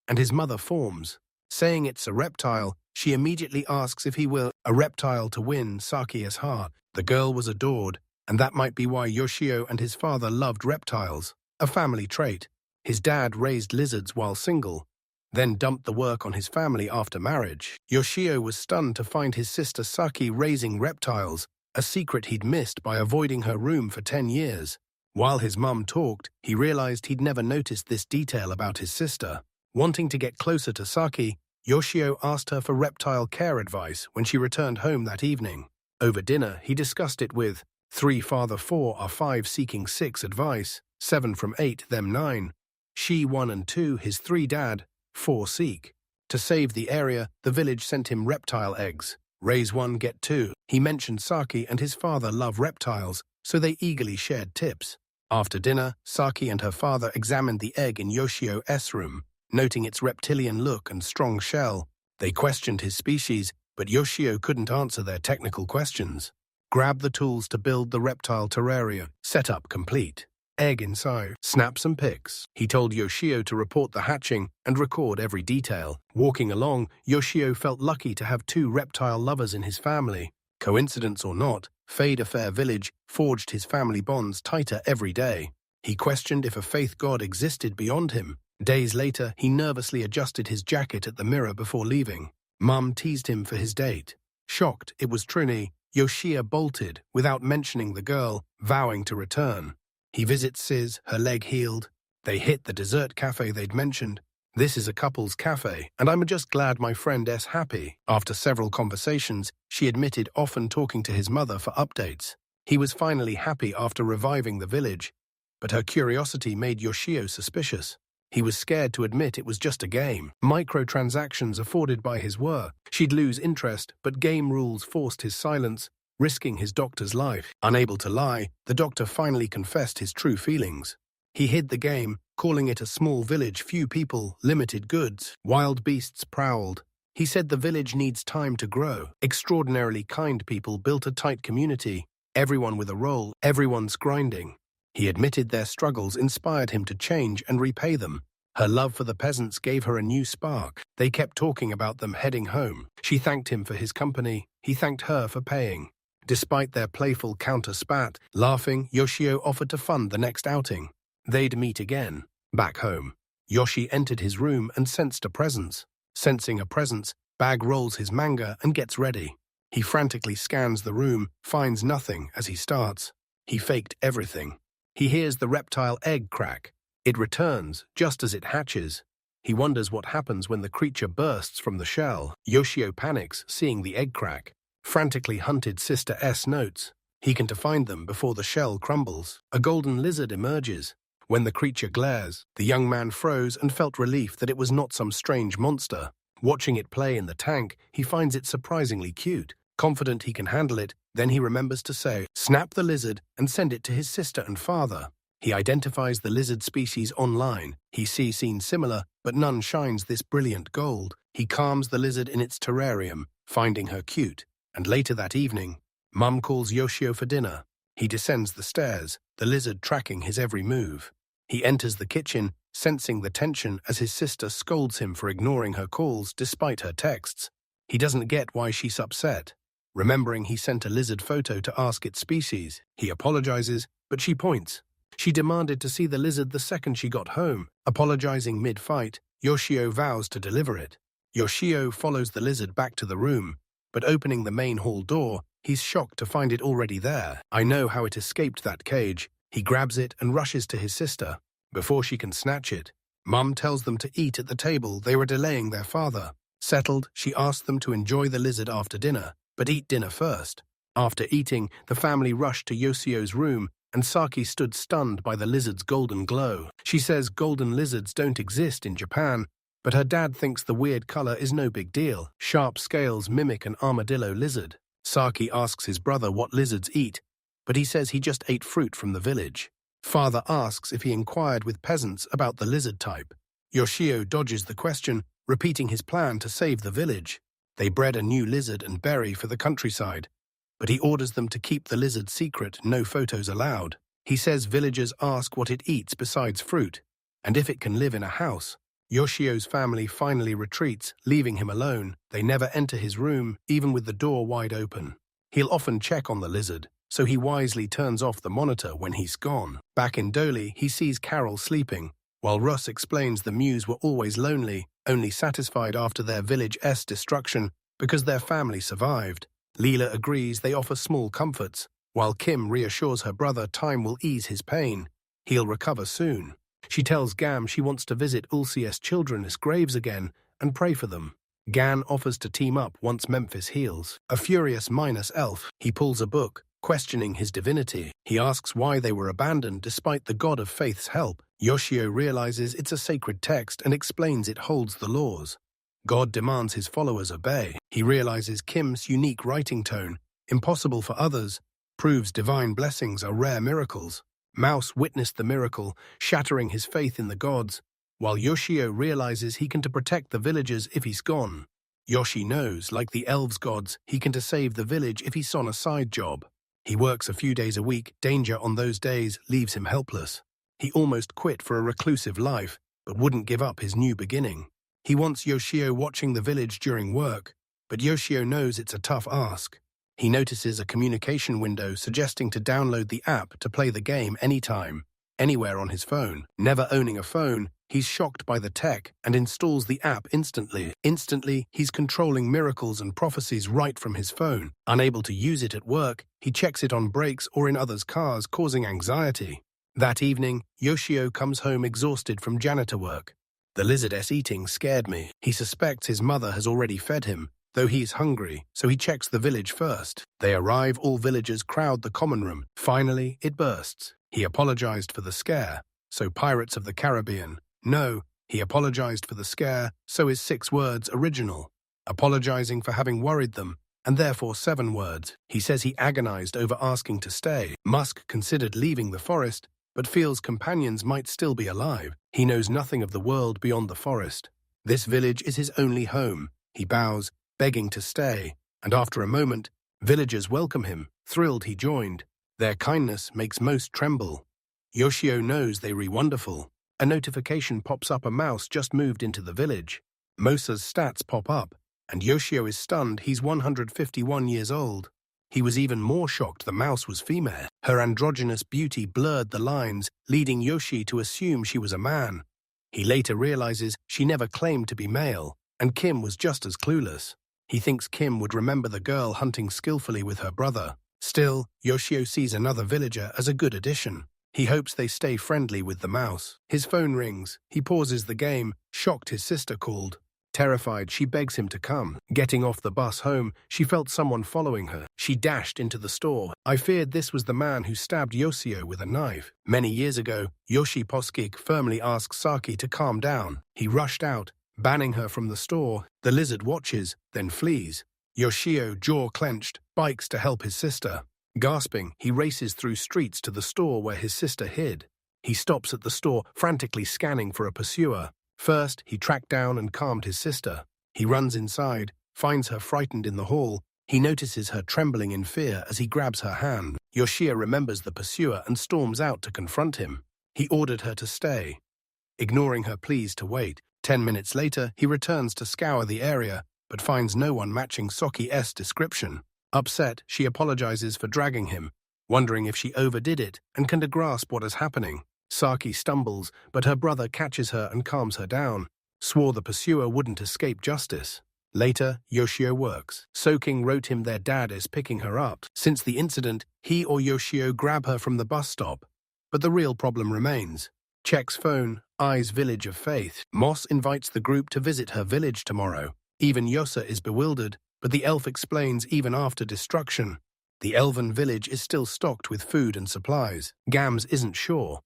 and his mother forms. Saying it's a reptile, she immediately asks if he will a reptile to win Saki's heart. The girl was adored, and that might be why Yoshio and his father loved reptiles, a family trait. His dad raised lizards while single, then dumped the work on his family after marriage. Yoshio was stunned to find his sister Saki raising reptiles, a secret he'd missed by avoiding her room for 10 years. While his mum talked, he realized he'd never noticed this detail about his sister. Wanting to get closer to Saki, Yoshio asked her for reptile care advice when she returned home that evening. Over dinner, he discussed it with 3 father 4 are 5 seeking 6 advice, 7 from 8 them 9. She 1 and 2 his 3 dad, 4 seek. To save the area, the village sent him reptile eggs. Raise 1 get 2. He mentioned Saki and his father love reptiles, so they eagerly shared tips. After dinner, Saki and her father examined the egg in Yoshio's room. Noting its reptilian look and strong shell, they questioned his species, but Yoshio couldn't answer their technical questions. Grab the tools to build the reptile terraria. Setup complete. Egg inside. Snaps and pics. He told Yoshio to report the hatching and record every detail. Walking along, Yoshio felt lucky to have 2 reptile lovers in his family. Coincidence or not, Fade a Fair Village forged his family bonds tighter every day. He questioned if a faith god existed beyond him. Days later, he nervously adjusted his jacket at the mirror before leaving. Mum teased him for his date. Shocked it was Trini, Yoshio bolted without mentioning the girl, vowing to return. He visits Sis, her leg healed. They hit the dessert cafe they'd mentioned. This is a couple's cafe, and I'm just glad my friend's happy. After several conversations, she admitted often talking to his mother for updates. He was finally happy after reviving the village, but her curiosity made Yoshio suspicious. He was scared to admit it was just a game. Microtransactions afforded by his work. She'd lose interest, but game rules forced his silence. risking his doctor's life. Unable to lie, the doctor finally confessed his true feelings. He hid the game, calling it a small village, few people, limited goods. Wild beasts prowled. He said the village needs time to grow. Extraordinarily kind people built a tight community. Everyone with a role, everyone's grinding. He admitted their struggles inspired him to change and repay them. Her love for the peasants gave her a new spark. They kept talking about them heading home. She thanked him for his company. He thanked her for paying. Despite their playful counter-spat, laughing, Yoshio offered to fund the next outing. They'd meet again. Back home, Yoshi entered his room and sensed a presence. Sensing a presence, Bag rolls his manga and gets ready. He frantically scans the room, finds nothing as he starts. He faked everything. He hears the reptile egg crack. It returns just as it hatches. He wonders what happens when the creature bursts from the shell. Yoshio panics, seeing the egg crack. Frantically hunted Sister S notes. He can find them before the shell crumbles. A golden lizard emerges. When the creature glares, the young man froze and felt relief that it was not some strange monster. Watching it play in the tank, he finds it surprisingly cute. Confident he can handle it, then he remembers to say, "Snap the lizard and send it to his sister and father." He identifies the lizard species online. He sees seen similar, but none shines this brilliant gold. He calms the lizard in its terrarium, finding her cute. And later that evening, Mum calls Yoshio for dinner. He descends the stairs, the lizard tracking his every move. He enters the kitchen, sensing the tension as his sister scolds him for ignoring her calls despite her texts. He doesn't get why she's upset. Remembering he sent a lizard photo to ask its species, he apologizes, but she points. She demanded to see the lizard the second she got home. Apologizing mid-fight, Yoshio vows to deliver it. Yoshio follows the lizard back to the room, but opening the main hall door, he's shocked to find it already there. I know how it escaped that cage. He grabs it and rushes to his sister. Before she can snatch it, Mum tells them to eat at the table. They were delaying their father. Settled, she asks them to enjoy the lizard after dinner, but eat dinner first. After eating, the family rushed to Yoshio's room, and Saki stood stunned by the lizard's golden glow. She says golden lizards don't exist in Japan, but her dad thinks the weird color is no big deal. Sharp scales mimic an armadillo lizard. Saki asks his brother what lizards eat, but he says he just ate fruit from the village. Father asks if he inquired with peasants about the lizard type. Yoshio dodges the question, repeating his plan to save the village. They bred a new lizard and berry for the countryside, but he orders them to keep the lizard secret, no photos allowed. He says villagers ask what it eats besides fruit, and if it can live in a house. Yoshio's family finally retreats, leaving him alone. They never enter his room, even with the door wide open. He'll often check on the lizard, so he wisely turns off the monitor when he's gone. Back in Dolly, he sees Carol sleeping, while Russ explains the Mews were always lonely, only satisfied after their village's destruction because their family survived. Leela agrees they offer small comforts, while Kim reassures her brother time will ease his pain. He'll recover soon. She tells Gam she wants to visit Ulci's children's graves again and pray for them. Gan offers to team up once Memphis heals. A furious minus elf, he pulls a book, questioning his divinity. He asks why they were abandoned despite the god of faith's help. Yoshio realizes it's a sacred text and explains it holds the laws. God demands his followers obey. He realizes Kim's unique writing tone, impossible for others, proves divine blessings are rare miracles. Mouse witnessed the miracle, shattering his faith in the gods, while Yoshio realizes he can to protect the villagers if he's gone. Yoshi knows, like the elves' gods, he can to save the village if he's on a side job. He works a few days a week. Danger on those days leaves him helpless. He almost quit for a reclusive life, but wouldn't give up his new beginning. He wants Yoshio watching the village during work, but Yoshio knows it's a tough ask. He notices a communication window suggesting to download the app to play the game anytime, anywhere on his phone. Never owning a phone, he's shocked by the tech and installs the app instantly. Instantly, he's controlling miracles and prophecies right from his phone. Unable to use it at work, he checks it on breaks or in others' cars, causing anxiety. That evening, Yoshio comes home exhausted from janitor work. The lizard's eating scared me. He suspects his mother has already fed him, though he's hungry, so he checks the village first. They arrive, all villagers crowd the common room. Finally, it bursts. He apologized for the scare, so Pirates of the Caribbean. No, he apologized for the scare, so is 6 words original. Apologizing for having worried them, and therefore 7 words. He says he agonized over asking to stay. Musk considered leaving the forest, but feels companions might still be alive. He knows nothing of the world beyond the forest. This village is his only home. He bows, begging to stay, and after a moment, villagers welcome him, thrilled he joined. Their kindness makes most tremble. Yoshio knows they re wonderful. A notification pops up, a mouse just moved into the village. Mosa's stats pop up, and Yoshio is stunned. He's 151 years old. He was even more shocked the mouse was female. Her androgynous beauty blurred the lines, leading Yoshi to assume she was a man. He later realizes she never claimed to be male, and Kim was just as clueless. He thinks Kim would remember the girl hunting skillfully with her brother. Still, Yoshio sees another villager as a good addition. He hopes they stay friendly with the mouse. His phone rings. He pauses the game, shocked his sister called. Terrified, she begs him to come. Getting off the bus home, she felt someone following her. She dashed into the store. I feared this was the man who stabbed Yoshio with a knife. Many years ago, Yoshi Poskik firmly asks Saki to calm down. He rushed out, banning her from the store. The lizard watches, then flees. Yoshio, jaw clenched, bikes to help his sister. Gasping, he races through streets to the store where his sister hid. He stops at the store, frantically scanning for a pursuer. First, he tracked down and calmed his sister. He runs inside, finds her frightened in the hall. He notices her trembling in fear as he grabs her hand. Yoshio remembers the pursuer and storms out to confront him. He ordered her to stay, ignoring her pleas to wait. 10 minutes later, he returns to scour the area, but finds no one matching Soki's description. Upset, she apologizes for dragging him, wondering if she overdid it and can grasp what is happening. Saki stumbles, but her brother catches her and calms her down. Swore the pursuer wouldn't escape justice. Later, Yoshio works. Soking wrote him their dad is picking her up. Since the incident, he or Yoshio grab her from the bus stop. But the real problem remains. Checks phone, eyes Village of Faith. Moss invites the group to visit her village tomorrow. Even Yosa is bewildered, but the elf explains even after destruction, the elven village is still stocked with food and supplies. Gams isn't sure,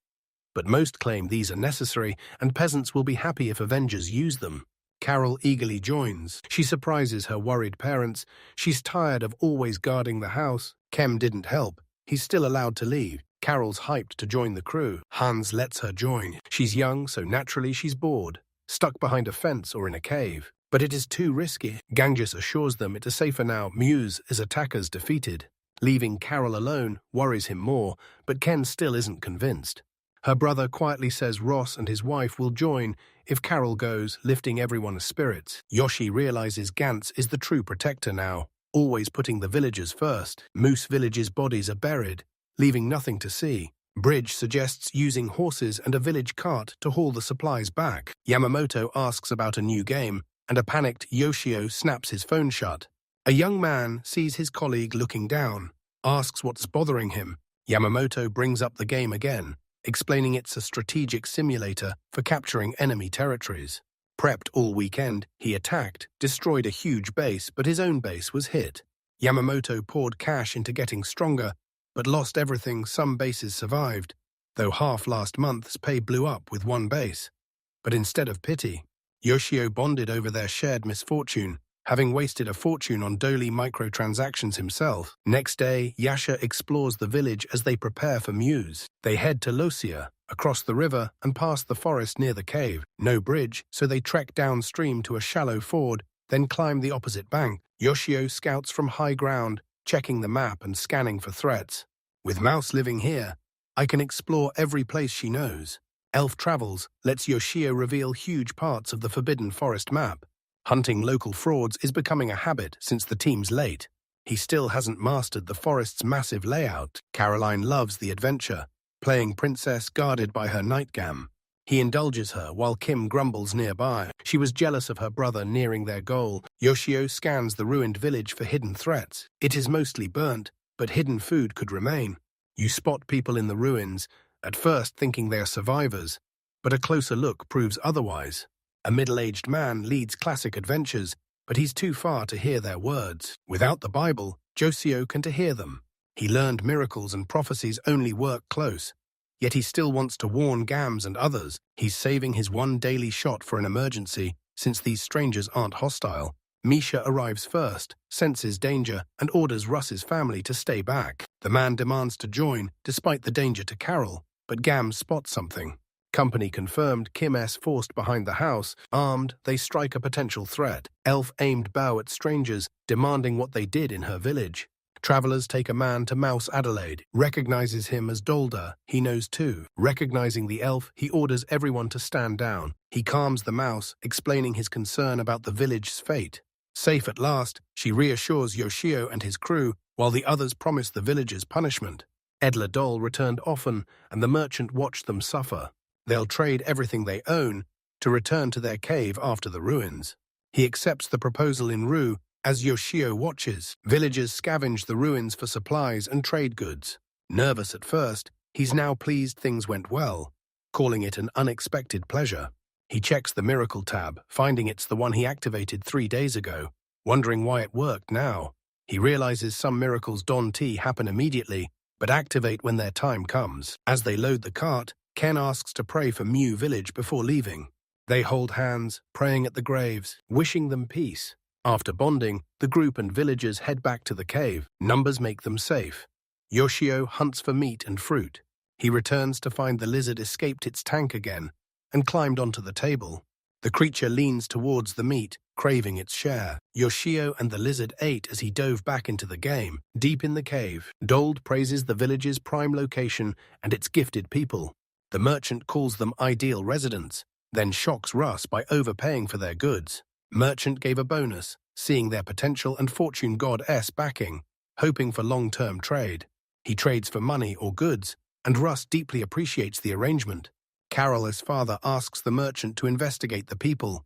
but most claim these are necessary, and peasants will be happy if Avengers use them. Carol eagerly joins. She surprises her worried parents. She's tired of always guarding the house. Kem didn't help. He's still allowed to leave. Carol's hyped to join the crew. Hans lets her join. She's young, so naturally she's bored, stuck behind a fence or in a cave. But it is too risky. Ganges assures them it is safer now. Muse is attackers defeated. Leaving Carol alone worries him more, but Ken still isn't convinced. Her brother quietly says Ross and his wife will join if Carol goes, lifting everyone's spirits. Yoshi realizes Gantz is the true protector now, always putting the villagers first. Moose Village's bodies are buried, leaving nothing to see. Bridge suggests using horses and a village cart to haul the supplies back. Yamamoto asks about a new game, and a panicked Yoshio snaps his phone shut. A young man sees his colleague looking down, asks what's bothering him. Yamamoto brings up the game again, explaining it's a strategic simulator for capturing enemy territories. Prepped all weekend, he attacked, destroyed a huge base, but his own base was hit. Yamamoto poured cash into getting stronger, but lost everything. Some bases survived, though half last month's pay blew up with one base. But instead of pity, Yoshio bonded over their shared misfortune, having wasted a fortune on dolly microtransactions himself. Next day, Yasha explores the village as they prepare for Muse. They head to Losia, across the river, and past the forest near the cave. No bridge, so they trek downstream to a shallow ford, then climb the opposite bank. Yoshio scouts from high ground, checking the map and scanning for threats. With Mouse living here, I can explore every place she knows. Elf Travels lets Yoshio reveal huge parts of the Forbidden Forest map. Hunting local frauds is becoming a habit since the team's late. He still hasn't mastered the forest's massive layout. Caroline loves the adventure, playing princess guarded by her nightgam. He indulges her while Kim grumbles nearby. She was jealous of her brother nearing their goal. Yoshio scans the ruined village for hidden threats. It is mostly burnt, but hidden food could remain. You spot people in the ruins, at first thinking they are survivors, but a closer look proves otherwise. A middle-aged man leads classic adventures, but he's too far to hear their words. Without the Bible, Josio can to hear them. He learned miracles and prophecies only work close, yet he still wants to warn Gams and others. He's saving his one daily shot for an emergency, since these strangers aren't hostile. Misha arrives first, senses danger, and orders Russ's family to stay back. The man demands to join, despite the danger to Carol, but Gams spots something. Company confirmed, Kim S. forced behind the house. Armed, they strike a potential threat. Elf aimed bow at strangers, demanding what they did in her village. Travelers take a man to Mouse Adelaide, recognizes him as Dolda. He knows too. Recognizing the elf, he orders everyone to stand down. He calms the mouse, explaining his concern about the village's fate. Safe at last, she reassures Yoshio and his crew, while the others promise the villagers punishment. Edla Doll returned often, and the merchant watched them suffer. They'll trade everything they own to return to their cave after the ruins. He accepts the proposal in Ru. As Yoshio watches, villagers scavenge the ruins for supplies and trade goods. Nervous at first, he's now pleased things went well, calling it an unexpected pleasure. He checks the miracle tab, finding it's the one he activated 3 days ago, wondering why it worked now. He realizes some miracles happen immediately, but activate when their time comes. As they load the cart, Ken asks to pray for Mew Village before leaving. They hold hands, praying at the graves, wishing them peace. After bonding, the group and villagers head back to the cave. Numbers make them safe. Yoshio hunts for meat and fruit. He returns to find the lizard escaped its tank again and climbed onto the table. The creature leans towards the meat, craving its share. Yoshio and the lizard ate as he dove back into the game. Deep in the cave, Dold praises the village's prime location and its gifted people. The merchant calls them ideal residents, then shocks Russ by overpaying for their goods. Merchant gave a bonus, seeing their potential and fortune god S backing, hoping for long-term trade. He trades for money or goods, and Russ deeply appreciates the arrangement. Carol, as father, asks the merchant to investigate the people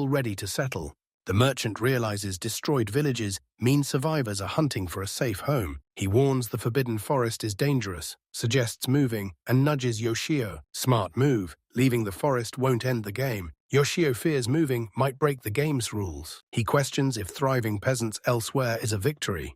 ready to settle. The merchant realizes destroyed villages mean survivors are hunting for a safe home. He warns the forbidden forest is dangerous, suggests moving, and nudges Yoshio. Smart move, leaving the forest won't end the game. Yoshio fears moving might break the game's rules. He questions if thriving peasants elsewhere is a victory.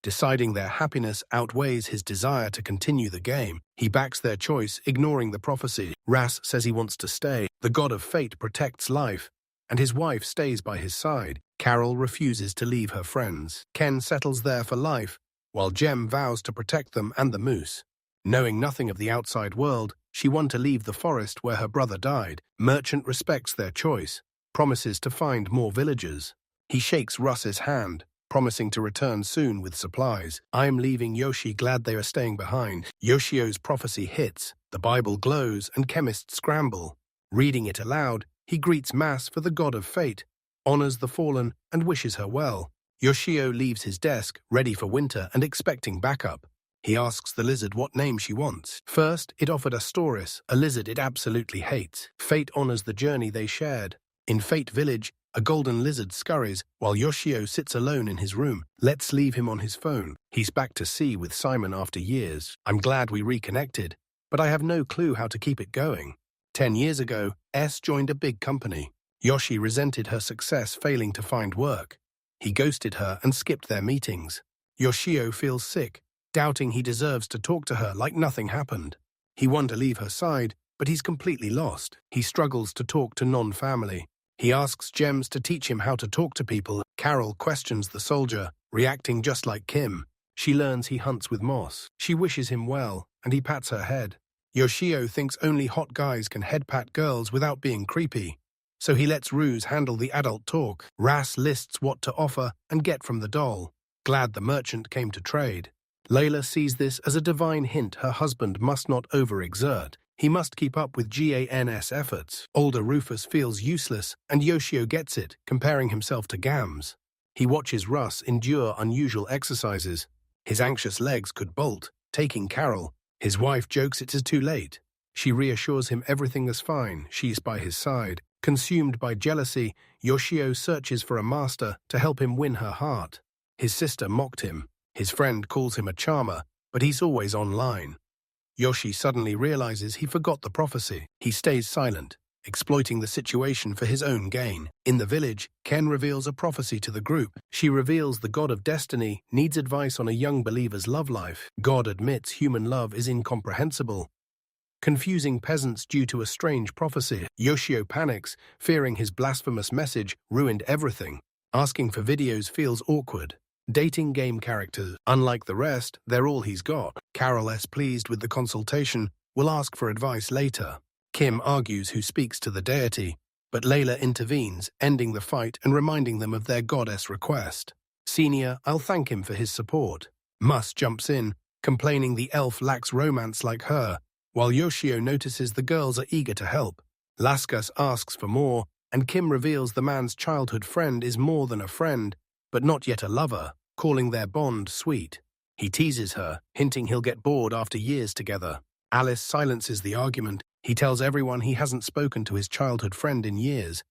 Deciding their happiness outweighs his desire to continue the game, he backs their choice, ignoring the prophecy. Ras says he wants to stay. The god of fate protects life, and his wife stays by his side. Carol refuses to leave her friends. Ken settles there for life, while Jem vows to protect them and the moose. Knowing nothing of the outside world, she wants to leave the forest where her brother died. Merchant respects their choice, promises to find more villagers. He shakes Russ's hand, promising to return soon with supplies. I'm leaving Yoshi, glad they are staying behind. Yoshio's prophecy hits, the Bible glows, and chemists scramble. Reading it aloud, he greets Mass for the god of fate, honors the fallen, and wishes her well. Yoshio leaves his desk, ready for winter and expecting backup. He asks the lizard what name she wants. First, it offered Astoris, a lizard it absolutely hates. Fate honors the journey they shared. In Fate Village, a golden lizard scurries, while Yoshio sits alone in his room. Let's leave him on his phone. He's back to sea with Simon after years. I'm glad we reconnected, but I have no clue how to keep it going. 10 years ago, S joined a big company. Yoshi resented her success failing to find work. He ghosted her and skipped their meetings. Yoshio feels sick, doubting he deserves to talk to her like nothing happened. He wants to leave her side, but he's completely lost. He struggles to talk to non-family. He asks Gems to teach him how to talk to people. Carol questions the soldier, reacting just like Kim. She learns he hunts with Moss. She wishes him well, and he pats her head. Yoshio thinks only hot guys can head-pat girls without being creepy, so he lets Ruse handle the adult talk. Ras lists what to offer and get from the doll. Glad the merchant came to trade. Layla sees this as a divine hint her husband must not overexert. He must keep up with GAN's efforts. Older Rufus feels useless, and Yoshio gets it, comparing himself to Gams. He watches Russ endure unusual exercises. His anxious legs could bolt, taking Carol. His wife jokes it is too late. She reassures him everything is fine, she's by his side. Consumed by jealousy, Yoshio searches for a master to help him win her heart. His sister mocked him. His friend calls him a charmer, but he's always online. Yoshi suddenly realizes he forgot the prophecy. He stays silent, exploiting the situation for his own gain. In the village, Ken reveals a prophecy to the group. She reveals the god of destiny needs advice on a young believer's love life. God admits human love is incomprehensible, confusing peasants due to a strange prophecy. Yoshio panics, fearing his blasphemous message ruined everything. Asking for videos feels awkward. Dating game characters. Unlike the rest, they're all he's got. Carol is pleased with the consultation, will ask for advice later. Kim argues who speaks to the deity, but Layla intervenes, ending the fight and reminding them of their goddess request. Senior, I'll thank him for his support. Mus jumps in, complaining the elf lacks romance like her, while Yoshio notices the girls are eager to help. Laskas asks for more, and Kim reveals the man's childhood friend is more than a friend, but not yet a lover, calling their bond sweet. He teases her, hinting he'll get bored after years together. Alice silences the argument. He tells everyone he hasn't spoken to his childhood friend in years,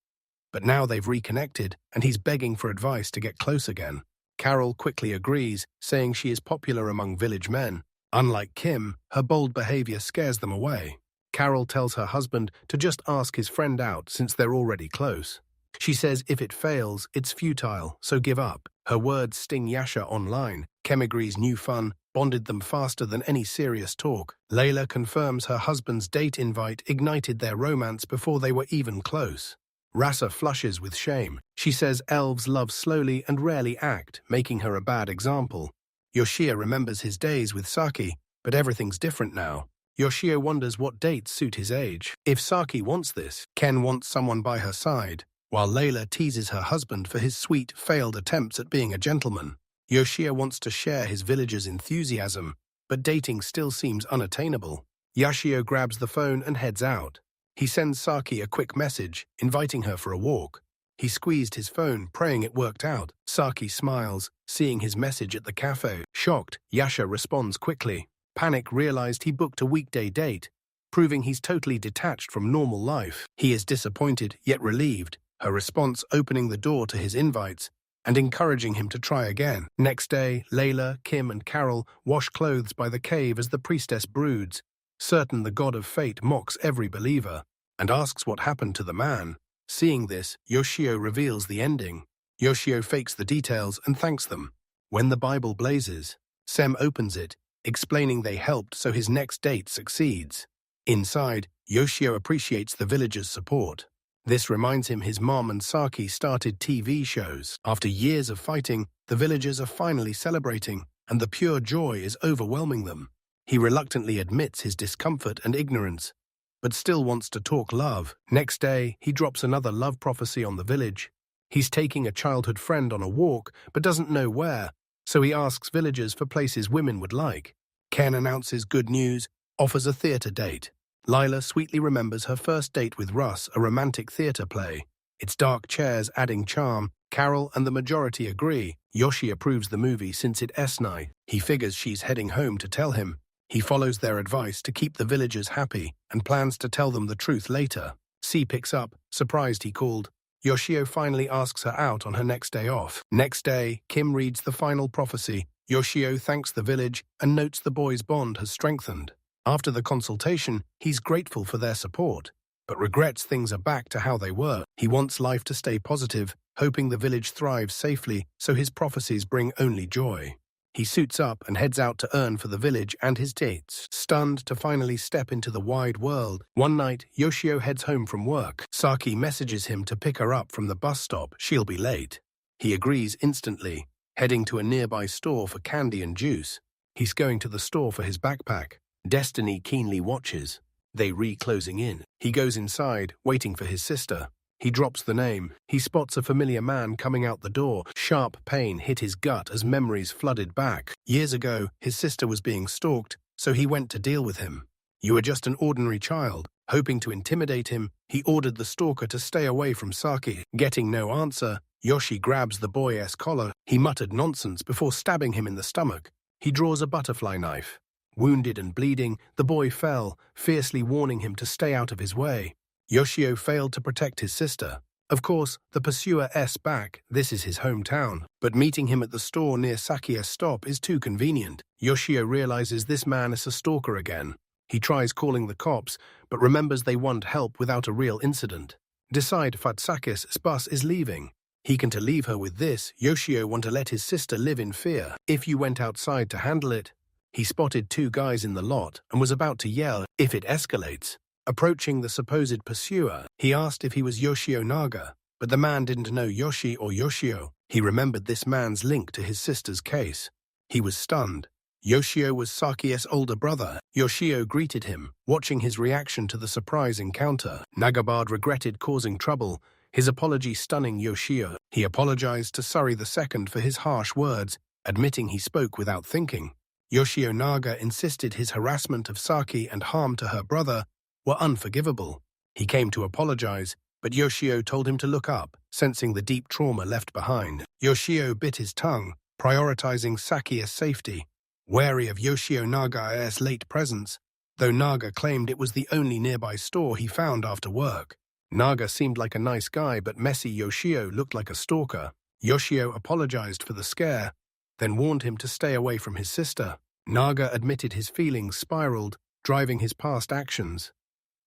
but now they've reconnected, and he's begging for advice to get close again. Carol quickly agrees, saying she is popular among village men. Unlike Kim, her bold behavior scares them away. Carol tells her husband to just ask his friend out since they're already close. She says if it fails, it's futile, so give up. Her words sting Yasha online. Kem agrees new fun bonded them faster than any serious talk. Layla confirms her husband's date invite ignited their romance before they were even close. Rasa flushes with shame. She says elves love slowly and rarely act, making her a bad example. Yoshio remembers his days with Saki, but everything's different now. Yoshio wonders what dates suit his age. If Saki wants this, Ken wants someone by her side, while Layla teases her husband for his sweet, failed attempts at being a gentleman. Yoshio wants to share his village's enthusiasm, but dating still seems unattainable. Yashio grabs the phone and heads out. He sends Saki a quick message, inviting her for a walk. He squeezed his phone, praying it worked out. Saki smiles, seeing his message at the cafe. Shocked, Yasha responds quickly. Panic realized he booked a weekday date, proving he's totally detached from normal life. He is disappointed, yet relieved, her response opening the door to his invites and encouraging him to try again. Next day, Layla, Kim, and Carol wash clothes by the cave as the priestess broods, certain the god of fate mocks every believer, and asks what happened to the man. Seeing this, Yoshio reveals the ending. Yoshio fakes the details and thanks them. When the Bible blazes, Sem opens it, explaining they helped so his next date succeeds. Inside, Yoshio appreciates the villagers' support. This reminds him his mom and Saki started TV shows. After years of fighting, the villagers are finally celebrating, and the pure joy is overwhelming them. He reluctantly admits his discomfort and ignorance, but still wants to talk love. Next day, he drops another love prophecy on the village. He's taking a childhood friend on a walk, but doesn't know where, so he asks villagers for places women would like. Ken announces good news, offers a theater date. Lila sweetly remembers her first date with Russ, a romantic theater play. Its dark chairs adding charm. Carol and the majority agree. Yoshi approves the movie since it's night. He figures she's heading home to tell him. He follows their advice to keep the villagers happy and plans to tell them the truth later. C picks up, surprised he called. Yoshio finally asks her out on her next day off. Next day, Kim reads the final prophecy. Yoshio thanks the village and notes the boys' bond has strengthened. After the consultation, he's grateful for their support, but regrets things are back to how they were. He wants life to stay positive, hoping the village thrives safely so his prophecies bring only joy. He suits up and heads out to earn for the village and his dates. Stunned to finally step into the wide world, one night, Yoshio heads home from work. Saki messages him to pick her up from the bus stop. She'll be late. He agrees instantly, heading to a nearby store for candy and juice. He's going to the store for his backpack. Destiny keenly watches. They closing in. He goes inside, waiting for his sister. He drops the name. He spots a familiar man coming out the door. Sharp pain hit his gut as memories flooded back. Years ago, his sister was being stalked, so he went to deal with him. You were just an ordinary child. Hoping to intimidate him, he ordered the stalker to stay away from Saki. Getting no answer, Yoshi grabs the boy's collar. He muttered nonsense before stabbing him in the stomach. He draws a butterfly knife. Wounded and bleeding, the boy fell, fiercely warning him to stay out of his way. Yoshio failed to protect his sister. Of course, the pursuer's back, this is his hometown, but meeting him at the store near Saki's stop is too convenient. Yoshio realizes this man is a stalker again. He tries calling the cops, but remembers they want help without a real incident. Decide Fatsaki's bus is leaving. He can to leave her with this. Yoshio want to let his sister live in fear. If you went outside to handle it. He spotted two guys in the lot and was about to yell if it escalates. Approaching the supposed pursuer, he asked if he was Yoshio Naga, but the man didn't know Yoshi or Yoshio. He remembered this man's link to his sister's case. He was stunned. Yoshio was Saki's older brother. Yoshio greeted him, watching his reaction to the surprise encounter. Nagabard regretted causing trouble, his apology stunning Yoshio. He apologized to Suri II for his harsh words, admitting he spoke without thinking. Yoshio Naga insisted his harassment of Saki and harm to her brother were unforgivable. He came to apologize, but Yoshio told him to look up, sensing the deep trauma left behind. Yoshio bit his tongue, prioritizing Saki's safety, wary of Yoshio Naga's late presence, though Naga claimed it was the only nearby store he found after work. Naga seemed like a nice guy, but messy Yoshio looked like a stalker. Yoshio apologized for the scare, then warned him to stay away from his sister. Naga admitted his feelings spiraled, driving his past actions.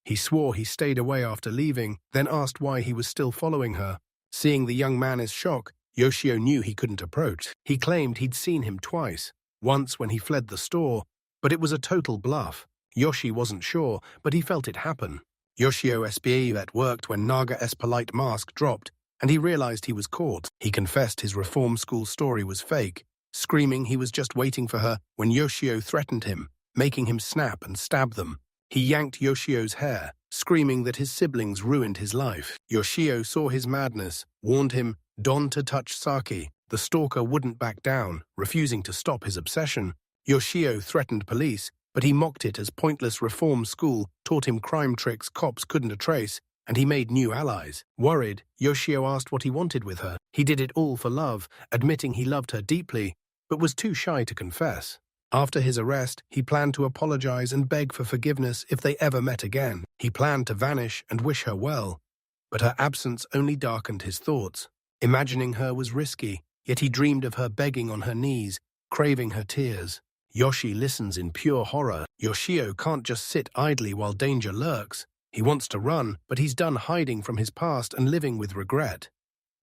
He swore he stayed away after leaving, then asked why he was still following her. Seeing the young man's shock, Yoshio knew he couldn't approach. He claimed he'd seen him twice, once when he fled the store, but it was a total bluff. Yoshi wasn't sure, but he felt it happen. Yoshio's behavior worked when Naga's polite mask dropped, and he realized he was caught. He confessed his reform school story was fake, screaming he was just waiting for her when Yoshio threatened him, making him snap and stab them. He yanked Yoshio's hair, screaming that his siblings ruined his life. Yoshio saw his madness, warned him, "Don't touch Saki." The stalker wouldn't back down, refusing to stop his obsession. Yoshio threatened police, but he mocked it as pointless reform school taught him crime tricks cops couldn't trace, and he made new allies. Worried, Yoshio asked what he wanted with her. He did it all for love, admitting he loved her deeply, but was too shy to confess. After his arrest, he planned to apologize and beg for forgiveness if they ever met again. He planned to vanish and wish her well, but her absence only darkened his thoughts. Imagining her was risky, yet he dreamed of her begging on her knees, craving her tears. Yoshi listens in pure horror. Yoshio can't just sit idly while danger lurks. He wants to run, but he's done hiding from his past and living with regret.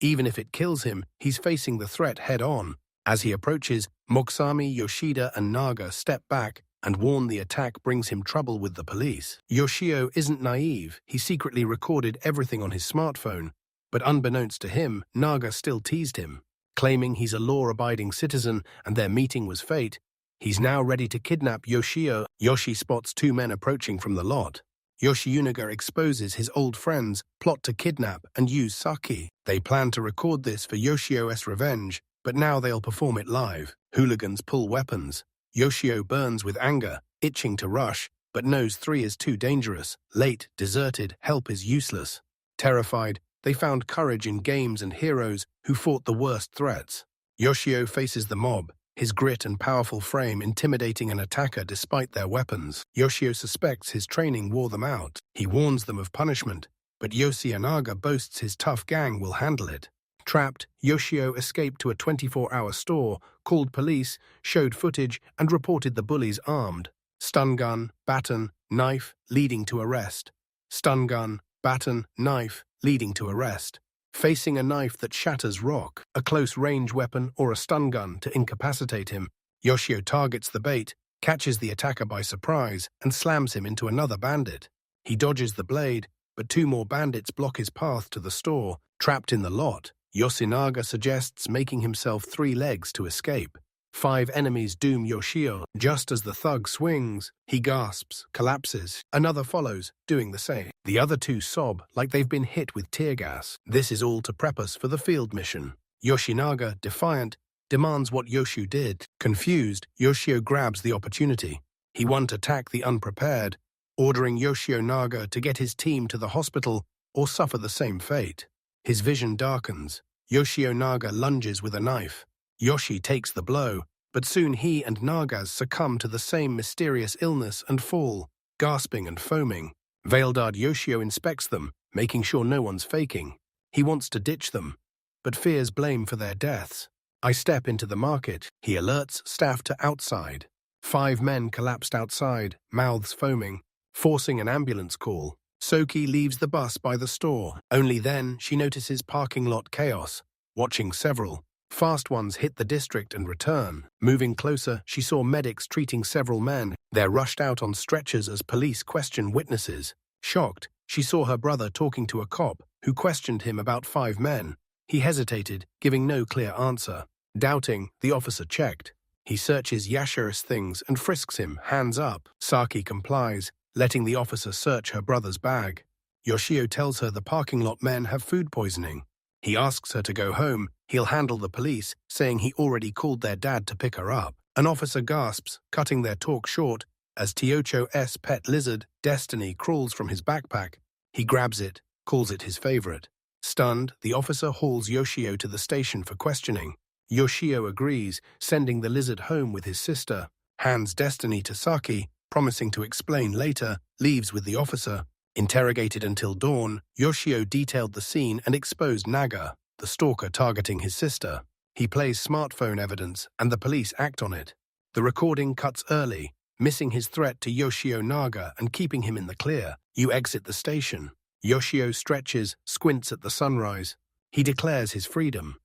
Even if it kills him, he's facing the threat head-on. As he approaches, Mokusami, Yoshida, and Naga step back and warn the attack brings him trouble with the police. Yoshio isn't naive. He secretly recorded everything on his smartphone, but unbeknownst to him, Naga still teased him. Claiming he's a law-abiding citizen and their meeting was fate, he's now ready to kidnap Yoshio. Yoshi spots two men approaching from the lot. Yoshiyunaga exposes his old friends, plot to kidnap and use Saki. They plan to record this for Yoshio's revenge, but now they'll perform it live. Hooligans pull weapons. Yoshio burns with anger, itching to rush, but knows 3 is too dangerous. Late, deserted, help is useless. Terrified, they found courage in games and heroes who fought the worst threats. Yoshio faces the mob, his grit and powerful frame intimidating an attacker despite their weapons. Yoshio suspects his training wore them out. He warns them of punishment, but Yoshinaga boasts his tough gang will handle it. Trapped, Yoshio escaped to a 24-hour store, called police, showed footage, and reported the bullies armed. Stun gun, baton, knife, leading to arrest. Stun gun, baton, knife, leading to arrest. Facing a knife that shatters rock, a close-range weapon or a stun gun to incapacitate him, Yoshio targets the bait, catches the attacker by surprise, and slams him into another bandit. He dodges the blade, but 2 more bandits block his path to the store. Trapped in the lot, Yoshinaga suggests making himself 3 legs to escape. 5 enemies doom Yoshio. Just as the thug swings, he gasps, collapses. Another follows, doing the same. The other 2 sob like they've been hit with tear gas. This is all to prep us for the field mission. Yoshinaga, defiant, demands what Yoshio did. Confused, Yoshio grabs the opportunity. He won't attack the unprepared, ordering Yoshinaga to get his team to the hospital or suffer the same fate. His vision darkens. Yoshinaga lunges with a knife. Yoshi takes the blow, but soon he and Nagas succumb to the same mysterious illness and fall, gasping and foaming. Veildard Yoshio inspects them, making sure no one's faking. He wants to ditch them, but fears blame for their deaths. I step into the market. He alerts staff to outside. 5 men collapsed outside, mouths foaming, forcing an ambulance call. Soki leaves the bus by the store. Only then she notices parking lot chaos, watching several. Fast ones hit the district and return. Moving closer, she saw medics treating several men. They're rushed out on stretchers as police question witnesses. Shocked, she saw her brother talking to a cop who questioned him about 5 men. He hesitated, giving no clear answer. Doubting, the officer checked. He searches Yashiro's things and frisks him, hands up. Saki complies, letting the officer search her brother's bag. Yoshio tells her the parking lot men have food poisoning. He asks her to go home. He'll handle the police, saying he already called their dad to pick her up. An officer gasps, cutting their talk short, as Tiocho's pet lizard, Destiny, crawls from his backpack. He grabs it, calls it his favorite. Stunned, the officer hauls Yoshio to the station for questioning. Yoshio agrees, sending the lizard home with his sister. Hands Destiny to Saki, promising to explain later, leaves with the officer. Interrogated until dawn, Yoshio detailed the scene and exposed Naga, the stalker targeting his sister. He plays smartphone evidence, and the police act on it. The recording cuts early, missing his threat to Yoshio Naga and keeping him in the clear. You exit the station. Yoshio stretches, squints at the sunrise. He declares his freedom.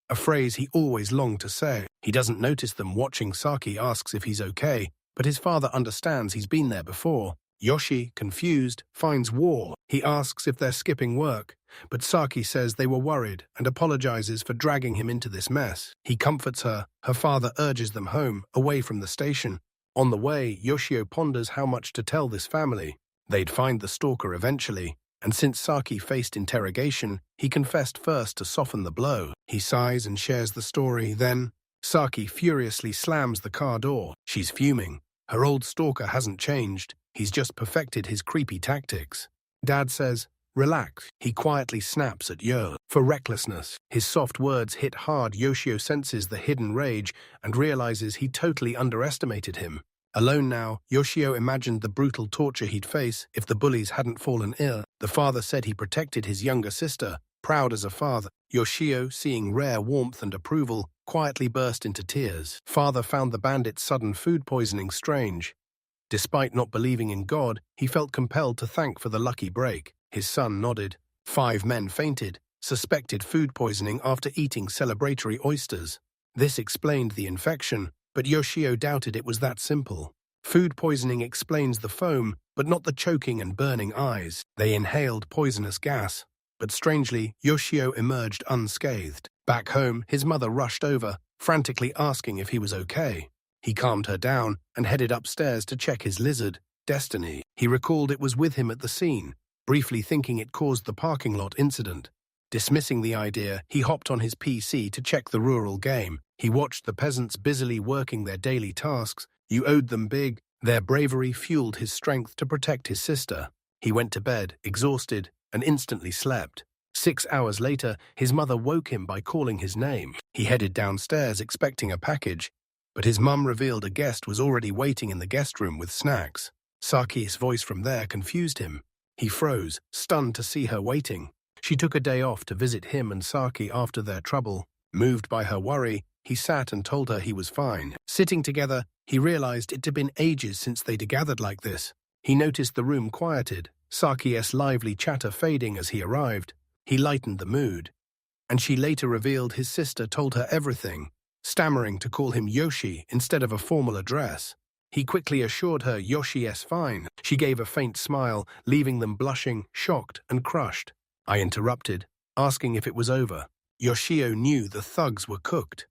A phrase he always longed to say. He doesn't notice them watching. Saki asks if he's okay, but his father understands he's been there before. Yoshi, confused, finds war. He asks if they're skipping work, but Saki says they were worried and apologizes for dragging him into this mess. He comforts her. Her father urges them home, away from the station. On the way, Yoshio ponders how much to tell this family. They'd find the stalker eventually, and since Saki faced interrogation, he confessed first to soften the blow. He sighs and shares the story. Then, Saki furiously slams the car door. She's fuming. Her old stalker hasn't changed. He's just perfected his creepy tactics. Dad says, "Relax." He quietly snaps at Yo for recklessness. His soft words hit hard. Yoshio senses the hidden rage and realizes he totally underestimated him. Alone now, Yoshio imagined the brutal torture he'd face if the bullies hadn't fallen ill. The father said he protected his younger sister, proud as a father. Yoshio, seeing rare warmth and approval, quietly burst into tears. Father found the bandit's sudden food poisoning strange. Despite not believing in God, he felt compelled to thank for the lucky break. His son nodded. 5 men fainted, suspected food poisoning after eating celebratory oysters. This explained the infection, but Yoshio doubted it was that simple. Food poisoning explains the foam, but not the choking and burning eyes. They inhaled poisonous gas, but strangely, Yoshio emerged unscathed. Back home, his mother rushed over, frantically asking if he was okay. He calmed her down and headed upstairs to check his lizard, Destiny. He recalled it was with him at the scene, briefly thinking it caused the parking lot incident. Dismissing the idea, he hopped on his PC to check the rural game. He watched the peasants busily working their daily tasks. You owed them big. Their bravery fueled his strength to protect his sister. He went to bed, exhausted, and instantly slept. 6 hours later, his mother woke him by calling his name. He headed downstairs expecting a package, but his mum revealed a guest was already waiting in the guest room with snacks. Saki's voice from there confused him. He froze, stunned to see her waiting. She took a day off to visit him and Saki after their trouble. Moved by her worry, he sat and told her he was fine. Sitting together, he realized it had been ages since they'd gathered like this. He noticed the room quieted, Saki's lively chatter fading as he arrived. He lightened the mood. And she later revealed his sister told her everything, stammering to call him Yoshi instead of a formal address. He quickly assured her Yoshi's fine. She gave a faint smile, leaving them blushing, shocked, and crushed. I interrupted, asking if it was over. Yoshio knew the thugs were cooked.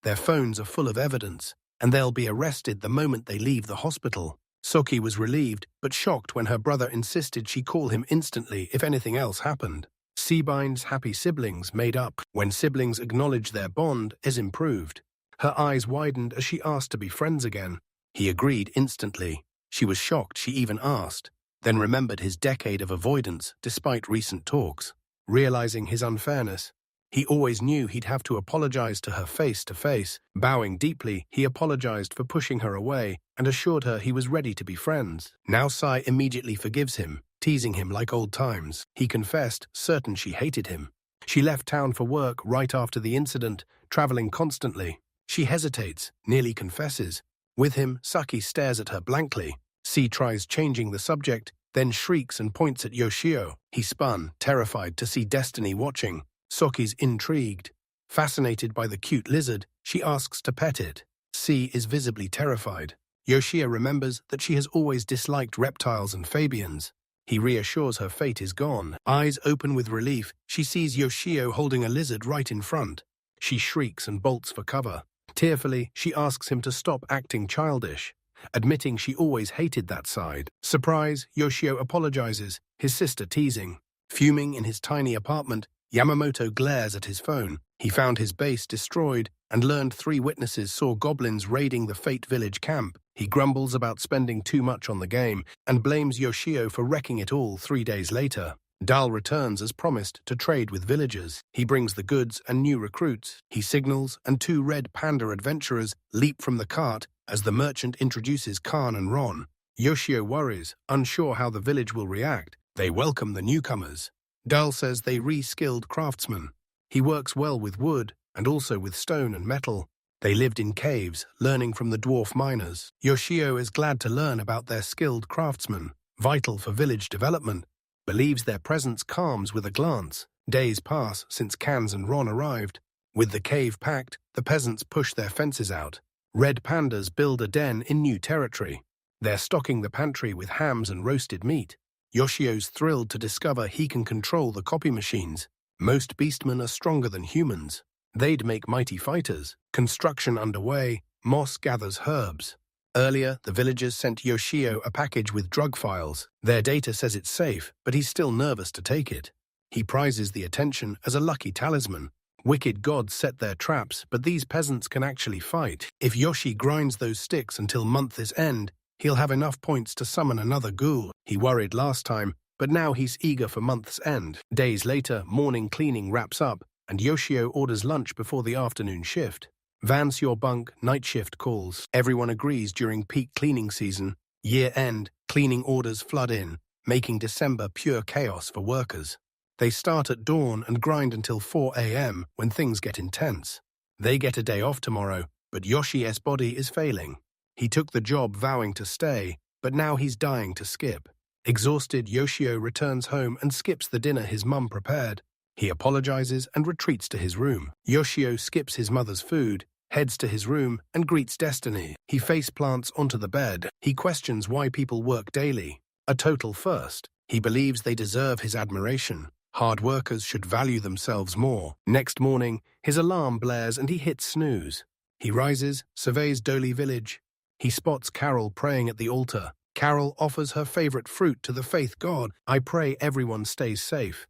Their phones are full of evidence, and they'll be arrested the moment they leave the hospital. Soki was relieved, but shocked when her brother insisted she call him instantly if anything else happened. Seabind's happy siblings made up. When siblings acknowledge their bond is improved. Her eyes widened as she asked to be friends again. He agreed instantly. She was shocked she even asked, then remembered his decade of avoidance despite recent talks. Realizing his unfairness, he always knew he'd have to apologize to her face to face. Bowing deeply, he apologized for pushing her away and assured her he was ready to be friends. Now Sai immediately forgives him, teasing him like old times. He confessed, certain she hated him. She left town for work right after the incident, traveling constantly. She hesitates, nearly confesses. With him, Saki stares at her blankly. C tries changing the subject, then shrieks and points at Yoshio. He spun, terrified to see Destiny watching. Soki's intrigued. Fascinated by the cute lizard, she asks to pet it. C is visibly terrified. Yoshio remembers that she has always disliked reptiles and Fabians. He reassures her fate is gone. Eyes open with relief, she sees Yoshio holding a lizard right in front. She shrieks and bolts for cover. Tearfully, she asks him to stop acting childish, admitting she always hated that side. Surprise, Yoshio apologizes, his sister teasing. Fuming in his tiny apartment, Yamamoto glares at his phone. He found his base destroyed and learned 3 witnesses saw goblins raiding the Fate Village camp. He grumbles about spending too much on the game and blames Yoshio for wrecking it all 3 days later. Dal returns as promised to trade with villagers. He brings the goods and new recruits. He signals and 2 red panda adventurers leap from the cart as the merchant introduces Khan and Ron. Yoshio worries, unsure how the village will react. They welcome the newcomers. Dal says they re-skilled craftsmen. He works well with wood and also with stone and metal. They lived in caves, learning from the dwarf miners. Yoshio is glad to learn about their skilled craftsmen, vital for village development, believes their presence calms with a glance. Days pass since Kans and Ron arrived. With the cave packed, the peasants push their fences out. Red pandas build a den in new territory. They're stocking the pantry with hams and roasted meat. Yoshio's thrilled to discover he can control the copy machines. Most beastmen are stronger than humans. They'd make mighty fighters. Construction underway, Moss gathers herbs. Earlier, the villagers sent Yoshio a package with drug files. Their data says it's safe, but he's still nervous to take it. He prizes the attention as a lucky talisman. Wicked gods set their traps, but these peasants can actually fight. If Yoshi grinds those sticks until month's end, he'll have enough points to summon another ghoul. He worried last time, but now he's eager for month's end. Days later, morning cleaning wraps up, and Yoshio orders lunch before the afternoon shift. Vance your bunk, night shift calls. Everyone agrees during peak cleaning season. Year-end, cleaning orders flood in, making December pure chaos for workers. They start at dawn and grind until 4 a.m. when things get intense. They get a day off tomorrow, but Yoshi's body is failing. He took the job vowing to stay, but now he's dying to skip. Exhausted, Yoshio returns home and skips the dinner his mum prepared. He apologizes and retreats to his room. Yoshio skips his mother's food, heads to his room, and greets destiny. He faceplants onto the bed. He questions why people work daily. A total first. He believes they deserve his admiration. Hard workers should value themselves more. Next morning, his alarm blares and he hits snooze. He rises, surveys Doli village. He spots Carol praying at the altar. Carol offers her favorite fruit to the faith god. I pray everyone stays safe,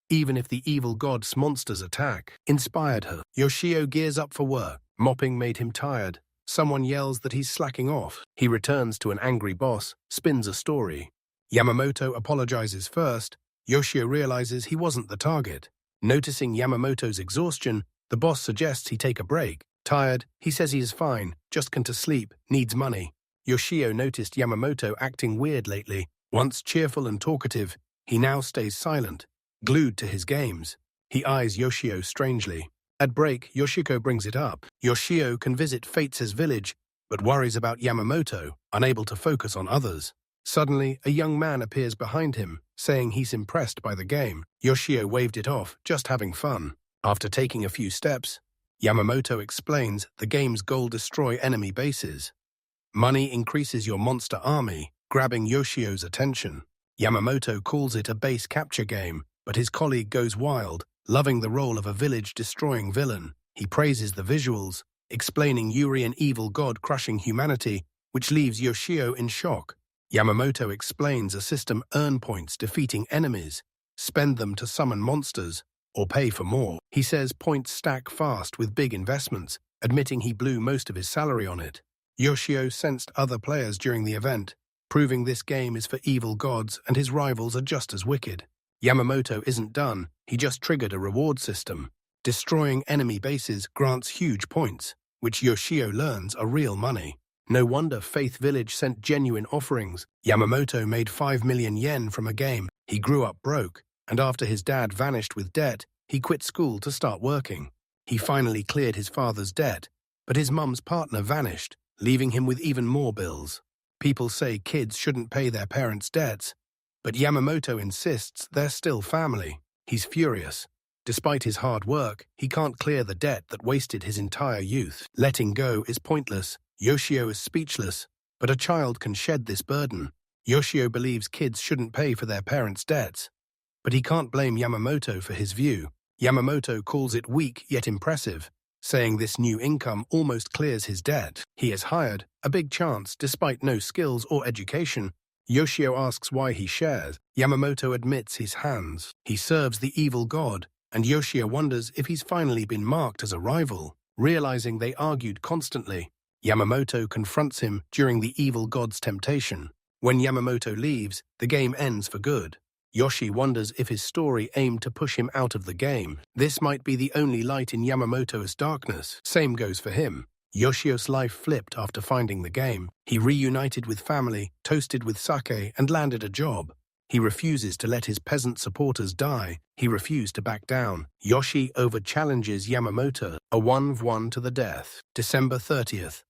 even if the evil god's monsters attack. Inspired her. Yoshio gears up for work. Mopping made him tired. Someone yells that he's slacking off. He returns to an angry boss, spins a story. Yamamoto apologizes first. Yoshio realizes he wasn't the target. Noticing Yamamoto's exhaustion, the boss suggests he take a break. Tired, he says he is fine, just can to sleep, needs money. Yoshio noticed Yamamoto acting weird lately. Once cheerful and talkative, he now stays silent, glued to his games. He eyes Yoshio strangely. At break, Yoshiko brings it up. Yoshio can visit Fates' village, but worries about Yamamoto, unable to focus on others. Suddenly, a young man appears behind him, saying he's impressed by the game. Yoshio waved it off, just having fun. After taking a few steps, Yamamoto explains the game's goal: destroy enemy bases. Money increases your monster army, grabbing Yoshio's attention. Yamamoto calls it a base capture game, but his colleague goes wild, loving the role of a village-destroying villain. He praises the visuals, explaining Yuri an evil god crushing humanity, which leaves Yoshio in shock. Yamamoto explains a system: earn points defeating enemies, spend them to summon monsters, or pay for more. He says points stack fast with big investments, admitting he blew most of his salary on it. Yoshio sensed other players during the event, proving this game is for evil gods and his rivals are just as wicked. Yamamoto isn't done, he just triggered a reward system. Destroying enemy bases grants huge points, which Yoshio learns are real money. No wonder Faith Village sent genuine offerings. Yamamoto made 5 million yen from a game. He grew up broke, and after his dad vanished with debt, he quit school to start working. He finally cleared his father's debt, but his mum's partner vanished, leaving him with even more bills. People say kids shouldn't pay their parents' debts, but Yamamoto insists they're still family. He's furious. Despite his hard work, he can't clear the debt that wasted his entire youth. Letting go is pointless. Yoshio is speechless, but a child can shed this burden. Yoshio believes kids shouldn't pay for their parents' debts, but he can't blame Yamamoto for his view. Yamamoto calls it weak yet impressive, saying this new income almost clears his debt. He is hired, a big chance despite no skills or education. Yoshio asks why he shares. Yamamoto admits his hands. He serves the evil god, and Yoshio wonders if he's finally been marked as a rival. Realizing they argued constantly, Yamamoto confronts him during the evil god's temptation. When Yamamoto leaves, the game ends for good. Yoshi wonders if his story aimed to push him out of the game. This might be the only light in Yamamoto's darkness. Same goes for him. Yoshio's life flipped after finding the game. He reunited with family, toasted with sake, and landed a job. He refuses to let his peasant supporters die. He refused to back down. Yoshi over-challenges Yamamoto, a 1v1 to the death. December 30th.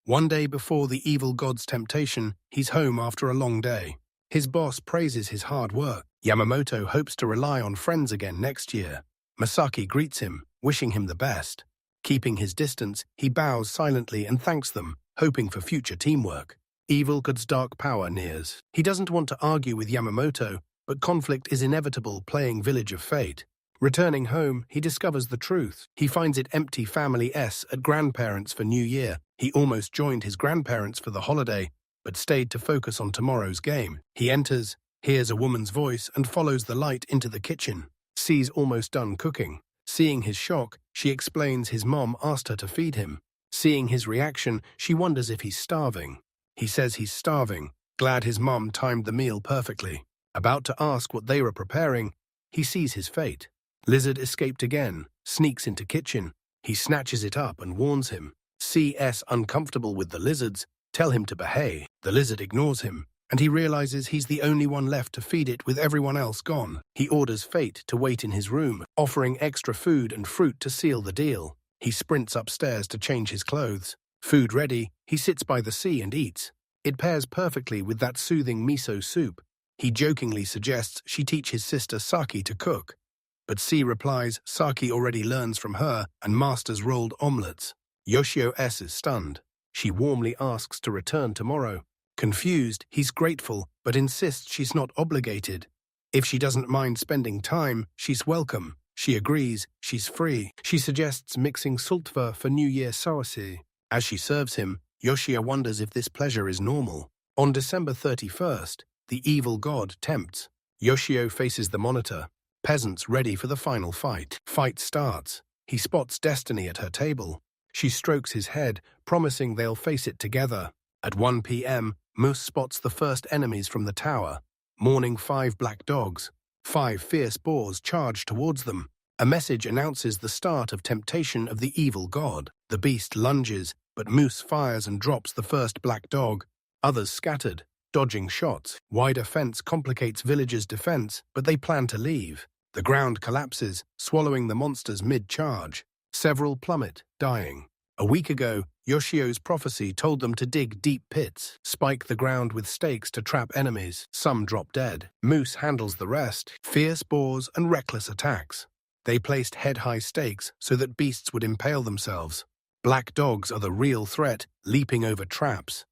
One day before the evil god's temptation, he's home after a long day. His boss praises his hard work. Yamamoto hopes to rely on friends again next year. Masaki greets him, wishing him the best. Keeping his distance, he bows silently and thanks them, hoping for future teamwork. Evil god's dark power nears. He doesn't want to argue with Yamamoto, but conflict is inevitable playing Village of Fate. Returning home, he discovers the truth. He finds it empty family S at grandparents for New Year. He almost joined his grandparents for the holiday, but stayed to focus on tomorrow's game. He enters, hears a woman's voice, and follows the light into the kitchen. Sees almost done cooking. Seeing his shock, she explains his mom asked her to feed him. Seeing his reaction, she wonders if he's starving. He says he's starving, glad his mom timed the meal perfectly. About to ask what they were preparing, he sees his fate. Lizard escaped again, sneaks into kitchen. He snatches it up and warns him. CS uncomfortable with the lizards, tell him to behave. The lizard ignores him, and he realizes he's the only one left to feed it with everyone else gone. He orders Fate to wait in his room, offering extra food and fruit to seal the deal. He sprints upstairs to change his clothes. Food ready, he sits by the sea and eats. It pairs perfectly with that soothing miso soup. He jokingly suggests she teach his sister Saki to cook. But C replies Saki already learns from her and masters rolled omelets. Yoshio S is stunned. She warmly asks to return tomorrow. Confused, he's grateful, but insists she's not obligated. If she doesn't mind spending time, she's welcome. She agrees, she's free. She suggests mixing sultva for New Year sauce. As she serves him, Yoshio wonders if this pleasure is normal. On December 31st, the evil god tempts. Yoshio faces the monitor. Peasants ready for the final fight. Fight starts. He spots Destiny at her table. She strokes his head, promising they'll face it together. At 1 p.m., Moose spots the first enemies from the tower. Mourning 5 black dogs. 5 fierce boars charge towards them. A message announces the start of temptation of the evil god. The beast lunges, but Moose fires and drops the first black dog. Others scattered, dodging shots. Wider fence complicates villagers' defense, but they plan to leave. The ground collapses, swallowing the monsters mid-charge. Several plummet, dying. A week ago, Yoshio's prophecy told them to dig deep pits, spike the ground with stakes to trap enemies. Some drop dead. Moose handles the rest, fierce boars and reckless attacks. They placed head-high stakes so that beasts would impale themselves. Black dogs are the real threat, leaping over traps.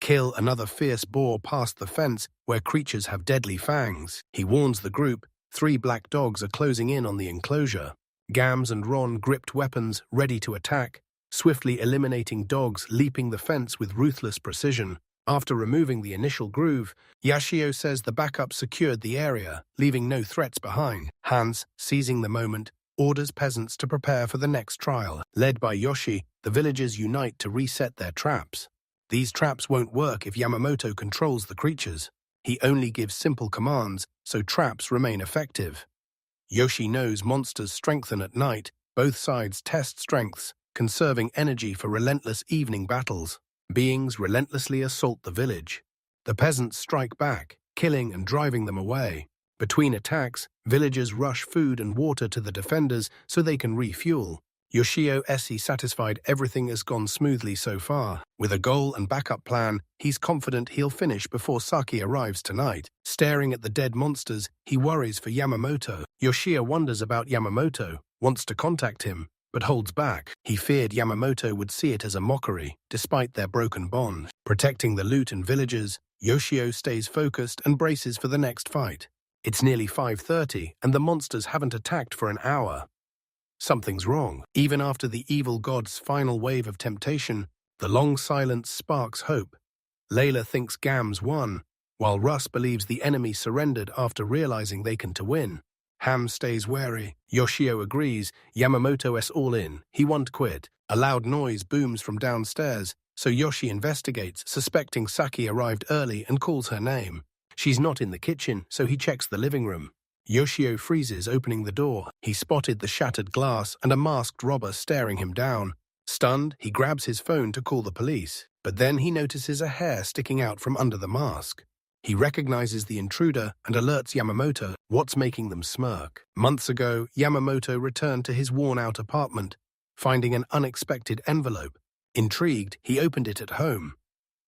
Kill another fierce boar past the fence where creatures have deadly fangs. He warns the group, 3 black dogs are closing in on the enclosure. Gams and Ron gripped weapons, ready to attack, swiftly eliminating dogs leaping the fence with ruthless precision. After removing the initial groove, Yoshio says the backup secured the area, leaving no threats behind. Hans, seizing the moment, orders peasants to prepare for the next trial. Led by Yoshi, the villagers unite to reset their traps. These traps won't work if Yamamoto controls the creatures. He only gives simple commands, so traps remain effective. Yoshi knows monsters strengthen at night. Both sides test strengths, conserving energy for relentless evening battles. Beings relentlessly assault the village. The peasants strike back, killing and driving them away. Between attacks, villagers rush food and water to the defenders so they can refuel. Yoshio S. satisfied everything has gone smoothly so far. With a goal and backup plan, he's confident he'll finish before Saki arrives tonight. Staring at the dead monsters, he worries for Yamamoto. Yoshio wonders about Yamamoto, wants to contact him, but holds back. He feared Yamamoto would see it as a mockery, despite their broken bond. Protecting the loot and villagers, Yoshio stays focused and braces for the next fight. It's nearly 5:30 and the monsters haven't attacked for an hour. Something's wrong. Even after the evil god's final wave of temptation, the long silence sparks hope. Layla thinks Gams won, while Russ believes the enemy surrendered after realizing they can to win. Ham stays wary. Yoshio agrees. Yamamoto's all in. He won't quit. A loud noise booms from downstairs, so Yoshi investigates, suspecting Saki arrived early and calls her name. She's not in the kitchen, so he checks the living room. Yoshio freezes, opening the door. He spotted the shattered glass and a masked robber staring him down. Stunned, he grabs his phone to call the police, but then he notices a hair sticking out from under the mask. He recognizes the intruder and alerts Yamamoto. What's making them smirk? Months ago, Yamamoto returned to his worn-out apartment, finding an unexpected envelope. Intrigued, he opened it at home.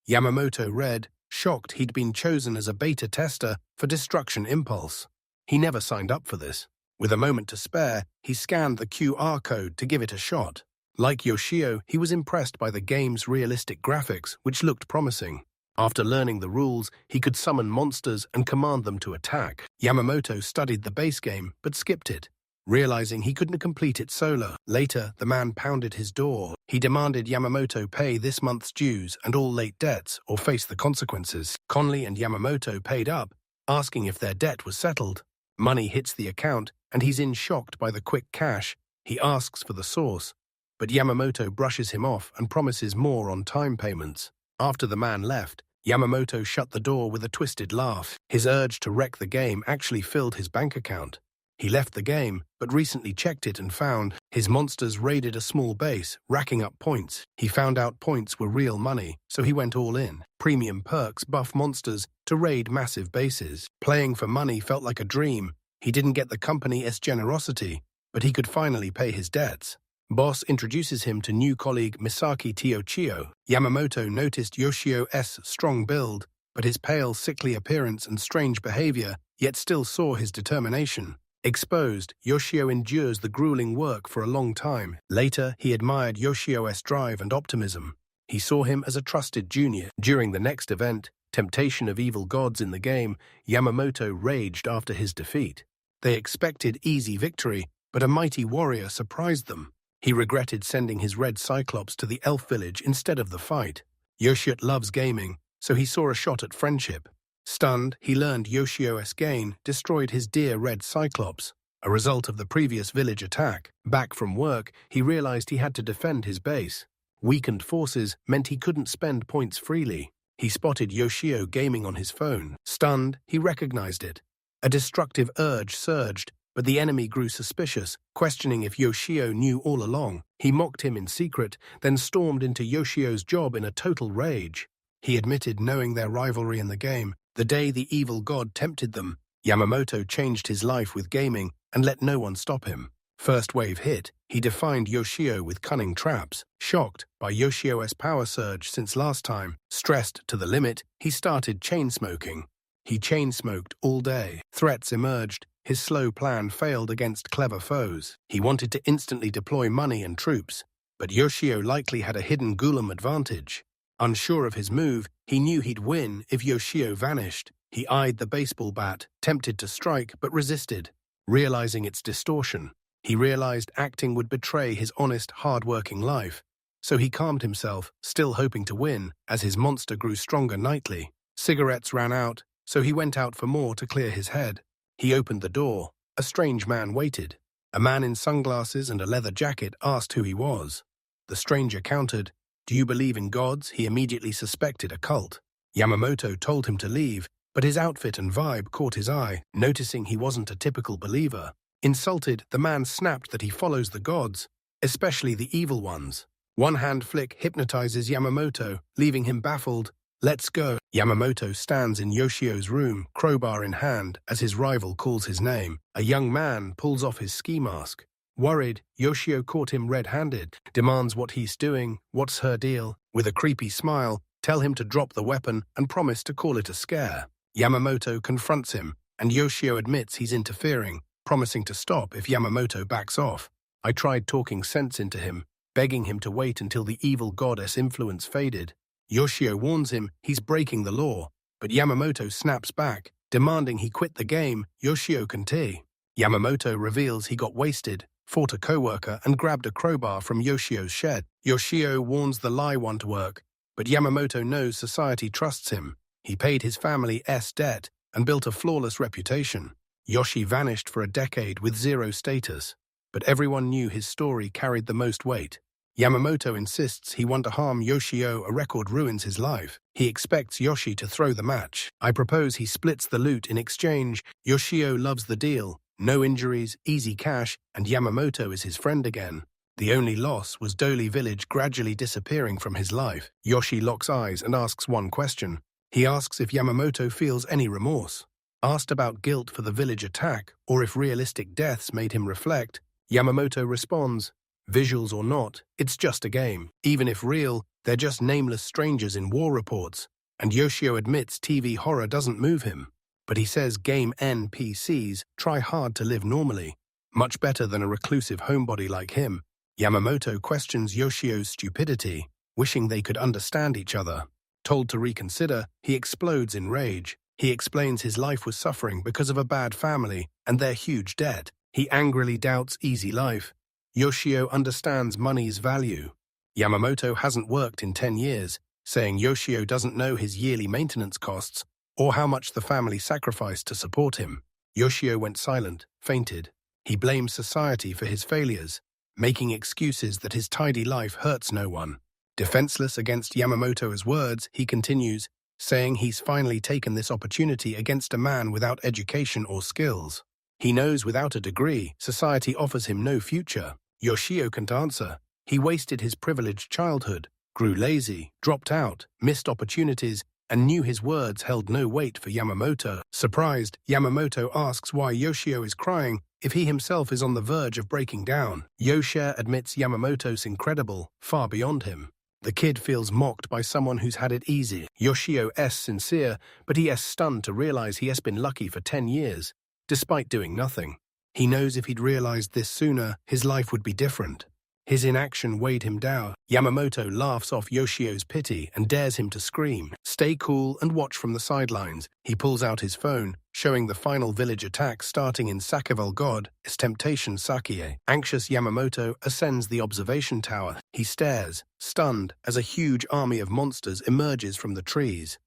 Yamamoto read, shocked he'd been chosen as a beta tester for Destruction Impulse. He never signed up for this. With a moment to spare, he scanned the QR code to give it a shot. Like Yoshio, he was impressed by the game's realistic graphics, which looked promising. After learning the rules, he could summon monsters and command them to attack. Yamamoto studied the base game, but skipped it, realizing he couldn't complete it solo. Later, the man pounded his door. He demanded Yamamoto pay this month's dues and all late debts, or face the consequences. Conley and Yamamoto paid up, asking if their debt was settled. Money hits the account, and he's in shocked by the quick cash. He asks for the source, but Yamamoto brushes him off and promises more on time payments. After the man left, Yamamoto shut the door with a twisted laugh. His urge to wreck the game actually filled his bank account. He left the game, but recently checked it and found his monsters raided a small base, racking up points. He found out points were real money, so he went all in. Premium perks buff monsters to raid massive bases. Playing for money felt like a dream. He didn't get the company's generosity, but he could finally pay his debts. Boss introduces him to new colleague Misaki Tiochio. Yamamoto noticed Yoshio's strong build, but his pale, sickly appearance and strange behavior, yet still saw his determination. Exposed, Yoshio endures the grueling work for a long time. Later, he admired Yoshio's drive and optimism. He saw him as a trusted junior. During the next event, Temptation of Evil Gods in the game, Yamamoto raged after his defeat. They expected easy victory, but a mighty warrior surprised them. He regretted sending his red Cyclops to the elf village instead of the fight. Yoshio loves gaming, so he saw a shot at friendship. Stunned, he learned Yoshio's gain destroyed his dear red Cyclops, a result of the previous village attack. Back from work, he realized he had to defend his base. Weakened forces meant he couldn't spend points freely. He spotted Yoshio gaming on his phone. Stunned, he recognized it. A destructive urge surged, but the enemy grew suspicious, questioning if Yoshio knew all along. He mocked him in secret, then stormed into Yoshio's job in a total rage. He admitted knowing their rivalry in the game, the day the evil god tempted them. Yamamoto changed his life with gaming and let no one stop him. First wave hit, he defined Yoshio with cunning traps. Shocked by Yoshio's power surge since last time, stressed to the limit, he started chain-smoking. He chain-smoked all day. Threats emerged. His slow plan failed against clever foes. He wanted to instantly deploy money and troops, but Yoshio likely had a hidden Gulam advantage. Unsure of his move, he knew he'd win if Yoshio vanished. He eyed the baseball bat, tempted to strike, but resisted. Realizing its distortion, he realized acting would betray his honest, hard-working life. So he calmed himself, still hoping to win, as his monster grew stronger nightly. Cigarettes ran out, so he went out for more to clear his head. He opened the door. A strange man waited. A man in sunglasses and a leather jacket asked who he was. The stranger countered, "Do you believe in gods?" He immediately suspected a cult. Yamamoto told him to leave, but his outfit and vibe caught his eye, noticing he wasn't a typical believer. Insulted, the man snapped that he follows the gods, especially the evil ones. One hand flick hypnotizes Yamamoto, leaving him baffled. "Let's go." Yamamoto stands in Yoshio's room, crowbar in hand, as his rival calls his name. A young man pulls off his ski mask. Worried, Yoshio caught him red-handed, demands what he's doing, what's her deal. With a creepy smile, tell him to drop the weapon and promise to call it a scare. Yamamoto confronts him, and Yoshio admits he's interfering, promising to stop if Yamamoto backs off. I tried talking sense into him, begging him to wait until the evil goddess influence faded. Yoshio warns him he's breaking the law, but Yamamoto snaps back, demanding he quit the game. Yoshio continue. Yamamoto reveals he got wasted, fought a co-worker and grabbed a crowbar from Yoshio's shed. Yoshio warns the lie won't work, but Yamamoto knows society trusts him. He paid his family's debt and built a flawless reputation. Yoshi vanished for a decade with zero status, but everyone knew his story carried the most weight. Yamamoto insists he won't harm Yoshio. A record ruins his life. He expects Yoshi to throw the match. I propose he splits the loot in exchange. Yoshio loves the deal. No injuries, easy cash, and Yamamoto is his friend again. The only loss was Doli village gradually disappearing from his life. Yoshi locks eyes and asks one question. He asks if Yamamoto feels any remorse. Asked about guilt for the village attack or if realistic deaths made him reflect, Yamamoto responds, "Visuals or not, it's just a game. Even if real, they're just nameless strangers in war reports." And Yoshio admits TV horror doesn't move him. But he says game NPCs try hard to live normally, much better than a reclusive homebody like him. Yamamoto questions Yoshio's stupidity, wishing they could understand each other. Told to reconsider, he explodes in rage. He explains his life was suffering because of a bad family and their huge debt. He angrily doubts easy life. Yoshio understands money's value. Yamamoto hasn't worked in 10 years, saying Yoshio doesn't know his yearly maintenance costs or how much the family sacrificed to support him. Yoshio went silent, fainted. He blames society for his failures, making excuses that his tidy life hurts no one. Defenseless against Yamamoto's words, he continues, saying he's finally taken this opportunity against a man without education or skills. He knows without a degree, society offers him no future. Yoshio can't answer. He wasted his privileged childhood, grew lazy, dropped out, missed opportunities, and knew his words held no weight for Yamamoto. Surprised, Yamamoto asks why Yoshio is crying if he himself is on the verge of breaking down. Yoshio admits Yamamoto's incredible, far beyond him. The kid feels mocked by someone who's had it easy. Yoshio's sincere, but he is stunned to realize he has been lucky for 10 years, despite doing nothing. He knows if he'd realized this sooner, his life would be different. His inaction weighed him down. Yamamoto laughs off Yoshio's pity and dares him to scream. Stay cool and watch from the sidelines. He pulls out his phone, showing the final village attack starting in Sakival God, his temptation Sakie. Anxious Yamamoto ascends the observation tower. He stares, stunned, as a huge army of monsters emerges from the trees.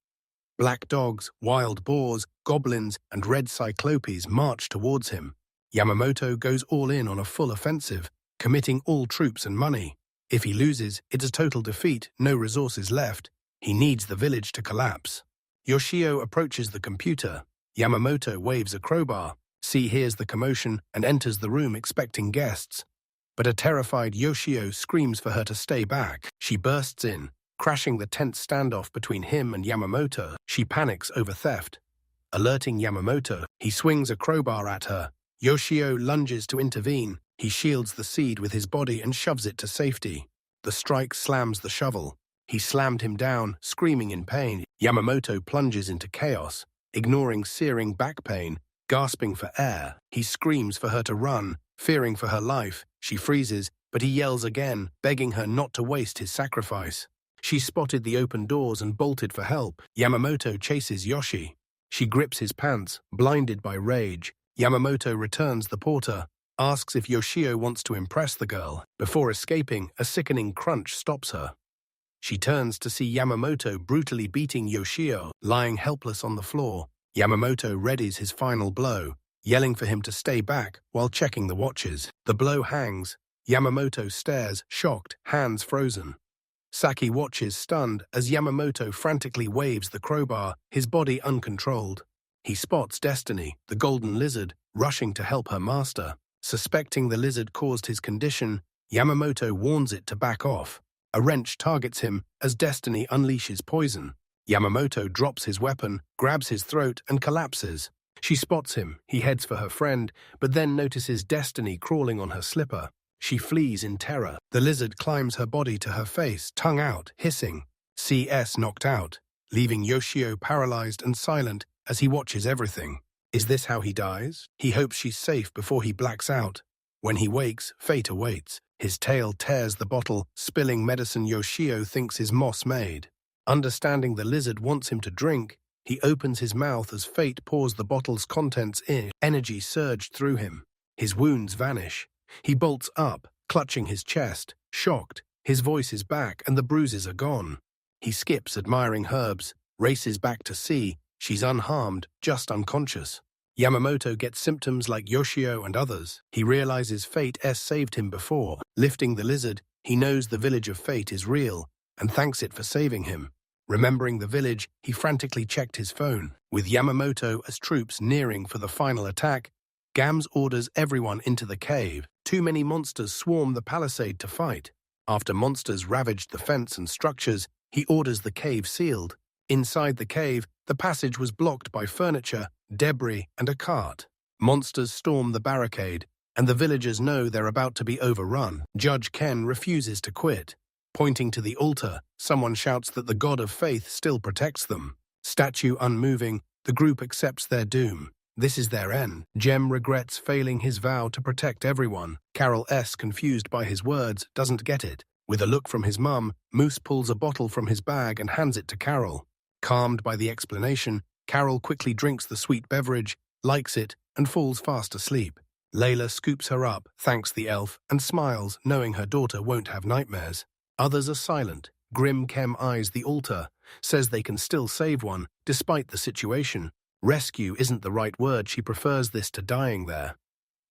Black dogs, wild boars, goblins, and red cyclopes march towards him. Yamamoto goes all in on a full offensive, committing all troops and money. If he loses, it's a total defeat, no resources left. He needs the village to collapse. Yoshio approaches the computer. Yamamoto waves a crowbar. C hears the commotion and enters the room expecting guests. But a terrified Yoshio screams for her to stay back. She bursts in, crashing the tense standoff between him and Yamamoto. She panics over theft. Alerting Yamamoto, he swings a crowbar at her. Yoshio lunges to intervene. He shields the seed with his body and shoves it to safety. The strike slams the shovel. He slammed him down, screaming in pain. Yamamoto plunges into chaos, ignoring searing back pain, gasping for air. He screams for her to run, fearing for her life. She freezes, but he yells again, begging her not to waste his sacrifice. She spotted the open doors and bolted for help. Yamamoto chases Yoshi. She grips his pants, blinded by rage. Yamamoto returns the porter, asks if Yoshio wants to impress the girl. Before escaping, a sickening crunch stops her. She turns to see Yamamoto brutally beating Yoshio, lying helpless on the floor. Yamamoto readies his final blow, yelling for him to stay back while checking the watches. The blow hangs. Yamamoto stares, shocked, hands frozen. Saki watches, stunned, as Yamamoto frantically waves the crowbar, his body uncontrolled. He spots Destiny, the golden lizard, rushing to help her master. Suspecting the lizard caused his condition, Yamamoto warns it to back off. A wrench targets him as Destiny unleashes poison. Yamamoto drops his weapon, grabs his throat, and collapses. She spots him. He heads for her friend, but then notices Destiny crawling on her slipper. She flees in terror. The lizard climbs her body to her face, tongue out, hissing. CS knocked out, leaving Yoshio paralyzed and silent as he watches everything. Is this how he dies? He hopes she's safe before he blacks out. When he wakes, fate awaits. His tail tears the bottle, spilling medicine Yoshio thinks is moss-made. Understanding the lizard wants him to drink, He opens his mouth as fate pours the bottle's contents in. Energy surged through him. His wounds vanish. He bolts up, clutching his chest, shocked. His voice is back and the bruises are gone. He skips, admiring Herbs, races back to see. She's unharmed, just unconscious. Yamamoto gets symptoms like Yoshio and others. He realizes fate saved him before. Lifting the lizard, he knows the village of fate is real and thanks it for saving him. Remembering the village, he frantically checked his phone. With Yamamoto as troops nearing for the final attack, Gams orders everyone into the cave. Too many monsters swarm the palisade to fight. After monsters ravaged the fence and structures, he orders the cave sealed. Inside the cave, the passage was blocked by furniture, debris, and a cart. Monsters storm the barricade, and the villagers know they're about to be overrun. Judge Ken refuses to quit. Pointing to the altar, someone shouts that the god of faith still protects them. Statue unmoving, the group accepts their doom. This is their end. Jem regrets failing his vow to protect everyone. Carol S., confused by his words, doesn't get it. With a look from his mum, Moose pulls a bottle from his bag and hands it to Carol. Calmed by the explanation, Carol quickly drinks the sweet beverage, likes it, and falls fast asleep. Layla scoops her up, thanks the elf, and smiles, knowing her daughter won't have nightmares. Others are silent. Grim Kem eyes the altar, says they can still save one, despite the situation. Rescue isn't the right word, she prefers this to dying there.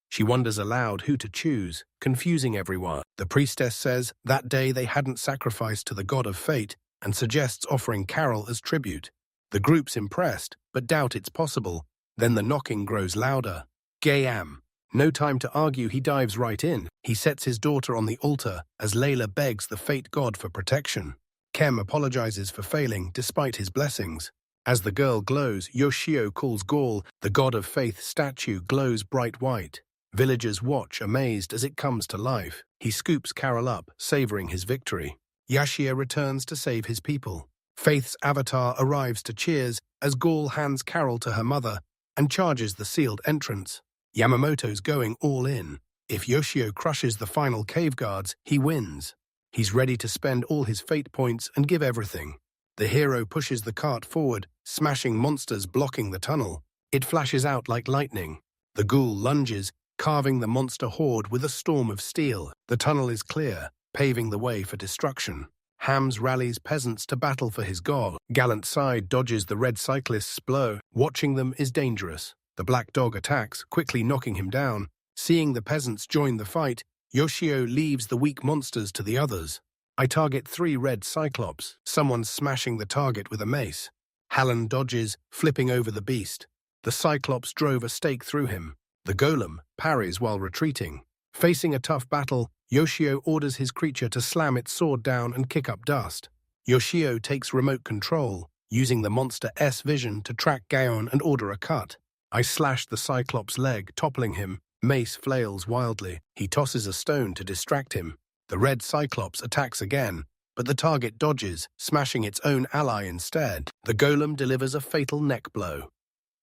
She wonders aloud who to choose, confusing everyone. The priestess says that day they hadn't sacrificed to the god of fate and suggests offering Carol as tribute. The group's impressed, but doubt it's possible. Then the knocking grows louder. Gayam. No time to argue, he dives right in. He sets his daughter on the altar as Layla begs the fate god for protection. Kem apologizes for failing despite his blessings. As the girl glows, Yoshio calls Gaul. The god of faith statue glows bright white. Villagers watch, amazed as it comes to life. He scoops Carol up, savoring his victory. Yashia returns to save his people. Faith's avatar arrives to cheers as Gaul hands Carol to her mother and charges the sealed entrance. Yamamoto's going all in. If Yoshio crushes the final cave guards, he wins. He's ready to spend all his fate points and give everything. The hero pushes the cart forward, smashing monsters blocking the tunnel. It flashes out like lightning. The ghoul lunges, carving the monster horde with a storm of steel. The tunnel is clear, paving the way for destruction. Hams rallies peasants to battle for his god. Gallant Side dodges the red cyclist's blow. Watching them is dangerous. The black dog attacks, quickly knocking him down. Seeing the peasants join the fight, Yoshio leaves the weak monsters to the others. I target 3 red cyclops. Someone's smashing the target with a mace. Hallan dodges, flipping over the beast. The cyclops drove a stake through him. The golem parries while retreating. Facing a tough battle, Yoshio orders his creature to slam its sword down and kick up dust. Yoshio takes remote control, using the monster S vision to track Gaon and order a cut. I slash the cyclops' leg, toppling him. Mace flails wildly. He tosses a stone to distract him. The red cyclops attacks again, but the target dodges, smashing its own ally instead. The golem delivers a fatal neck blow.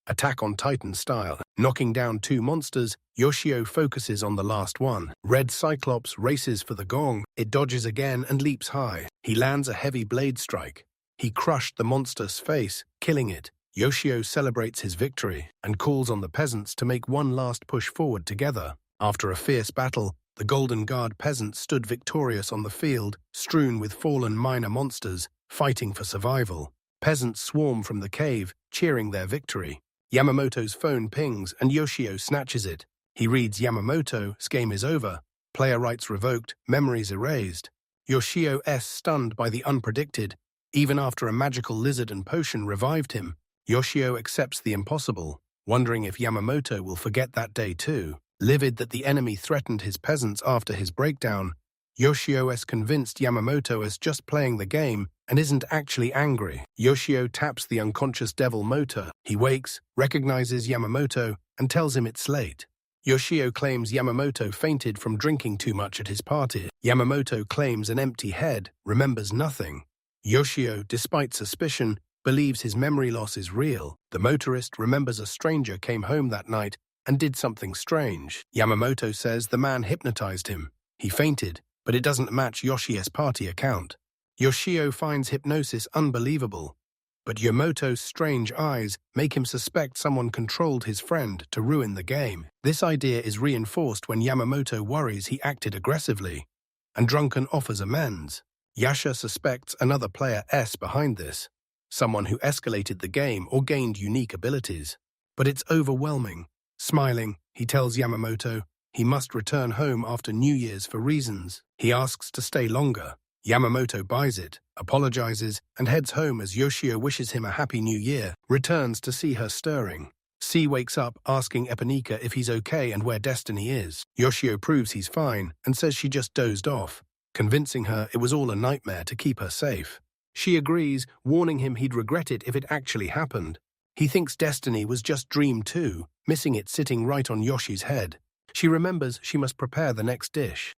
Attack on Titan style. Knocking down 2 monsters, Yoshio focuses on the last one. Red cyclops races for the gong. It dodges again and leaps high. He lands a heavy blade strike. He crushed the monster's face, killing it. Yoshio celebrates his victory and calls on the peasants to make one last push forward together. After a fierce battle, the Golden Guard peasants stood victorious on the field, strewn with fallen minor monsters, fighting for survival. Peasants swarm from the cave, cheering their victory. Yamamoto's phone pings and Yoshio snatches it. He reads Yamamoto's game is over. Player rights revoked, memories erased. Yoshio is stunned by the unpredicted. Even after a magical lizard and potion revived him, Yoshio accepts the impossible, wondering if Yamamoto will forget that day too. Livid that the enemy threatened his peasants after his breakdown, Yoshio is convinced Yamamoto is just playing the game and isn't actually angry. Yoshio taps the unconscious devil motor. He wakes, recognizes Yamamoto, and tells him it's late. Yoshio claims Yamamoto fainted from drinking too much at his party. Yamamoto claims an empty head, remembers nothing. Yoshio, despite suspicion, believes his memory loss is real. The motorist remembers a stranger came home that night and did something strange. Yamamoto says the man hypnotized him. He fainted, but it doesn't match Yoshio's party account. Yoshio finds hypnosis unbelievable. But Yamoto's strange eyes make him suspect someone controlled his friend to ruin the game. This idea is reinforced when Yamamoto worries he acted aggressively, and Drunken offers amends. Yasha suspects another player S behind this, someone who escalated the game or gained unique abilities. But it's overwhelming. Smiling, he tells Yamamoto he must return home after New Year's for reasons. He asks to stay longer. Yamamoto buys it, apologizes, and heads home as Yoshio wishes him a happy new year, returns to see her stirring. C wakes up asking Eponika if he's okay and where Destiny is. Yoshio proves he's fine and says she just dozed off, convincing her it was all a nightmare to keep her safe. She agrees, warning him he'd regret it if it actually happened. He thinks Destiny was just dream too, missing it sitting right on Yoshi's head. She remembers she must prepare the next dish.